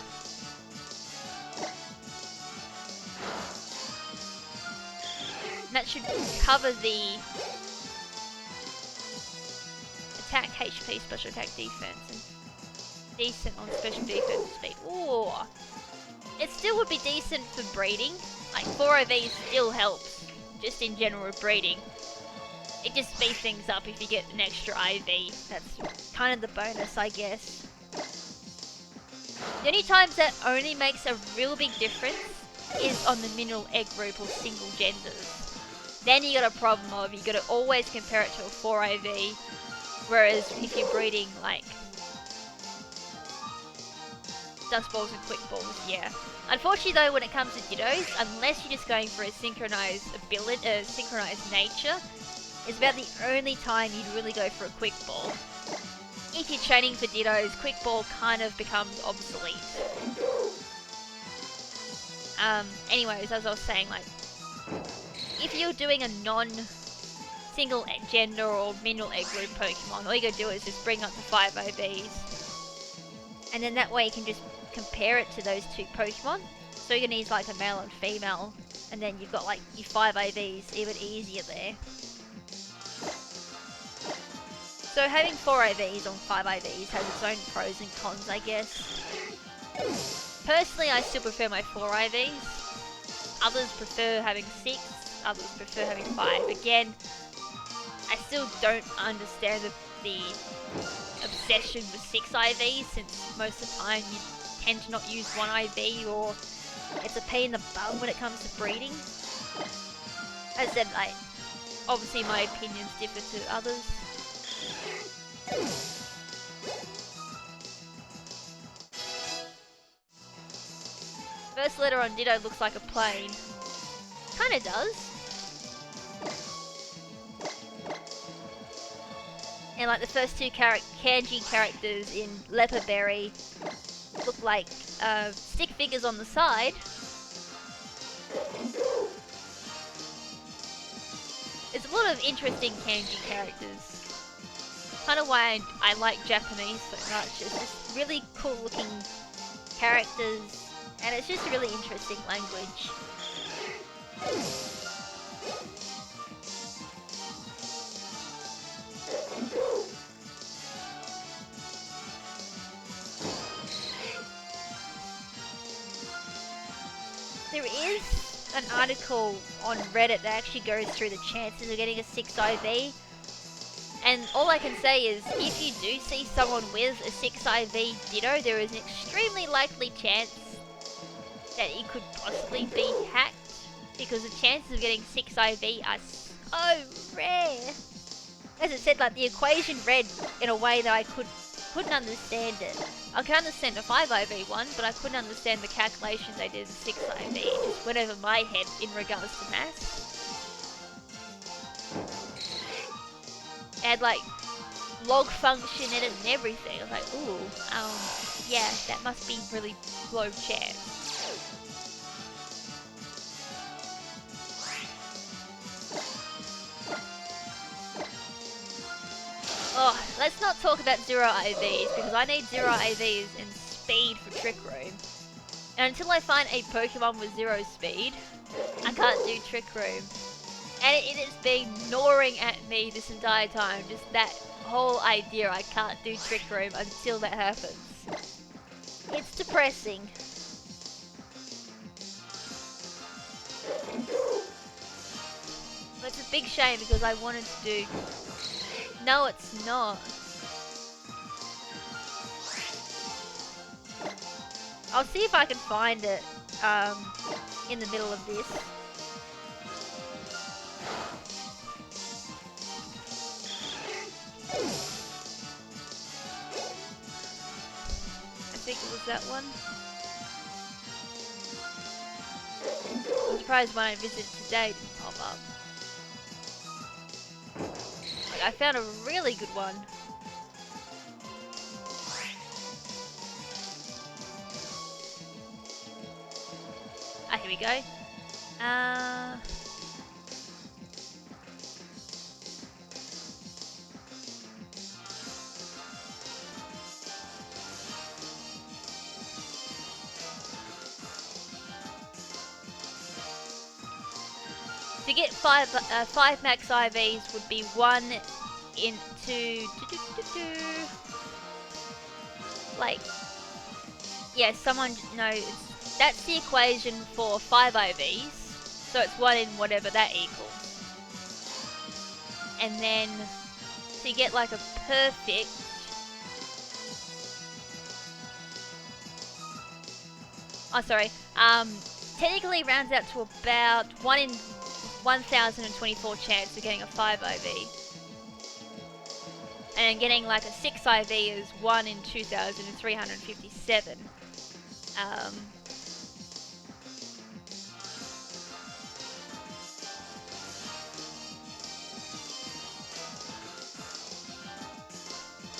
And that should cover the attack, HP, special attack, defense, and decent on special defense speed. Ooh. It still would be decent for breeding. Like 4 of these still helps, just in general with breeding. It just speeds things up if you get an extra IV. That's kind of the bonus, I guess. The only times that only makes a real big difference is on the mineral egg group or single genders. Then you got a problem of you got to always compare it to a 4 IV. Whereas if you're breeding like Dust Balls and Quick Balls, yeah. Unfortunately though, when it comes to Dittos, unless you're just going for a synchronized ability, synchronized nature, it's about the only time you'd really go for a Quick Ball. If you're training for Dittos, Quick Ball kind of becomes obsolete. Anyways, as I was saying, like, if you're doing a non-single gender or mineral egg group Pokemon, all you gotta do is just bring up the 5 IVs. And then that way you can just compare it to those 2 Pokemon. So you're gonna use like a male and female, and then you've got like your 5 IVs even easier there. So having 4 IVs on 5 IVs has its own pros and cons, I guess. Personally, I still prefer my 4 IVs. Others prefer having 6, others prefer having 5. Again, I still don't understand the obsession with 6 IVs, since most of the time you tend to not use 1 IV, or it's a pain in the bum when it comes to breeding. As I said, obviously my opinions differ to others. First letter on Ditto looks like a plane. Kinda does. And like the first two kanji characters in Leopard Berry look like stick figures on the side. There's a lot of interesting kanji characters. Kind of why I like Japanese so much. It's just really cool looking characters, and it's just a really interesting language. There is an article on Reddit that actually goes through the chances of getting a 6 IV. And all I can say is, if you do see someone with a 6 IV Ditto, there is an extremely likely chance that it could possibly be hacked, because the chances of getting 6 IV are so rare. As I said, like, the equation read in a way that I couldn't understand it. I can understand the 5 IV one, but I couldn't understand the calculations they did in 6 IV. It just went over my head in regards to maths. It had like log function in it and everything. I was like, ooh, yeah, that must be really low chance. Oh, let's not talk about 0 IVs, because I need 0 IVs and speed for Trick Room. And until I find a Pokemon with 0 speed, I can't do Trick Room. And it has been gnawing at me this entire time, just that whole idea I can't do Trick Room until that happens. It's depressing. But it's a big shame, because I wanted to do... No, it's not. I'll see if I can find it in the middle of this. I think it was that one. I'm surprised when I visited today it didn't pop up. Like, I found a really good one. Ah, here we go. To get 5 max IVs would be 1 into... Like... Yeah, someone... No, that's the equation for 5 IVs. So it's 1 in whatever that equals. And then... To get like a perfect... Oh, sorry. Technically rounds out to about 1 in 1,024 chance of getting a 5 IV. And getting like a 6 IV is 1 in 2,357.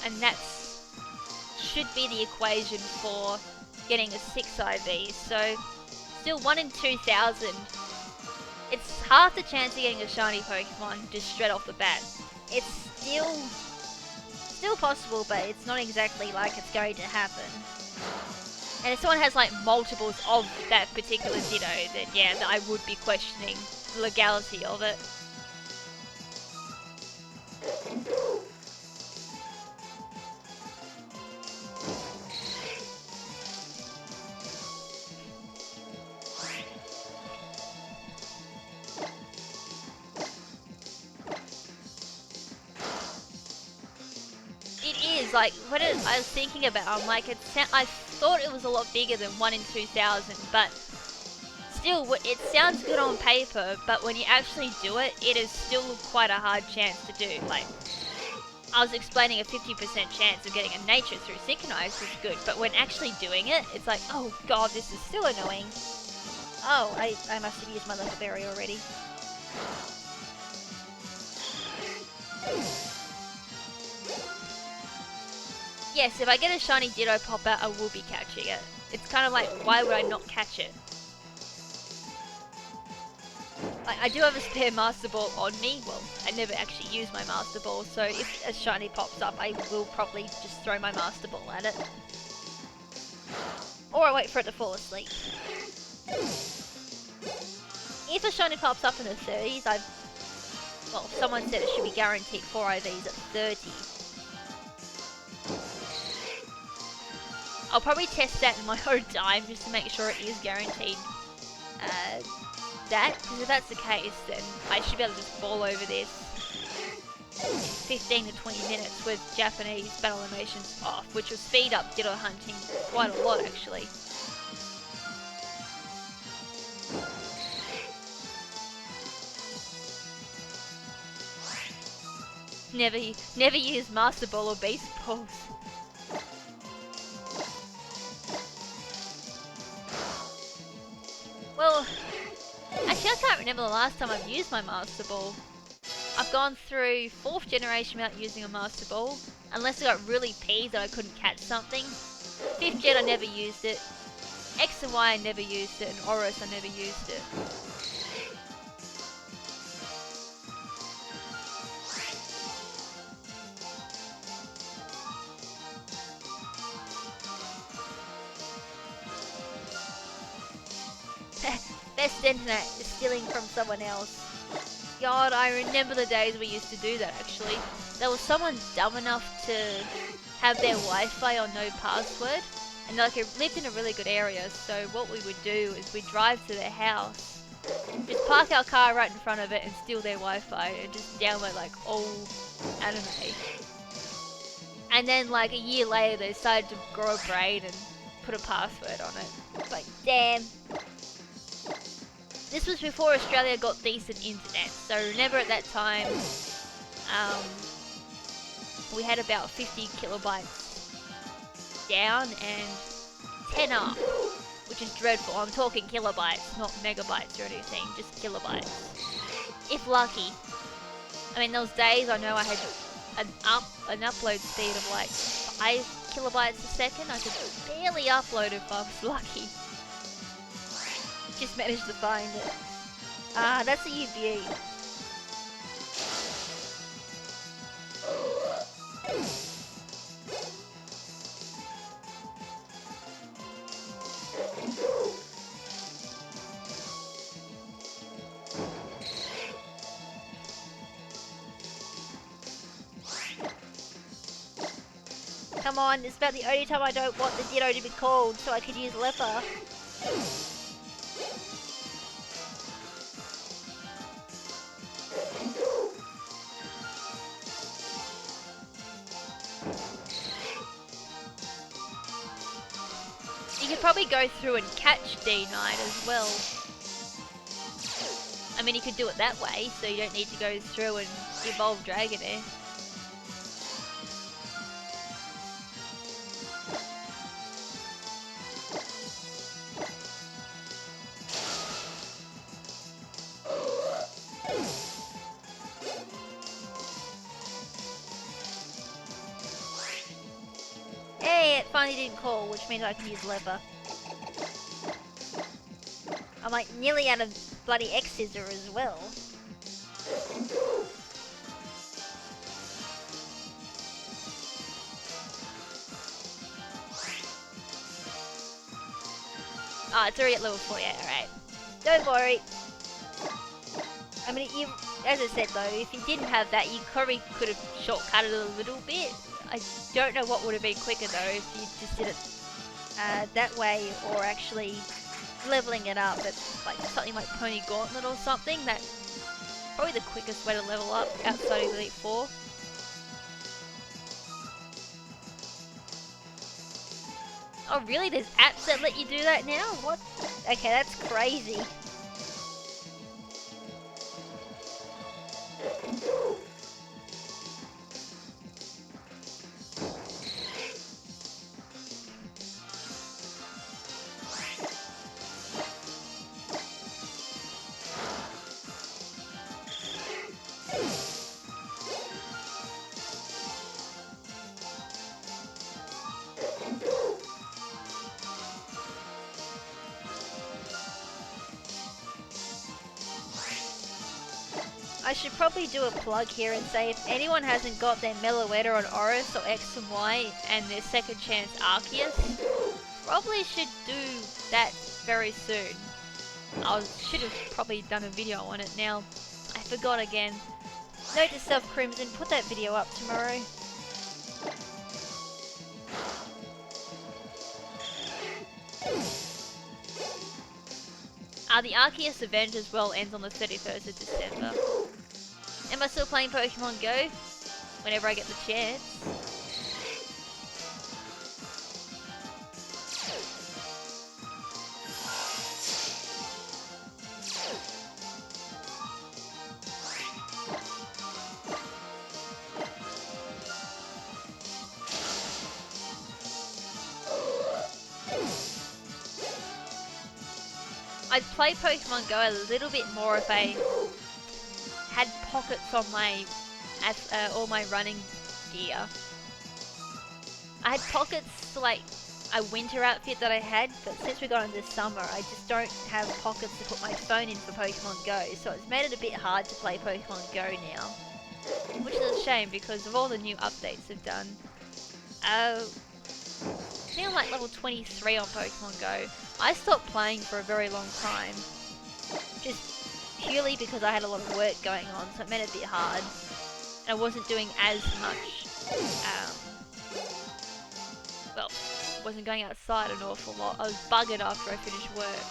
And that's should be the equation for getting a 6 IV. So still 1 in 2,000. It's half the chance of getting a shiny Pokemon just straight off the bat. It's still possible, but it's not exactly like it's going to happen. And if someone has like multiples of that particular Ditto, then yeah, I would be questioning the legality of it. It is Because like, I was thinking about, I'm like, I thought it was a lot bigger than 1 in 2,000, but still, it sounds good on paper, but when you actually do it, it is still quite a hard chance to do. Like, I was explaining a 50% chance of getting a nature through synchronized was good, but when actually doing it, it's like, oh god, this is still annoying. Oh, I must have used my level berry already. Yes, if I get a shiny Ditto pop out, I will be catching it. It's kind of like, why would I not catch it? I do have a spare Master Ball on me. Well, I never actually use my Master Ball, so if a shiny pops up, I will probably just throw my Master Ball at it. Or I wait for it to fall asleep. If a shiny pops up in the 30s, well, someone said it should be guaranteed 4 IVs at 30. I'll probably test that in my own time just to make sure it is guaranteed that, because if that's the case, then I should be able to just ball over this in 15 to 20 minutes with Japanese battle animations off, which will speed up Ditto hunting quite a lot actually. Never use Master Ball or Beast Balls. Well, actually I can't remember the last time I've used my Master Ball. I've gone through 4th generation without using a Master Ball, unless I got really peeved that I couldn't catch something. 5th gen I never used it. X and Y I never used it, and Oros I never used it. Best internet is stealing from someone else. God, I remember the days we used to do that actually. There was someone dumb enough to have their Wi-Fi on no password, and like it lived in a really good area, so what we would do is we'd drive to their house, just park our car right in front of it and steal their Wi-Fi and just download like old anime. And then like a year later they decided to grow a brain and put a password on it. It's like, damn. This was before Australia got decent internet, so remember at that time, we had about 50 kilobytes down and 10 up, which is dreadful. I'm talking kilobytes, not megabytes or anything, just kilobytes. If lucky. I mean, those days I know I had an upload speed of like 5 kilobytes a second. I could barely upload if I was lucky. Just managed to find it. Ah, that's a UBE. Come on, it's about the only time I don't want the Ditto to be called, so I could use Leper. You could probably go through and catch D9 as well. I mean, you could do it that way, so you don't need to go through and evolve Dragonair. Hey, it finally didn't call, which means I can use Leper. I'm like nearly out of bloody X-Scissor as well. Ah, it's already at level 48, alright. Don't worry. I mean, as I said though, if you didn't have that, you probably could have shortcutted it a little bit. I don't know what would have been quicker though if you just did it that way, or actually leveling it up at like something like Pony Gauntlet or something. That's probably the quickest way to level up outside of Elite 4. Oh really? There's apps that let you do that now? What? Okay, that's crazy. I should probably do a plug here and say if anyone hasn't got their Meloetta on Oris or X and Y and their second chance Arceus, probably should do that very soon. Should have probably done a video on it now. I forgot again. Note to self, KrimZen, put that video up tomorrow. The Arceus event as well ends on the 31st of December. Am I still playing Pokemon Go? Whenever I get the chance. I'd play Pokemon Go a little bit more if I had pockets on my all my running gear. I had pockets to like a winter outfit that I had, but since we got into summer, I just don't have pockets to put my phone in for Pokemon Go, so it's made it a bit hard to play Pokemon Go now. Which is a shame because of all the new updates they've done. I think I'm like level 23 on Pokemon Go. I stopped playing for a very long time. Just purely because I had a lot of work going on, so it made it a bit hard. And I wasn't doing as much, well, wasn't going outside an awful lot. I was buggered after I finished work.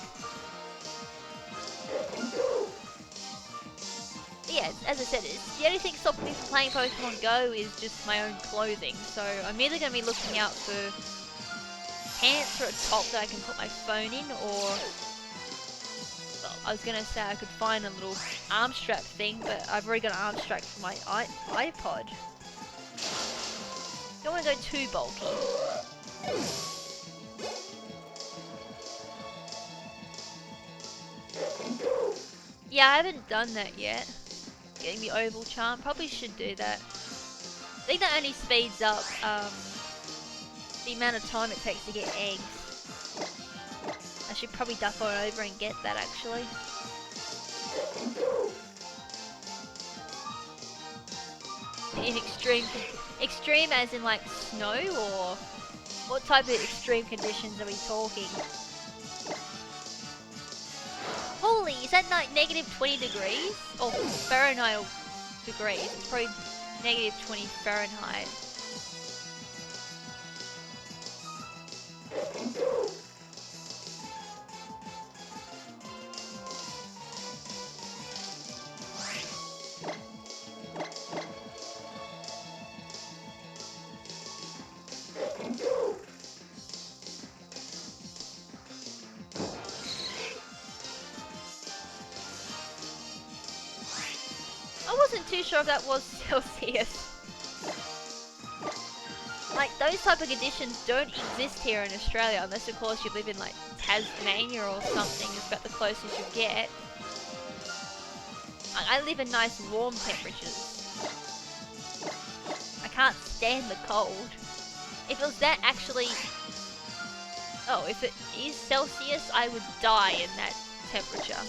Yeah, as I said, the only thing stopping me from playing Pokemon Go is just my own clothing. So I'm either going to be looking out for pants or a top that I can put my phone in, or, well, I was going to say I could find a little arm strap thing, but I've already got an arm strap for my iPod. Don't want to go too bulky. Yeah, I haven't done that yet. Getting the oval charm, probably should do that. I think that only speeds up the amount of time it takes to get eggs. I should probably duck on over and get that actually. In extreme as in like snow, or what type of extreme conditions are we talking? Holy, is that like negative 20 degrees? Or Fahrenheit or degrees? It's probably negative 20 Fahrenheit. I wasn't too sure if that was Celsius. Like, those type of conditions don't exist here in Australia, unless of course you live in like Tasmania or something. It's about the closest you get. I live in nice warm temperatures. I can't stand the cold. If it was that actually... Oh, if it is Celsius, I would die in that temperature.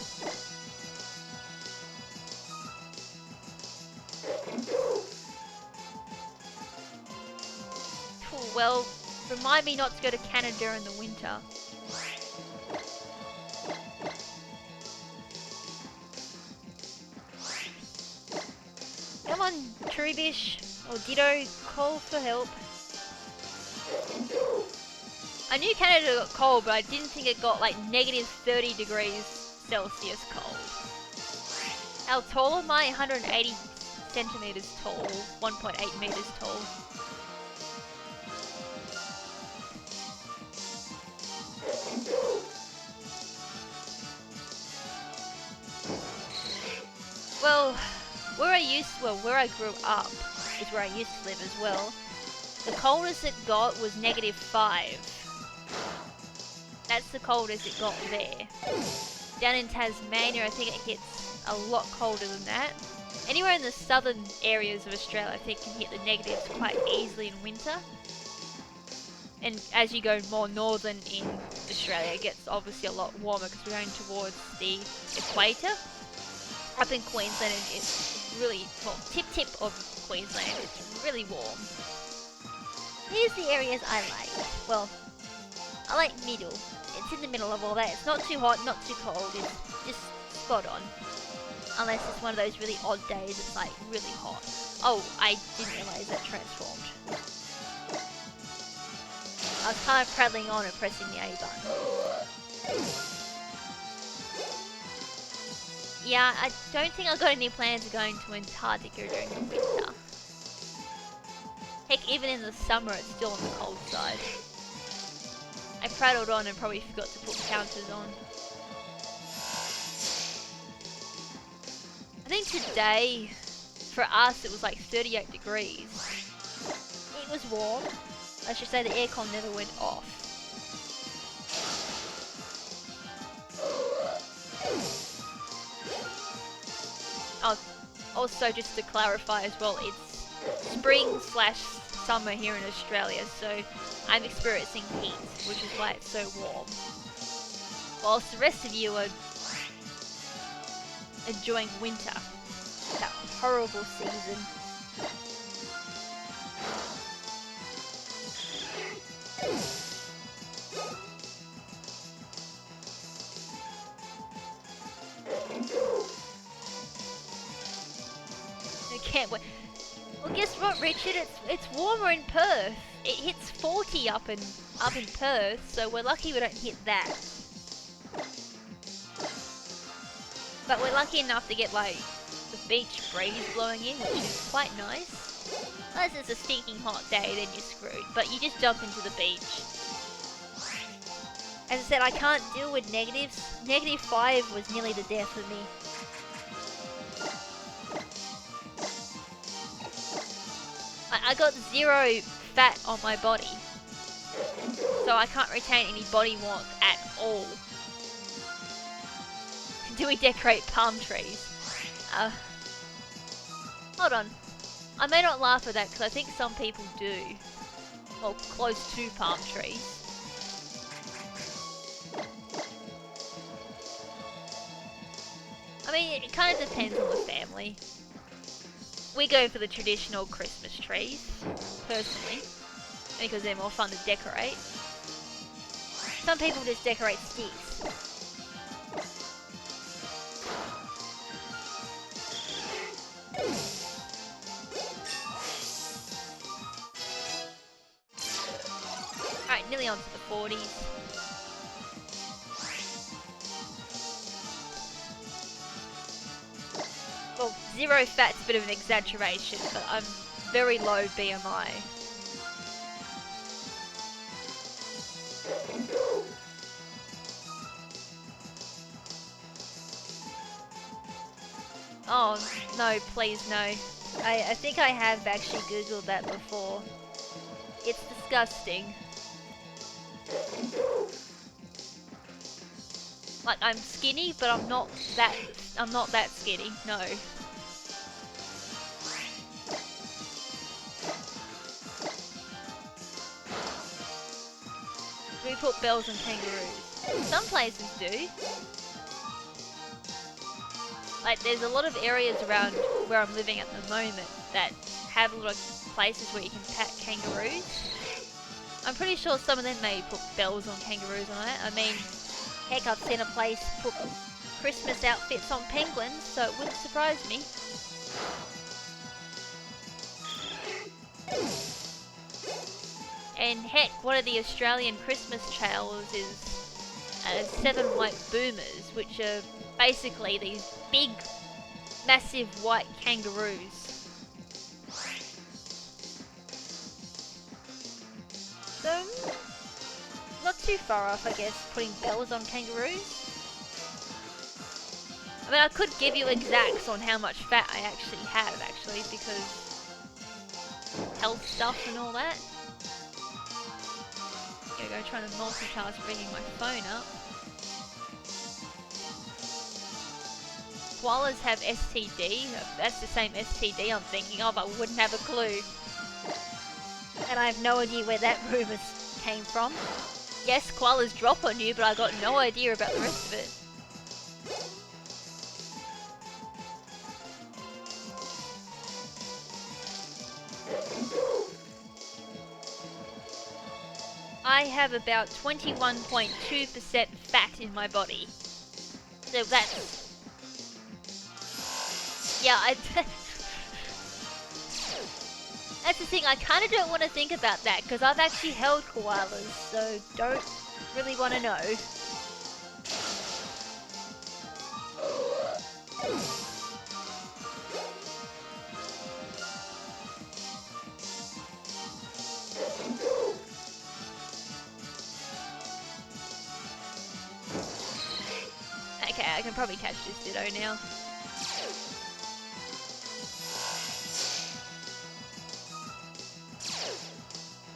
Well, remind me not to go to Canada in the winter. Come on, Trubbish or Ditto, call for help. I knew Canada got cold, but I didn't think it got like negative 30 degrees Celsius cold. How tall am I? 180 centimeters tall, 1.8 meters tall. Well, where I grew up is where I used to live as well. The coldest it got was -5. That's the coldest it got there. Down in Tasmania, I think it gets a lot colder than that. Anywhere in the southern areas of Australia, I think, can hit the negatives quite easily in winter. And as you go more northern in Australia, it gets obviously a lot warmer because we're going towards the equator. Up in Queensland, it's really, well, tip of Queensland, it's really warm. Here's the areas I like. Well, I like middle. It's in the middle of all that. It's not too hot, not too cold. It's just spot on. Unless it's one of those really odd days, it's like really hot. Oh, I didn't realise that transformed. I was kind of prattling on and pressing the A button. Yeah, I don't think I've got any plans of going to Antarctica during the winter. Heck, even in the summer, it's still on the cold side. I prattled on and probably forgot to put counters on. I think today, for us, it was like 38 degrees. It was warm. I should say the aircon never went off. Oh, also just to clarify as well, it's spring/summer here in Australia, so I'm experiencing heat, which is why it's so warm. Whilst the rest of you are enjoying winter, that horrible season. I can't wait. Well, guess what, Richard? It's warmer in Perth. It hits 40 up in Perth, so we're lucky we don't hit that. But we're lucky enough to get like the beach breeze blowing in, which is quite nice. Unless it's a stinking hot day, then you're screwed. But you just jump into the beach. As I said, I can't deal with negatives. -5 was nearly the death of me. I got 0 fat on my body, so I can't retain any body warmth at all. Do we decorate palm trees? Hold on. I may not laugh at that because I think some people do. Well, close to palm trees. I mean, it kind of depends on the family. We go for the traditional Christmas trees, personally, because they're more fun to decorate. Some people just decorate sticks. Alright, nearly on to the 40s. Well, 0 fat's a bit of an exaggeration, but I'm very low BMI. Oh, no, please no. I think I have actually googled that before. It's disgusting. Like, I'm skinny, but I'm not that skinny, no. We put bells on kangaroos. Some places do. Like, there's a lot of areas around where I'm living at the moment that have a lot of places where you can pet kangaroos. I'm pretty sure some of them may put bells on kangaroos on it. I mean, heck, I've seen a place put Christmas outfits on penguins, so it wouldn't surprise me. And heck, one of the Australian Christmas trails is 7 white boomers, which are basically these big, massive white kangaroos. So, not too far off, I guess, putting bells on kangaroos. I I mean, I could give you exacts on how much fat I actually have, because health stuff and all that. Here we go, trying to multitask bringing my phone up. Koalas have STD. If that's the same STD I'm thinking of, I wouldn't have a clue. And I have no idea where that rumour came from. Yes, koalas drop on you, but I got no idea about the rest of it. I have about 21.2% fat in my body. So that's... Yeah, that's the thing, I kind of don't want to think about that, because I've actually held koalas, so don't really want to know. Okay, I can probably catch this Ditto now.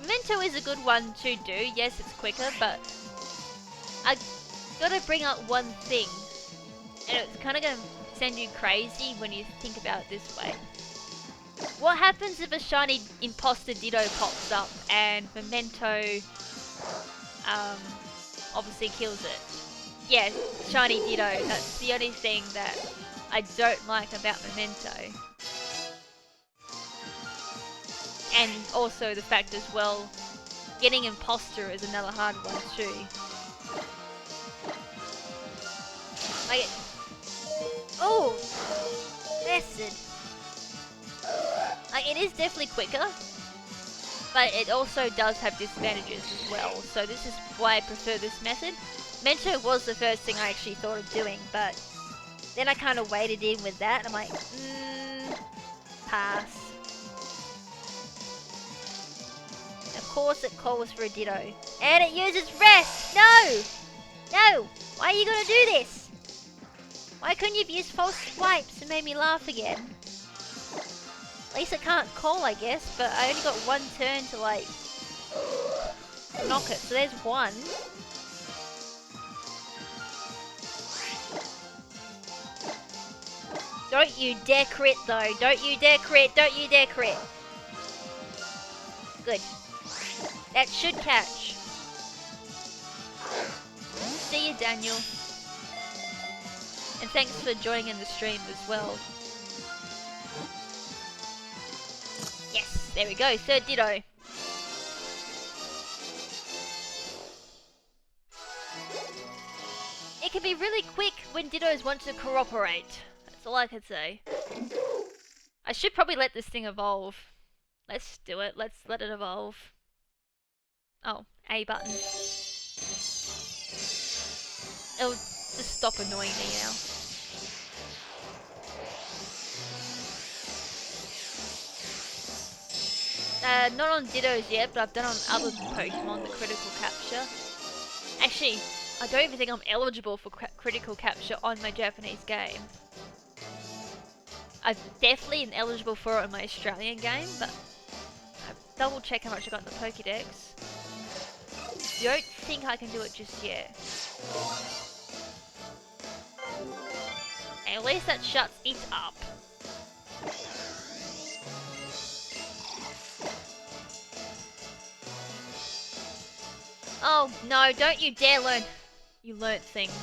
Memento is a good one to do. Yes, it's quicker, but I gotta bring up one thing, and it's kind of gonna send you crazy when you think about it this way. What happens if a shiny imposter Ditto pops up and Memento obviously kills it? Yeah, shiny Ditto. That's the only thing that I don't like about Memento. And also the fact as well, getting imposter is another hard one too. Like, oh, method. Like, it is definitely quicker, but it also does have disadvantages as well. So this is why I prefer this method. Memento was the first thing I actually thought of doing, but then I kind of waded in with that. And I'm like, pass. Of course it calls for a Ditto. And it uses rest! No! No! Why are you gonna do this? Why couldn't you have used false swipes and made me laugh again? At least it can't call, I guess, but I only got one turn to, like, knock it. So there's one. Don't you dare crit, though. Don't you dare crit. Don't you dare crit. Good. That should catch. See you, Daniel. And thanks for joining in the stream as well. Yes, there we go. Third Ditto. It can be really quick when Dittos want to cooperate. That's all I can say. I should probably let this thing evolve. Let's do it. Let's let it evolve. Oh, A button. It'll just stop annoying me now. Not on Dittos yet, but I've done on other Pokemon the critical capture. Actually, I don't even think I'm eligible for critical capture on my Japanese game. I definitely am eligible for it on my Australian game, but I'll double check how much I got in the Pokédex. Don't think I can do it just yet. And at least that shuts it up. Oh no, don't you dare learn. You learnt things.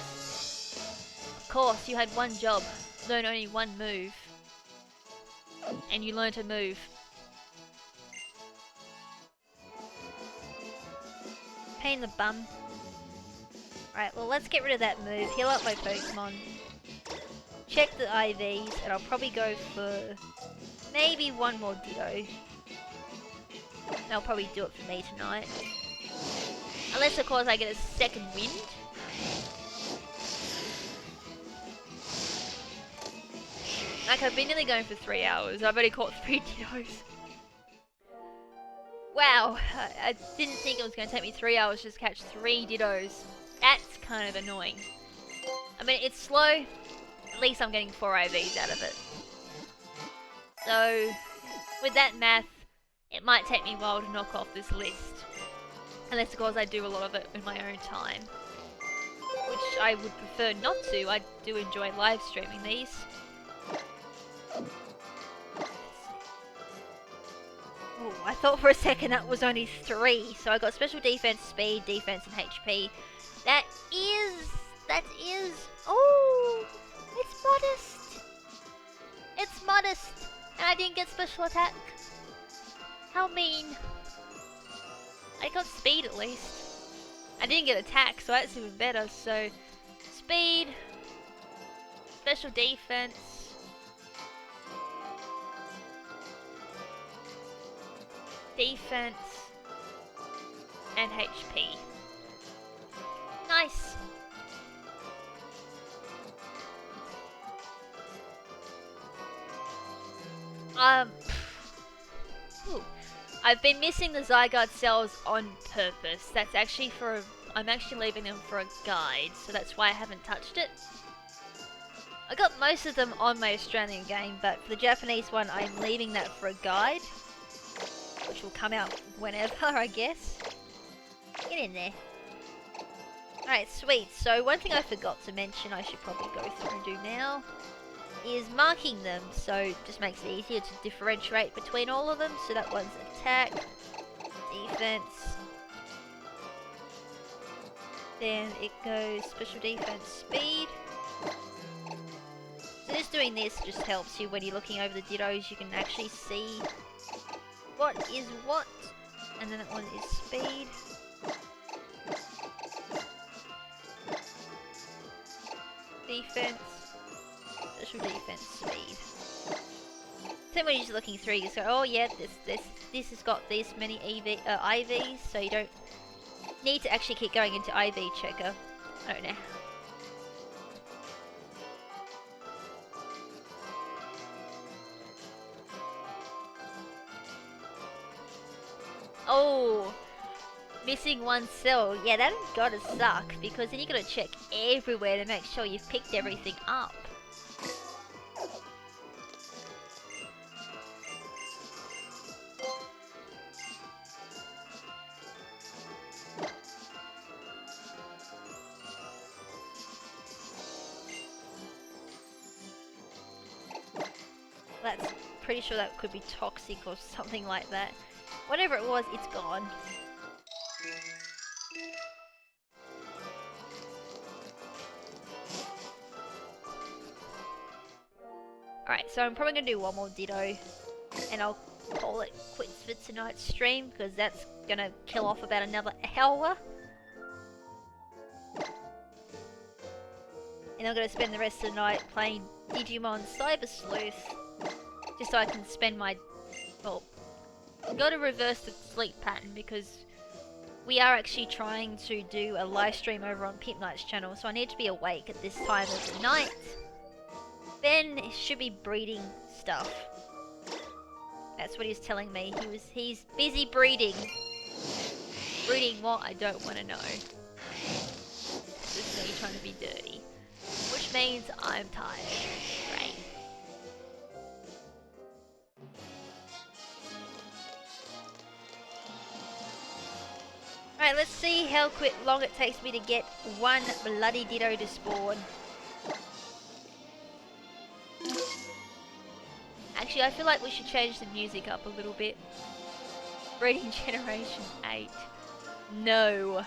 Of course, you had one job. Learn only one move. And you learnt a move. Pain in the bum. Right, well let's get rid of that move. Heal up my Pokemon. Check the IVs, and I'll probably go for maybe one more Ditto. That'll probably do it for me tonight. Unless, of course, I get a second wind. Like, I've been nearly going for 3 hours. I've already caught 3 Dittos. Wow, I didn't think it was going to take me 3 hours just to catch 3 Dittos. That's kind of annoying. I mean, it's slow, at least I'm getting 4 IVs out of it. So, with that math, it might take me a while to knock off this list. Unless, of course, I do a lot of it in my own time. Which I would prefer not to. I do enjoy live streaming these. Oh, I thought for a second that was only 3. So I got special defense, speed, defense, and HP. That is... Oh! It's modest! It's modest! And I didn't get special attack. How mean. I got speed at least. I didn't get attack, so that's even better. So, speed, special defense, defense, and HP. Nice. Ooh. I've been missing the Zygarde cells on purpose. That's actually for I'm actually leaving them for a guide, so that's why I haven't touched it. I got most of them on my Australian game, but for the Japanese one, I'm leaving that for a guide, which will come out whenever, I guess. Get in there. Alright, sweet. So one thing I forgot to mention I should probably go through and do now is marking them, so it just makes it easier to differentiate between all of them. So that one's attack, defense, then it goes special defense, speed. So just doing this just helps you when you're looking over the Dittos, you can actually see what is what, and then that one is speed. Defense, special defense, speed. Then when you're just looking through, you just go, oh yeah, this has got this many IVs, so you don't need to actually keep going into IV checker. I don't know. Oh, missing one cell. Yeah, that gotta suck, because then you gotta check everywhere to make sure you've picked everything up. That's pretty sure that could be toxic or something like that. Whatever it was, it's gone. Alright, so I'm probably going to do one more Ditto, and I'll call it quits for tonight's stream, because that's going to kill off about another hour. And I'm going to spend the rest of the night playing Digimon Cyber Sleuth, just so I can spend my... well, I've got to reverse the sleep pattern, because we are actually trying to do a live stream over on Pimp Knight's channel, so I need to be awake at this time of the night. Ben should be breeding stuff. That's what he's telling me. He's busy breeding. Breeding what? I don't want to know. It's just me trying to be dirty. Which means I'm tired. Great. Alright, let's see how long it takes me to get one bloody Ditto to spawn. Actually, I feel like we should change the music up a little bit. Breeding Generation 8. No.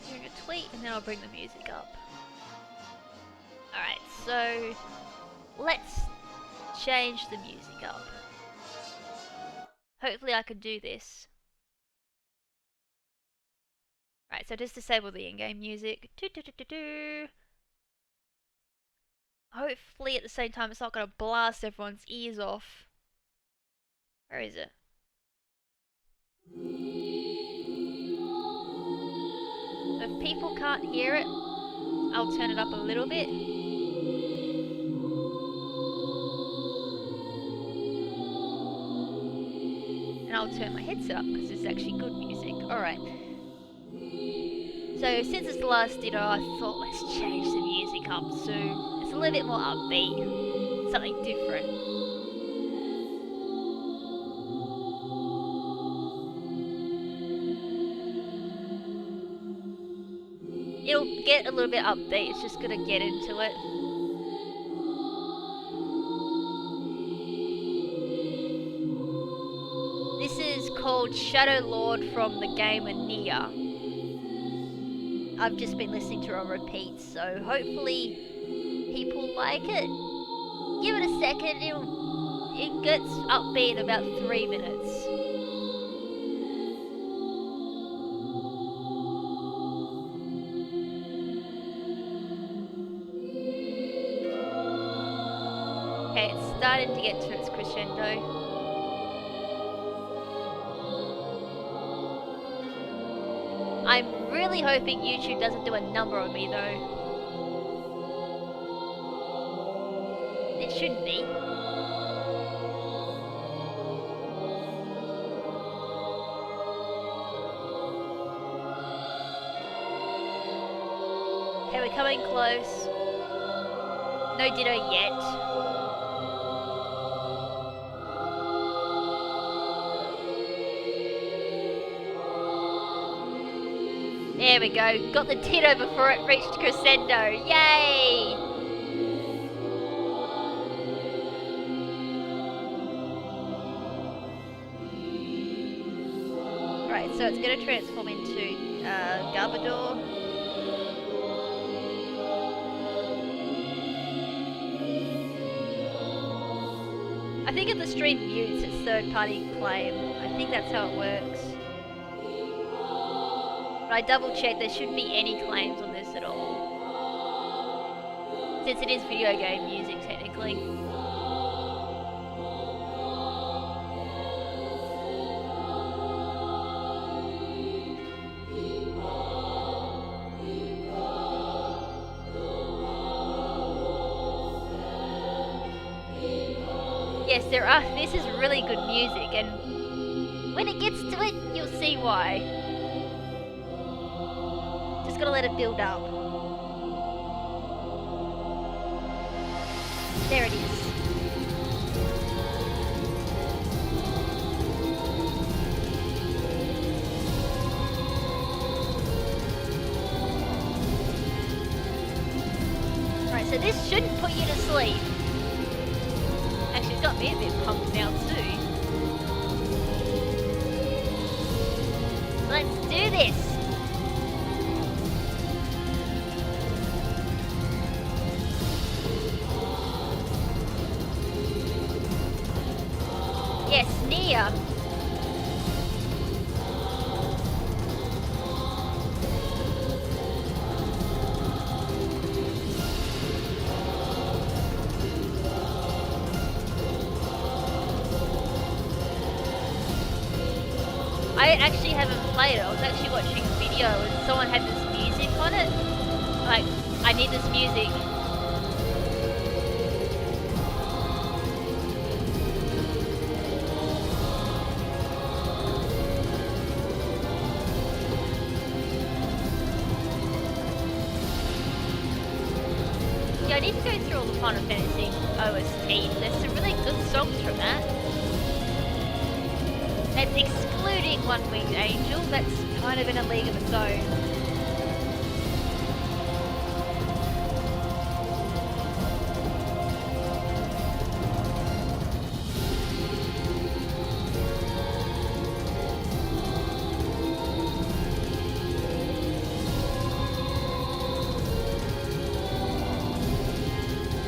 During a tweet, and then I'll bring the music up. Alright, so let's change the music up. Hopefully I can do this. Right, so just disable the in-game music. Hopefully at the same time it's not going to blast everyone's ears off. Where is it? people can't hear it, I'll turn it up a little bit. And I'll turn my headset up because it's actually good music. Alright. So since it's the last Ditto, I thought let's change the music up so it's a little bit more upbeat. Something different. It'll get a little bit upbeat, it's just gonna get into it. This is called Shadow Lord from the game Nier. I've just been listening to it on repeat, so hopefully people like it. Give it a second, it gets upbeat in about 3 minutes. Okay, it's starting to get to its crescendo. I'm really hoping YouTube doesn't do a number on me though. It shouldn't be. Okay, we're coming close. No Ditto yet. There we go, got the Ditto before it reached crescendo, yay! Right, so it's going to transform into Garbodor. I think if the stream mutes, it's third-party claim. I think that's how it works. But I double-checked, there shouldn't be any claims on this at all. Since it is video game music, technically. Yes, there are. This is really good music, and when it gets to it, you'll see why. Just gotta let it build up. There it is. Right, so this shouldn't put you to sleep. Actually, it's got me a bit pumped now too. Let's do this! Yes, Nier! I actually haven't played it. I was actually watching a video and someone had this music on it. Like, I need this music. Yeah, I need to go through all the Final Fantasy OST. There's some really good songs from that. That's excluding One Winged Angel, that's kind of in a league of its own.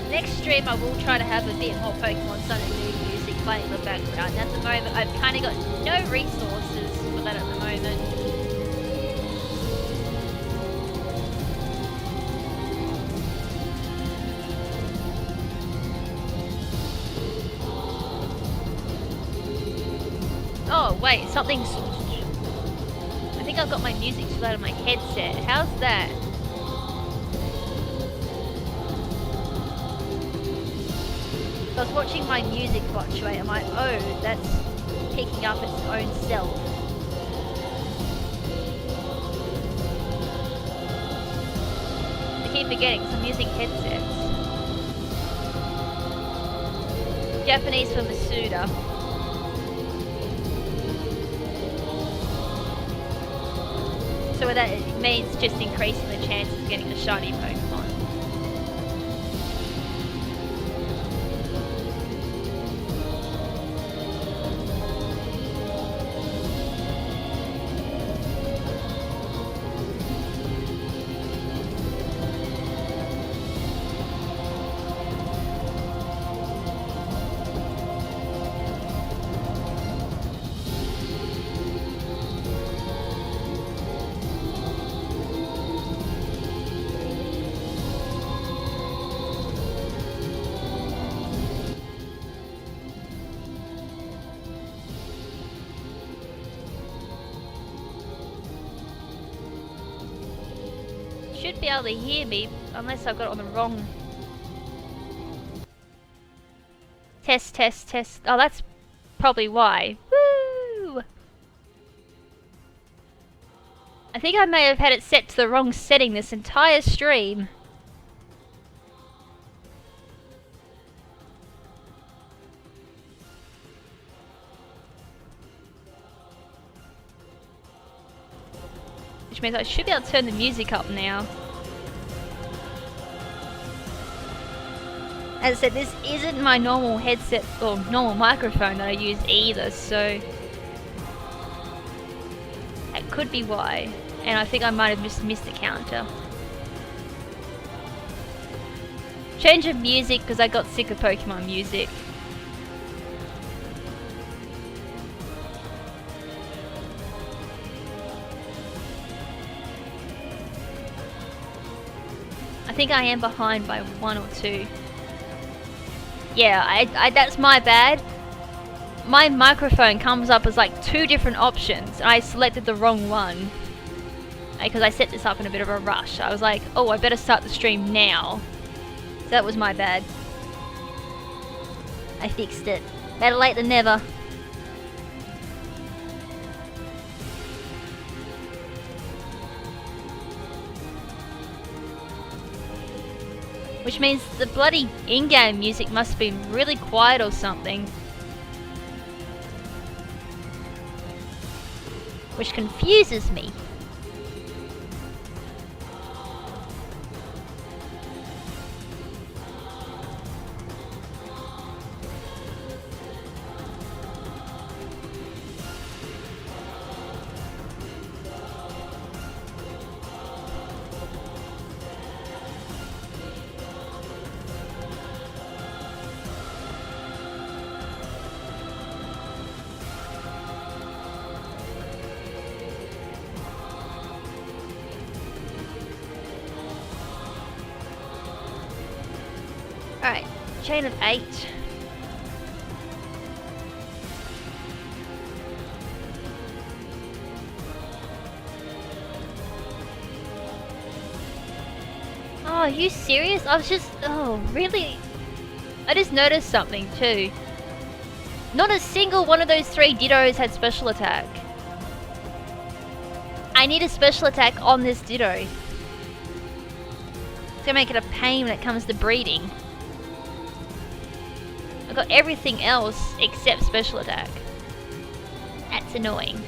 Next stream I will try to have a bit more Pokemon Sun and Moon music playing in the background. At the moment I've kind of got no resources for that at the moment. Oh wait, something's... I think I've got my music too loud on my headset. How's that? I was watching my music fluctuate. I'm like, oh, that's picking up its own self. I keep forgetting because I'm using headsets. Japanese for Masuda. So what that means just increasing the chances of getting the shiny Pokemon. Should be able to hear me, unless I've got it on the wrong... Test, test, test. Oh, that's probably why. Woo! I think I may have had it set to the wrong setting this entire stream. Which means I should be able to turn the music up now. As I said, this isn't my normal headset or normal microphone that I use either, so that could be why. And I think I might have just missed the counter. Change of music because I got sick of Pokemon music. I think I am behind by 1 or 2. Yeah, I that's my bad. My microphone comes up as like 2 different options. I selected the wrong one. Because I set this up in a bit of a rush. I was like, oh, I better start the stream now. So that was my bad. I fixed it. Better late than never. Which means the bloody in-game music must have been really quiet or something. Which confuses me. Alright, chain of 8. Oh, are you serious? I was just... Oh, really? I just noticed something too. Not a single one of those 3 Dittos had special attack. I need a special attack on this Ditto. It's gonna make it a pain when it comes to breeding. I've got everything else except special attack. That's annoying.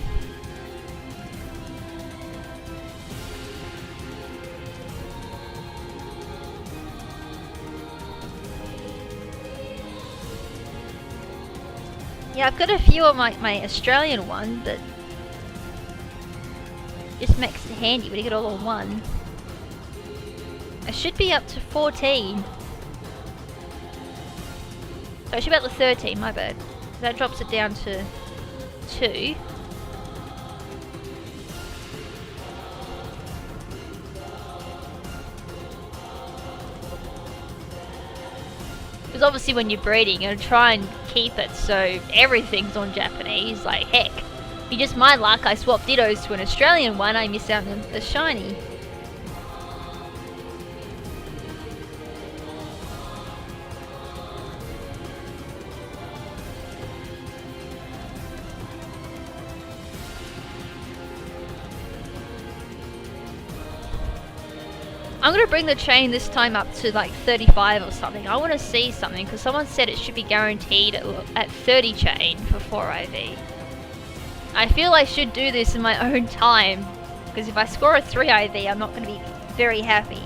Yeah, I've got a few of my Australian one, but just makes it handy when you get all on one. I should be up to 14. So I should be up to 13, my bad. That drops it down to 2. Because obviously when you're breeding, you're going to try and keep it so everything's on Japanese, like heck. Be just my luck, I swapped Dittos to an Australian one, I missed out on the shiny. I'm gonna bring the chain this time up to like 35 or something. I want to see something because someone said it should be guaranteed at 30 chain for 4 IV. I feel I should do this in my own time because if I score a 3 IV, I'm not going to be very happy.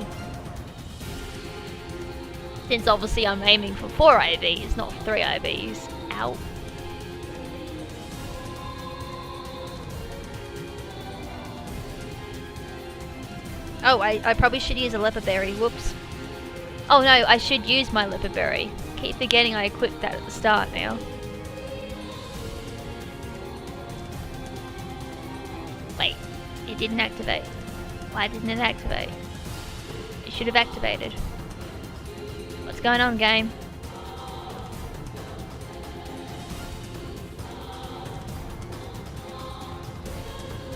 Since obviously I'm aiming for 4 IVs, not 3 IVs. Ow. Oh, I probably should use a leopard berry. Whoops. Oh no, I should use my leopard berry. Keep forgetting I equipped that at the start now. Wait, it didn't activate. Why didn't it activate? It should have activated. What's going on, game?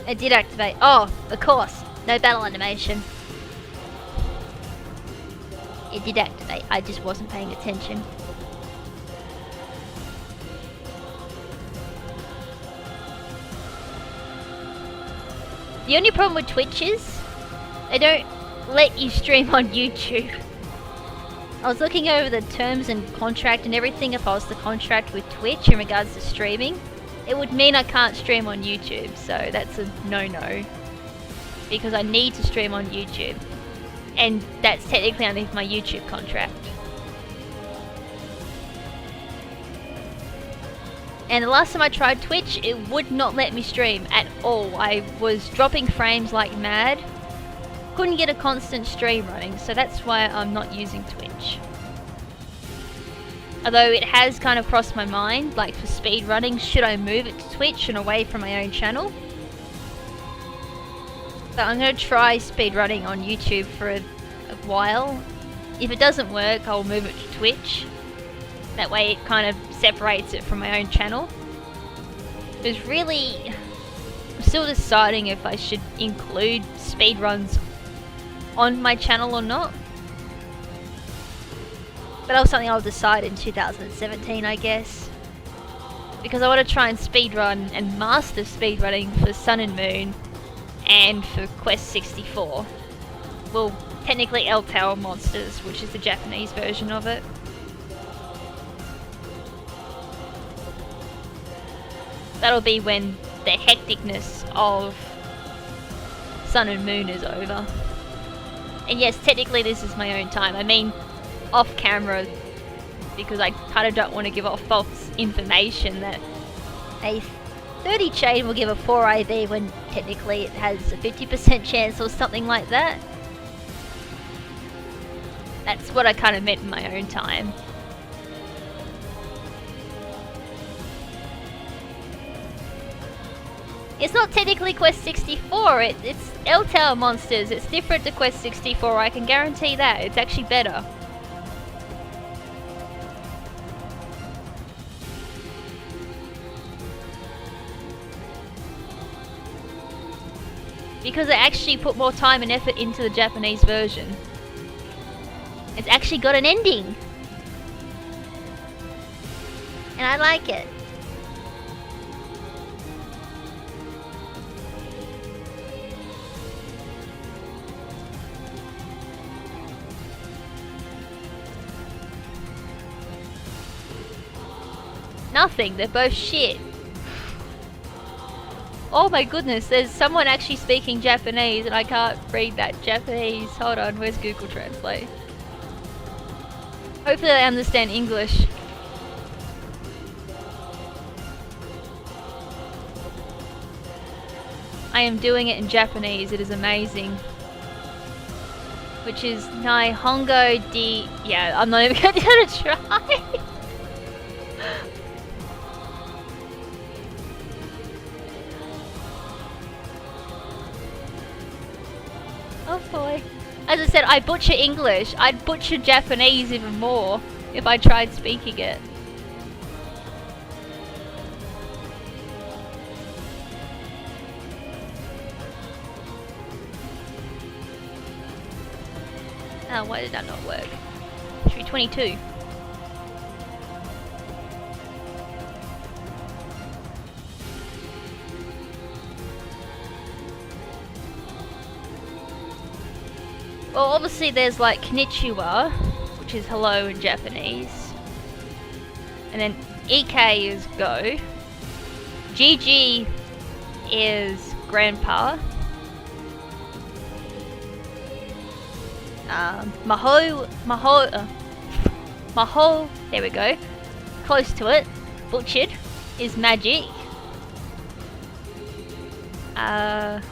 It did activate. Oh, of course. No battle animation. It did activate, I just wasn't paying attention. The only problem with Twitch is, they don't let you stream on YouTube. I was looking over the terms and contract and everything. If I was to contract with Twitch in regards to streaming, it would mean I can't stream on YouTube, so that's a no-no. Because I need to stream on YouTube. And that's technically underneath my YouTube contract. And the last time I tried Twitch, it would not let me stream at all. I was dropping frames like mad. Couldn't get a constant stream running, so that's why I'm not using Twitch. Although it has kind of crossed my mind, like for speedrunning, should I move it to Twitch and away from my own channel? So I'm going to try speedrunning on YouTube for a while. If it doesn't work, I'll move it to Twitch. That way it kind of separates it from my own channel. Because really, I'm still deciding if I should include speedruns on my channel or not. But that was something I'll decide in 2017, I guess. Because I want to try and speedrun and master speedrunning for Sun and Moon and for Quest 64. Well, technically L Tower Monsters, which is the Japanese version of it. That'll be when the hecticness of Sun and Moon is over. And yes, technically this is my own time. I mean, off camera, because I kind of don't want to give off false information that a 30 chain will give a 4 IV when technically it has a 50% chance or something like that. That's what I kind of meant in my own time. It's not technically Quest 64, it's L Tower Monsters. It's different to Quest 64, I can guarantee that. It's actually better. Because I actually put more time and effort into the Japanese version. It's actually got an ending. And I like it. Nothing, they're both shit. Oh my goodness, there's someone actually speaking Japanese and I can't read that Japanese. Hold on, where's Google Translate? Hopefully I understand English. I am doing it in Japanese, it is amazing. Which is Nihongo di... Yeah, I'm not even gonna try. Oh boy. As I said, I butcher English. I'd butcher Japanese even more if I tried speaking it. Why did that not work? Should be 22. Well, obviously there's like konnichiwa, which is hello in Japanese. And then EK is go. GG is grandpa. Maho, there we go. Close to it. Butchered is magic. Then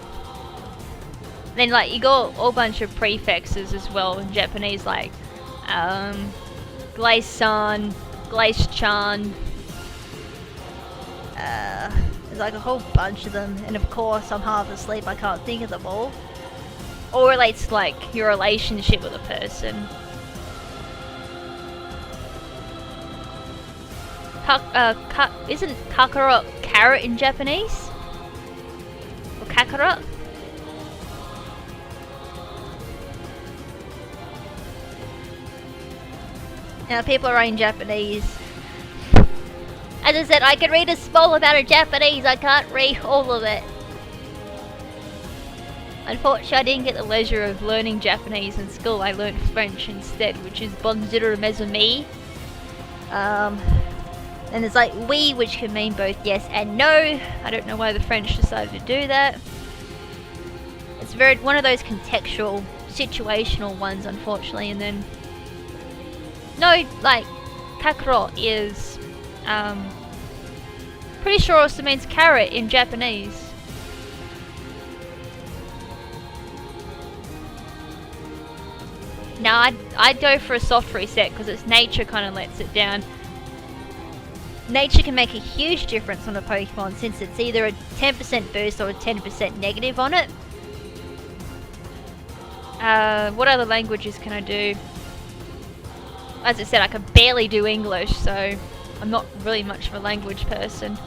like you got a whole bunch of prefixes as well in Japanese, like Glace-san, Glace-chan. There's like a whole bunch of them, and of course I'm half asleep, I can't think of them all. All relates to like your relationship with a person. Isn't kakara carrot in Japanese? Or kakara? Now people are writing Japanese. As I said, I can read a small amount of Japanese, I can't read all of it. Unfortunately, I didn't get the leisure of learning Japanese in school. I learned French instead, which is bonjour mes amis. And there's like oui, which can mean both yes and no. I don't know why the French decided to do that. It's very one of those contextual, situational ones, unfortunately. And then no, like kakuro is pretty sure also means carrot in Japanese. Now I'd go for a soft reset because it's nature kind of lets it down. Nature can make a huge difference on a Pokemon since it's either a 10% boost or a 10% negative on it. What other languages can I do? As I said, I can barely do English, so I'm not really much of a language person.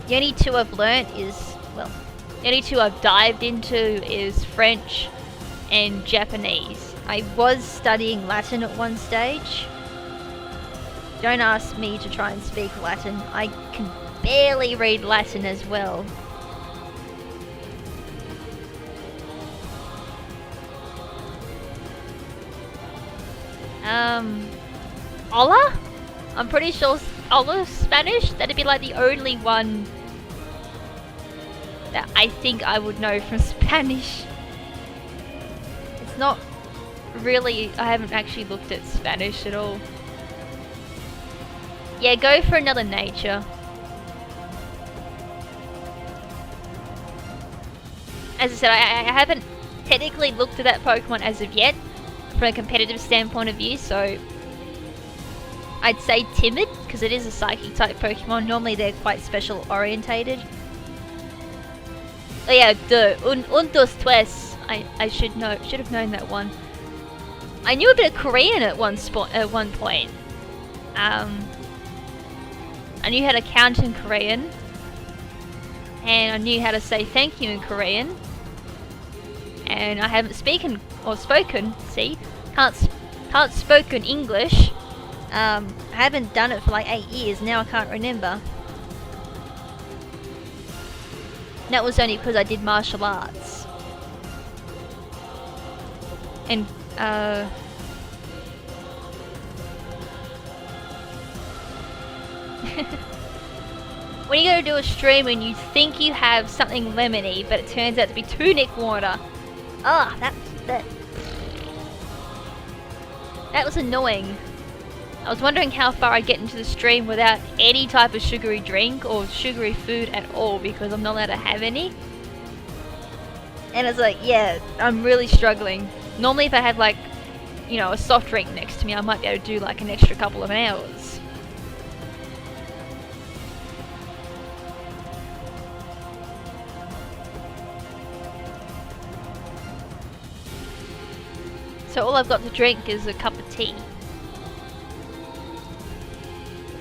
The only two I've learnt is, well, the only two I've dived into is French and Japanese. I was studying Latin at one stage. Don't ask me to try and speak Latin. I can barely read Latin as well. Hola? I'm pretty sure hola Spanish. That'd be like the only one that I think I would know from Spanish. It's not really, I haven't actually looked at Spanish at all. Yeah, go for another nature. As I said, I haven't technically looked at that Pokemon as of yet, from a competitive standpoint of view, so I'd say timid, because it is a psychic type Pokemon. Normally they're quite special orientated. Oh yeah, un, dos, tres. I should have known that one. I knew a bit of Korean at one point. I knew how to count in Korean, and I knew how to say thank you in Korean. And I haven't spoken. See, can't spoken English. I haven't done it for like 8 years now. I can't remember. And that was only because I did martial arts. And when you go to do a stream and you think you have something lemony, but it turns out to be tunic water. Ah, that was annoying. I was wondering how far I'd get into the stream without any type of sugary drink or sugary food at all, because I'm not allowed to have any. And it's like, yeah, I'm really struggling. Normally if I had like, you know, a soft drink next to me, I might be able to do like an extra couple of hours. So all I've got to drink is a cup of tea.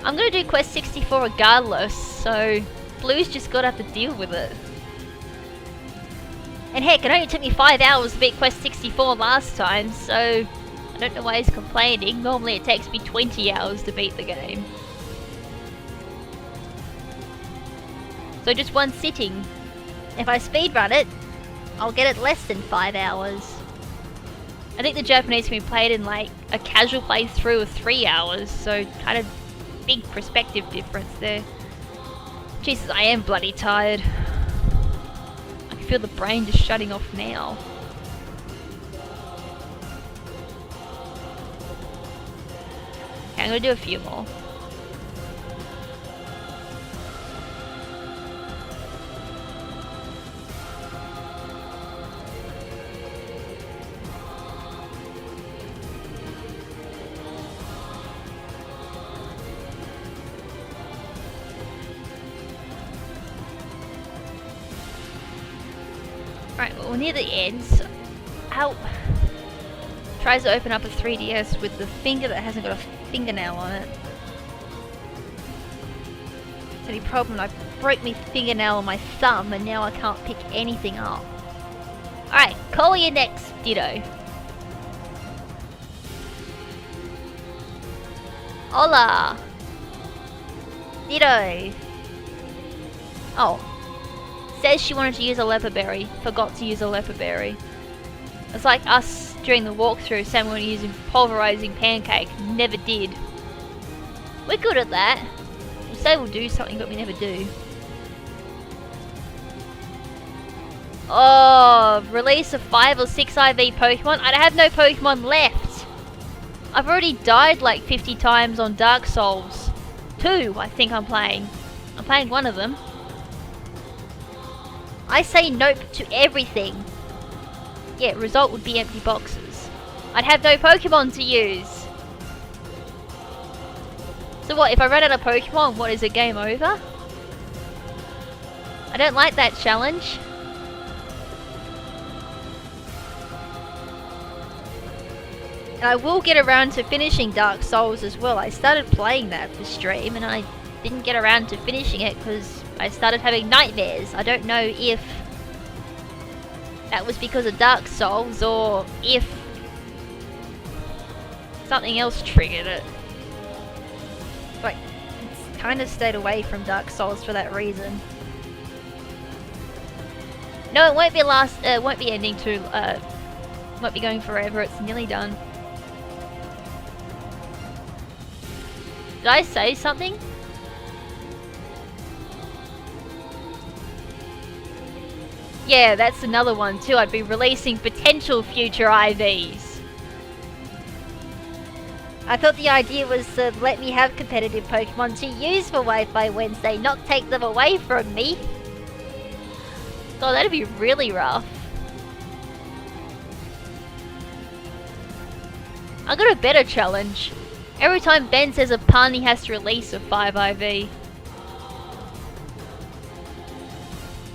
I'm gonna do quest 64 regardless, so Blue's just gotta have to deal with it. And heck, it only took me 5 hours to beat Quest 64 last time, so I don't know why he's complaining. Normally it takes me 20 hours to beat the game. So just one sitting. If I speedrun it, I'll get it less than 5 hours. I think the Japanese can be played in like a casual playthrough of 3 hours, so kind of big perspective difference there. Jesus, I am bloody tired. I can feel the brain just shutting off now. Okay, I'm gonna do a few more. Right, well, we're near the end. So ow! Tries to open up a 3DS with the finger that hasn't got a fingernail on it. It's the only problem, I broke my fingernail on my thumb and now I can't pick anything up. Alright, call your next Ditto. Hola! Ditto! Oh. Says she wanted to use a leper berry, forgot to use a leper berry. It's like us during the walkthrough saying we were using pulverizing pancake, never did. We're good at that. We say we'll do something but we never do. Oh, release of 5 or 6 IV Pokemon? I have no Pokemon left. I've already died like 50 times on Dark Souls. 2, I think I'm playing. I'm playing one of them. I say nope to everything. Yeah, result would be empty boxes. I'd have no Pokemon to use. So what, if I run out of Pokemon, what, is it game over? I don't like that challenge. And I will get around to finishing Dark Souls as well. I started playing that for stream and I didn't get around to finishing it because I started having nightmares. I don't know if that was because of Dark Souls or if something else triggered it. But I kind of stayed away from Dark Souls for that reason. No, it won't be won't be ending too, won't be going forever, it's nearly done. Did I say something? Yeah, that's another one too. I'd be releasing potential future IVs. I thought the idea was to let me have competitive Pokemon to use for Wi-Fi Wednesday, not take them away from me. God, that'd be really rough. I got a better challenge. Every time Ben says a pun, he has to release a 5 IV.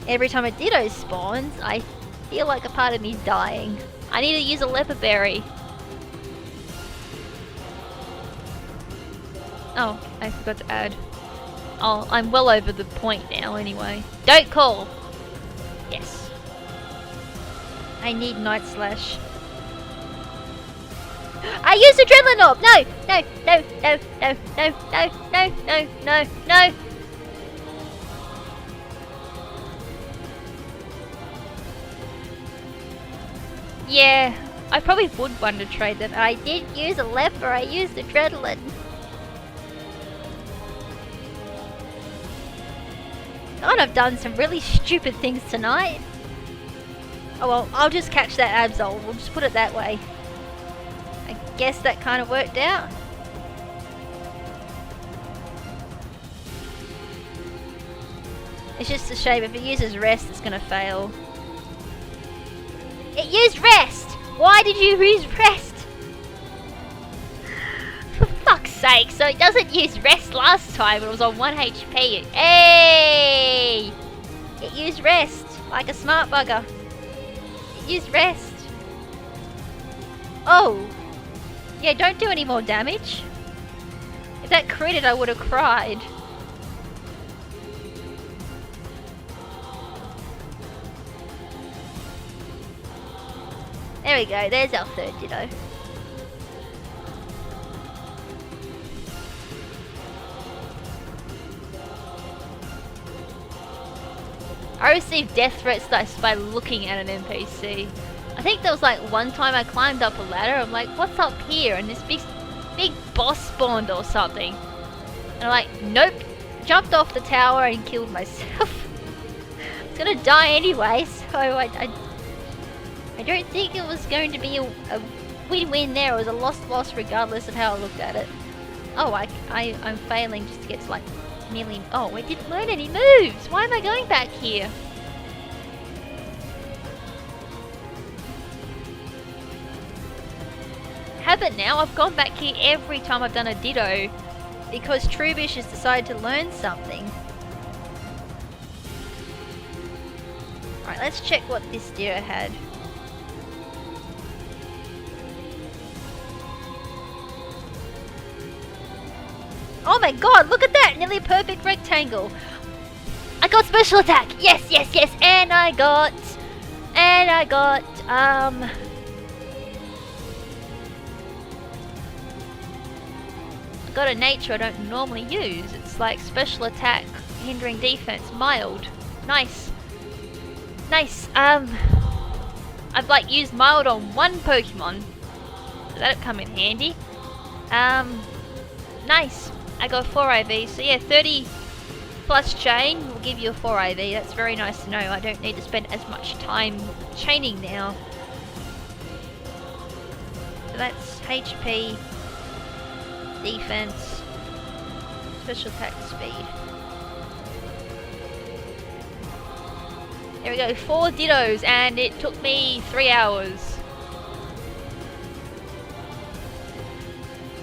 Every time a Ditto spawns, I feel like a part of me's dying. I need to use a leper berry. Oh, I forgot to add. Oh, I'm well over the point now anyway. Don't call! Yes. I need Night Slash. I used Adrenaline Orb! No! No! No! No! No! No! No! No! No! No! No! Yeah, I probably would want to trade them. I did use a leper, I used Adrenaline. God, I've done some really stupid things tonight. Oh well, I'll just catch that Absol, we'll just put it that way. I guess that kind of worked out. It's just a shame, if it uses Rest, it's gonna fail. It used Rest! Why did you use Rest? For fuck's sake, so it doesn't use Rest last time when it was on 1 HP. Hey! It used Rest, like a smart bugger. It used Rest. Oh! Yeah, don't do any more damage. If that critted, I would have cried. There we go, there's our third Ditto. I received death threats just by looking at an NPC. I think there was like one time I climbed up a ladder, I'm like, what's up here? And this big boss spawned or something. And I'm like, nope. Jumped off the tower and killed myself. I was gonna die anyway, so I don't think it was going to be a win-win there. It was a loss-loss regardless of how I looked at it. Oh, I'm failing just to get to like nearly... Oh, I didn't learn any moves! Why am I going back here? Habit now, I've gone back here every time I've done a Ditto because Trubish has decided to learn something. Alright, let's check what this Ditto had. Oh my god, look at that! Nearly a perfect rectangle. I got special attack! Yes, yes, yes! And I got... got a nature I don't normally use. It's like special attack, hindering defense, mild. Nice. Nice. I've like used mild on one Pokemon. So that'll come in handy. Nice. I got 4 IV, so yeah, 30 plus chain will give you a 4 IV. That's very nice to know. I don't need to spend as much time chaining now. So that's HP, defense, special attack, speed. There we go, 4 Dittos, and it took me 3 hours.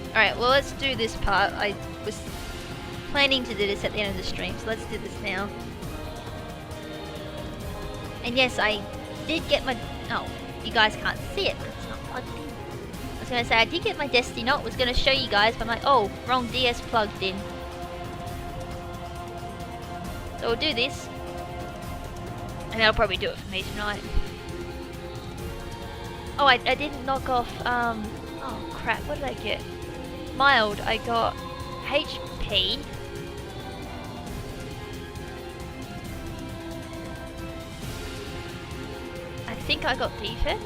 Alright, well let's do this part. I was planning to do this at the end of the stream, so let's do this now. And yes, I did get my... Oh, you guys can't see it because it's not plugged in. I was going to say, I did get my Destiny Knot, was going to show you guys, but I'm like, oh, wrong DS plugged in. So we'll do this. And that'll probably do it for me tonight. Oh, I didn't knock off, oh crap, what did I get? Mild, I got HP. I think I got defense.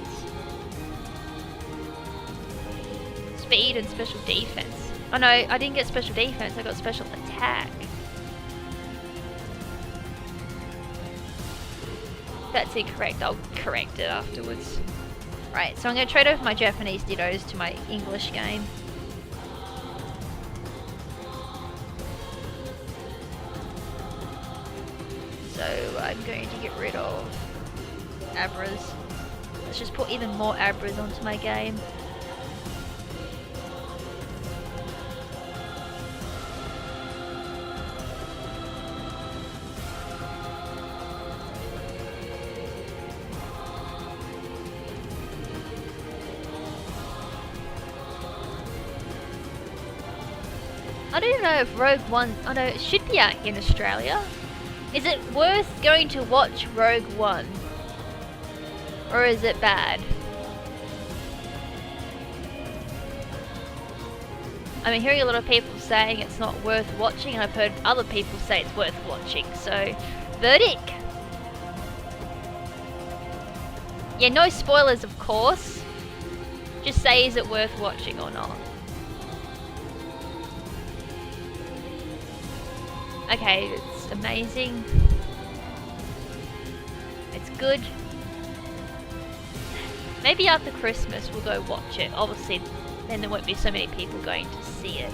Speed and special defense. Oh no, I didn't get special defense, I got special attack. That's incorrect, I'll correct it afterwards. Right, so I'm going to trade over my Japanese Dittos to my English game. So I'm going to get rid of Abras. Let's just put even more Abras onto my game. I don't know if Rogue One... Oh no, it should be out in Australia. Is it worth going to watch Rogue One? Or is it bad? I'm hearing a lot of people saying it's not worth watching, and I've heard other people say it's worth watching, so... Verdict! Yeah, no spoilers of course. Just say is it worth watching or not. Okay, it's amazing. It's good. Maybe after Christmas we'll go watch it. Obviously, then there won't be so many people going to see it.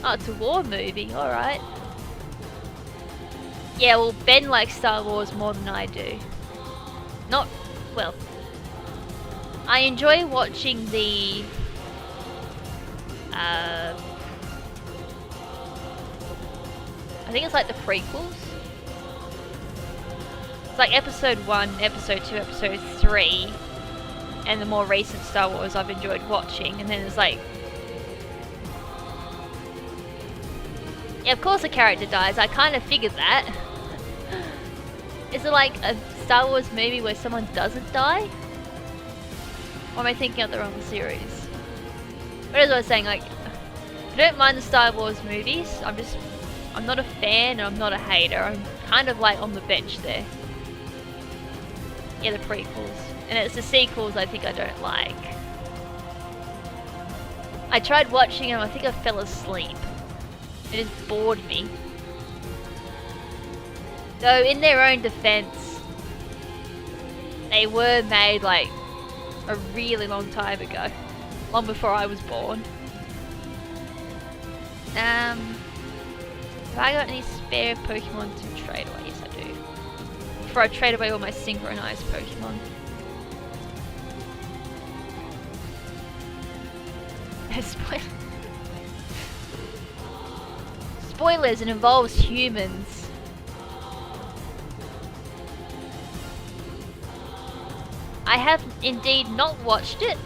Oh, it's a war movie, alright. Yeah, well, Ben likes Star Wars more than I do. Not, well, I enjoy watching the, I think it's like the prequels. It's like episode 1, episode 2, episode 3, and the more recent Star Wars I've enjoyed watching, and then there's like Yeah, of course a character dies. I kind of figured that. Is it like a Star Wars movie where someone doesn't die? Or am I thinking of the wrong series? But as I was saying, like, I don't mind the Star Wars movies. I'm not a fan and I'm not a hater. I'm kind of like on the bench there. Yeah, the prequels. And it's the sequels I think I don't like. I tried watching them, I think I fell asleep. It just bored me. Though in their own defense, they were made like a really long time ago. Long before I was born. Have I got any spare Pokemon to trade away? Yes, I do. Before I trade away all my synchronized Pokemon. Spoilers, it involves humans. I have indeed not watched it.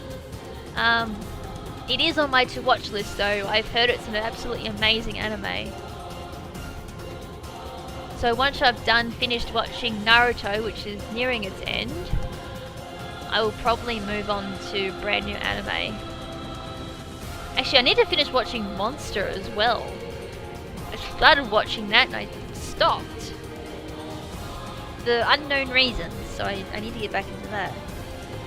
It is on my to-watch list though. I've heard it's an absolutely amazing anime. So once I've finished watching Naruto, which is nearing its end, I will probably move on to brand new anime. Actually, I need to finish watching Monster as well. I started watching that and I stopped. The unknown reasons, so I need to get back into that.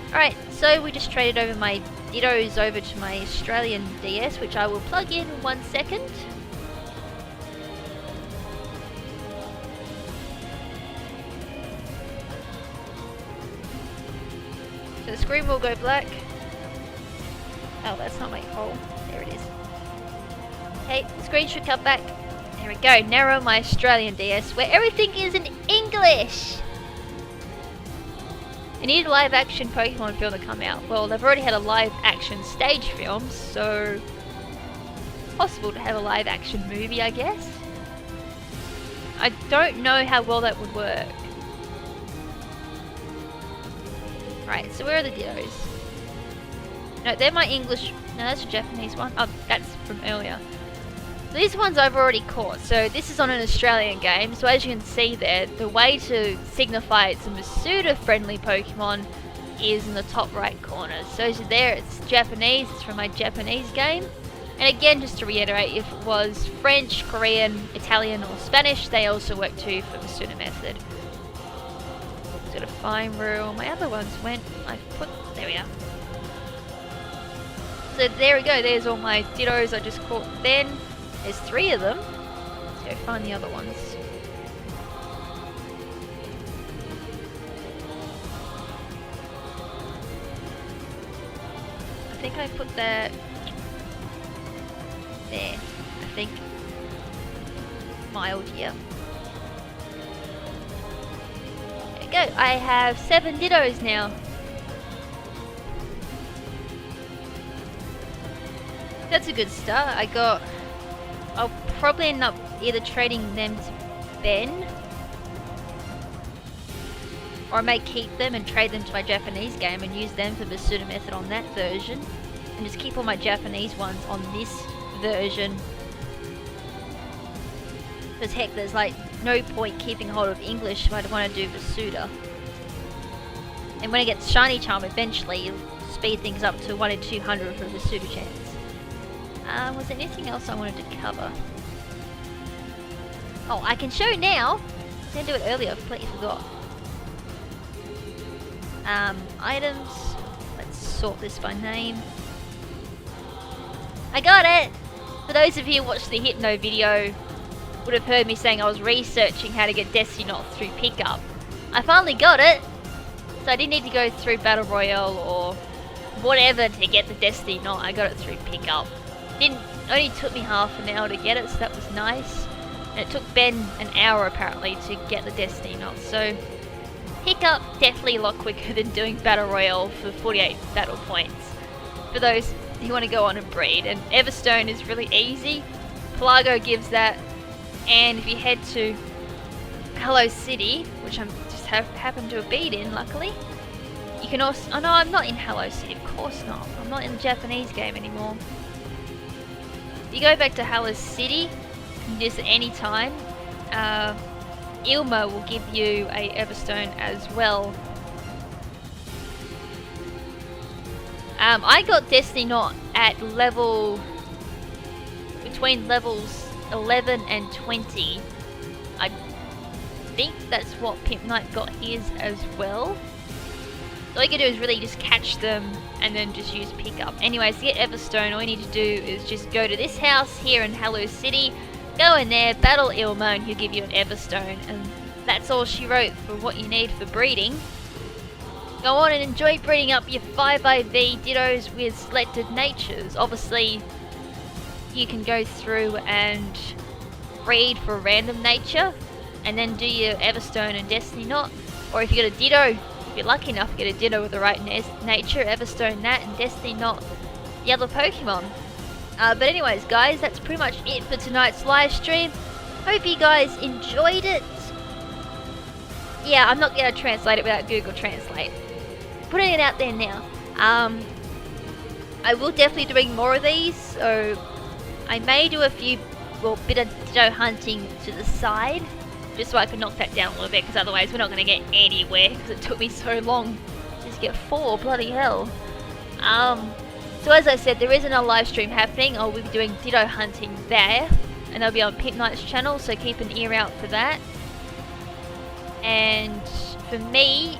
Alright, so we just traded over my Dittos over to my Australian DS, which I will plug in 1 second. So the screen will go black. Oh, that's not my hole. There it is. Okay, the screen should come back. There we go. Narrow my Australian DS, where everything is in English. I need a live action Pokemon film to come out. Well, they've already had a live action stage film, so possible to have a live action movie, I guess. I don't know how well that would work. Right, so where are the Dittos? No, they're my English. No, that's a Japanese one. Oh, that's from earlier. These ones I've already caught. So this is on an Australian game. So as you can see there, the way to signify it's a Masuda-friendly Pokemon is in the top right corner. So as you're there, it's Japanese. It's from my Japanese game. And again, just to reiterate, if it was French, Korean, Italian, or Spanish, they also work too for Masuda method. Just gotta find where all my other ones went. There we are. So there we go, there's all my Dittos I just caught then. There's 3 of them. Let's go find the other ones. I think I put that there. I think mild here. There we go, I have 7 Dittos now. That's a good start. I'll probably end up either trading them to Ben, or I may keep them and trade them to my Japanese game and use them for the Masuda method on that version, and just keep all my Japanese ones on this version. Because heck, there's like no point keeping hold of English if I want to do Masuda. And when it gets Shiny Charm eventually, it'll speed things up to 1 in 200 for the Masuda chance. Was there anything else I wanted to cover? Oh, I can show now. I didn't do it earlier, I completely forgot. Items. Let's sort this by name. I got it! For those of you who watched the Hypno video, would have heard me saying I was researching how to get Destiny Knot through pickup. I finally got it! So I didn't need to go through Battle Royale or whatever to get the Destiny Knot. I got it through pickup. Only took me half an hour to get it, so that was nice. And it took Ben an hour apparently to get the Destiny Knot, so pickup definitely a lot quicker than doing Battle Royale for 48 battle points. For those who want to go on and breed, and Everstone is really easy. Pelago gives that, and if you head to Hello City, which I'm just happen to have been in luckily, you can also, oh no, I'm not in Hello City, of course not. I'm not in the Japanese game anymore. You go back to Hello City, can do this at any time. Ilmo will give you a Everstone as well. I got Destiny Knot at between levels 11 and 20. I think that's what Pimp Knight got his as well. All you can do is really just catch them and then just use pickup. Anyways, to get Everstone, all you need to do is just go to this house here in Hello City, go in there, battle Ilmo, and he'll give you an Everstone. And that's all she wrote for what you need for breeding. Go on and enjoy breeding up your 5 IV Dittos with selected natures. Obviously, you can go through and breed for random nature and then do your Everstone and Destiny Knot. Or if you get a Ditto, if you're lucky enough to get a Ditto with the right nature, Everstone that and Destiny Knot the other Pokemon. But anyways guys, that's pretty much it for tonight's live stream. Hope you guys enjoyed it. Yeah, I'm not going to translate it without Google Translate. Putting it out there now. I will definitely be doing more of these, so I may do a few, bit of Ditto hunting to the side, just so I can knock that down a little bit, because otherwise we're not going to get anywhere, because it took me so long to just get 4, bloody hell. So as I said, there isn't a live stream happening. I will be doing Ditto hunting there, and they'll be on Pimp Knight's channel, so keep an ear out for that. And for me,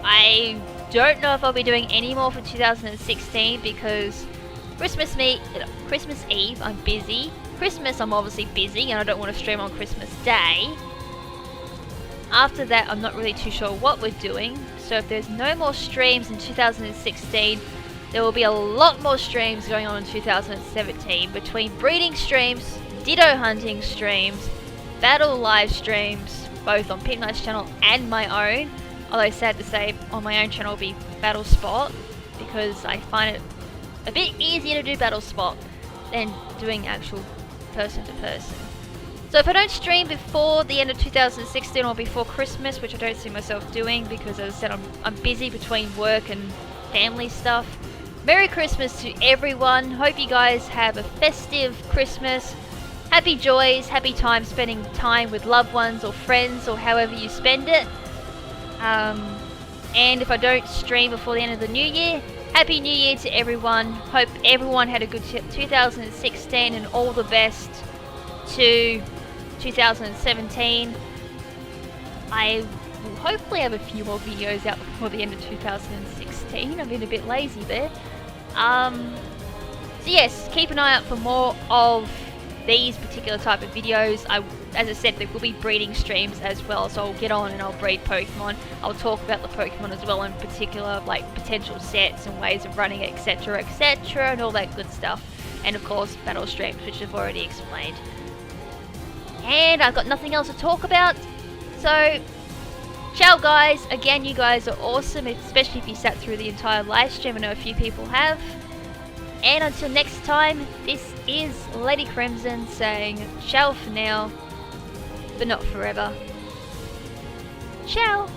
I don't know if I'll be doing any more for 2016 because Christmas Eve I'm busy. Christmas I'm obviously busy and I don't want to stream on Christmas Day. After that I'm not really too sure what we're doing. So if there's no more streams in 2016, there will be a lot more streams going on in 2017 between breeding streams, Ditto hunting streams, battle live streams, both on Pimp Knight's channel and my own. Although sad to say, on my own channel will be Battle Spot, because I find it a bit easier to do Battle Spot than doing actual person to person. So if I don't stream before the end of 2016 or before Christmas, which I don't see myself doing because as I said I'm busy between work and family stuff. Merry Christmas to everyone. Hope you guys have a festive Christmas. Happy joys, happy time spending time with loved ones or friends or however you spend it. And if I don't stream before the end of the new year, Happy New Year to everyone. Hope everyone had a good 2016 and all the best to 2017. I will hopefully have a few more videos out before the end of 2016. I've been a bit lazy there. So yes, keep an eye out for more of these particular type of videos. As I said, there will be breeding streams as well, so I'll get on and I'll breed Pokemon. I'll talk about the Pokemon as well, in particular, like potential sets and ways of running it, etc, and all that good stuff. And of course, battle streams, which I've already explained. And I've got nothing else to talk about, so ciao guys. Again, you guys are awesome, especially if you sat through the entire live stream. I know a few people have. And until next time, this is Lady KrimZen saying ciao for now, but not forever. Ciao!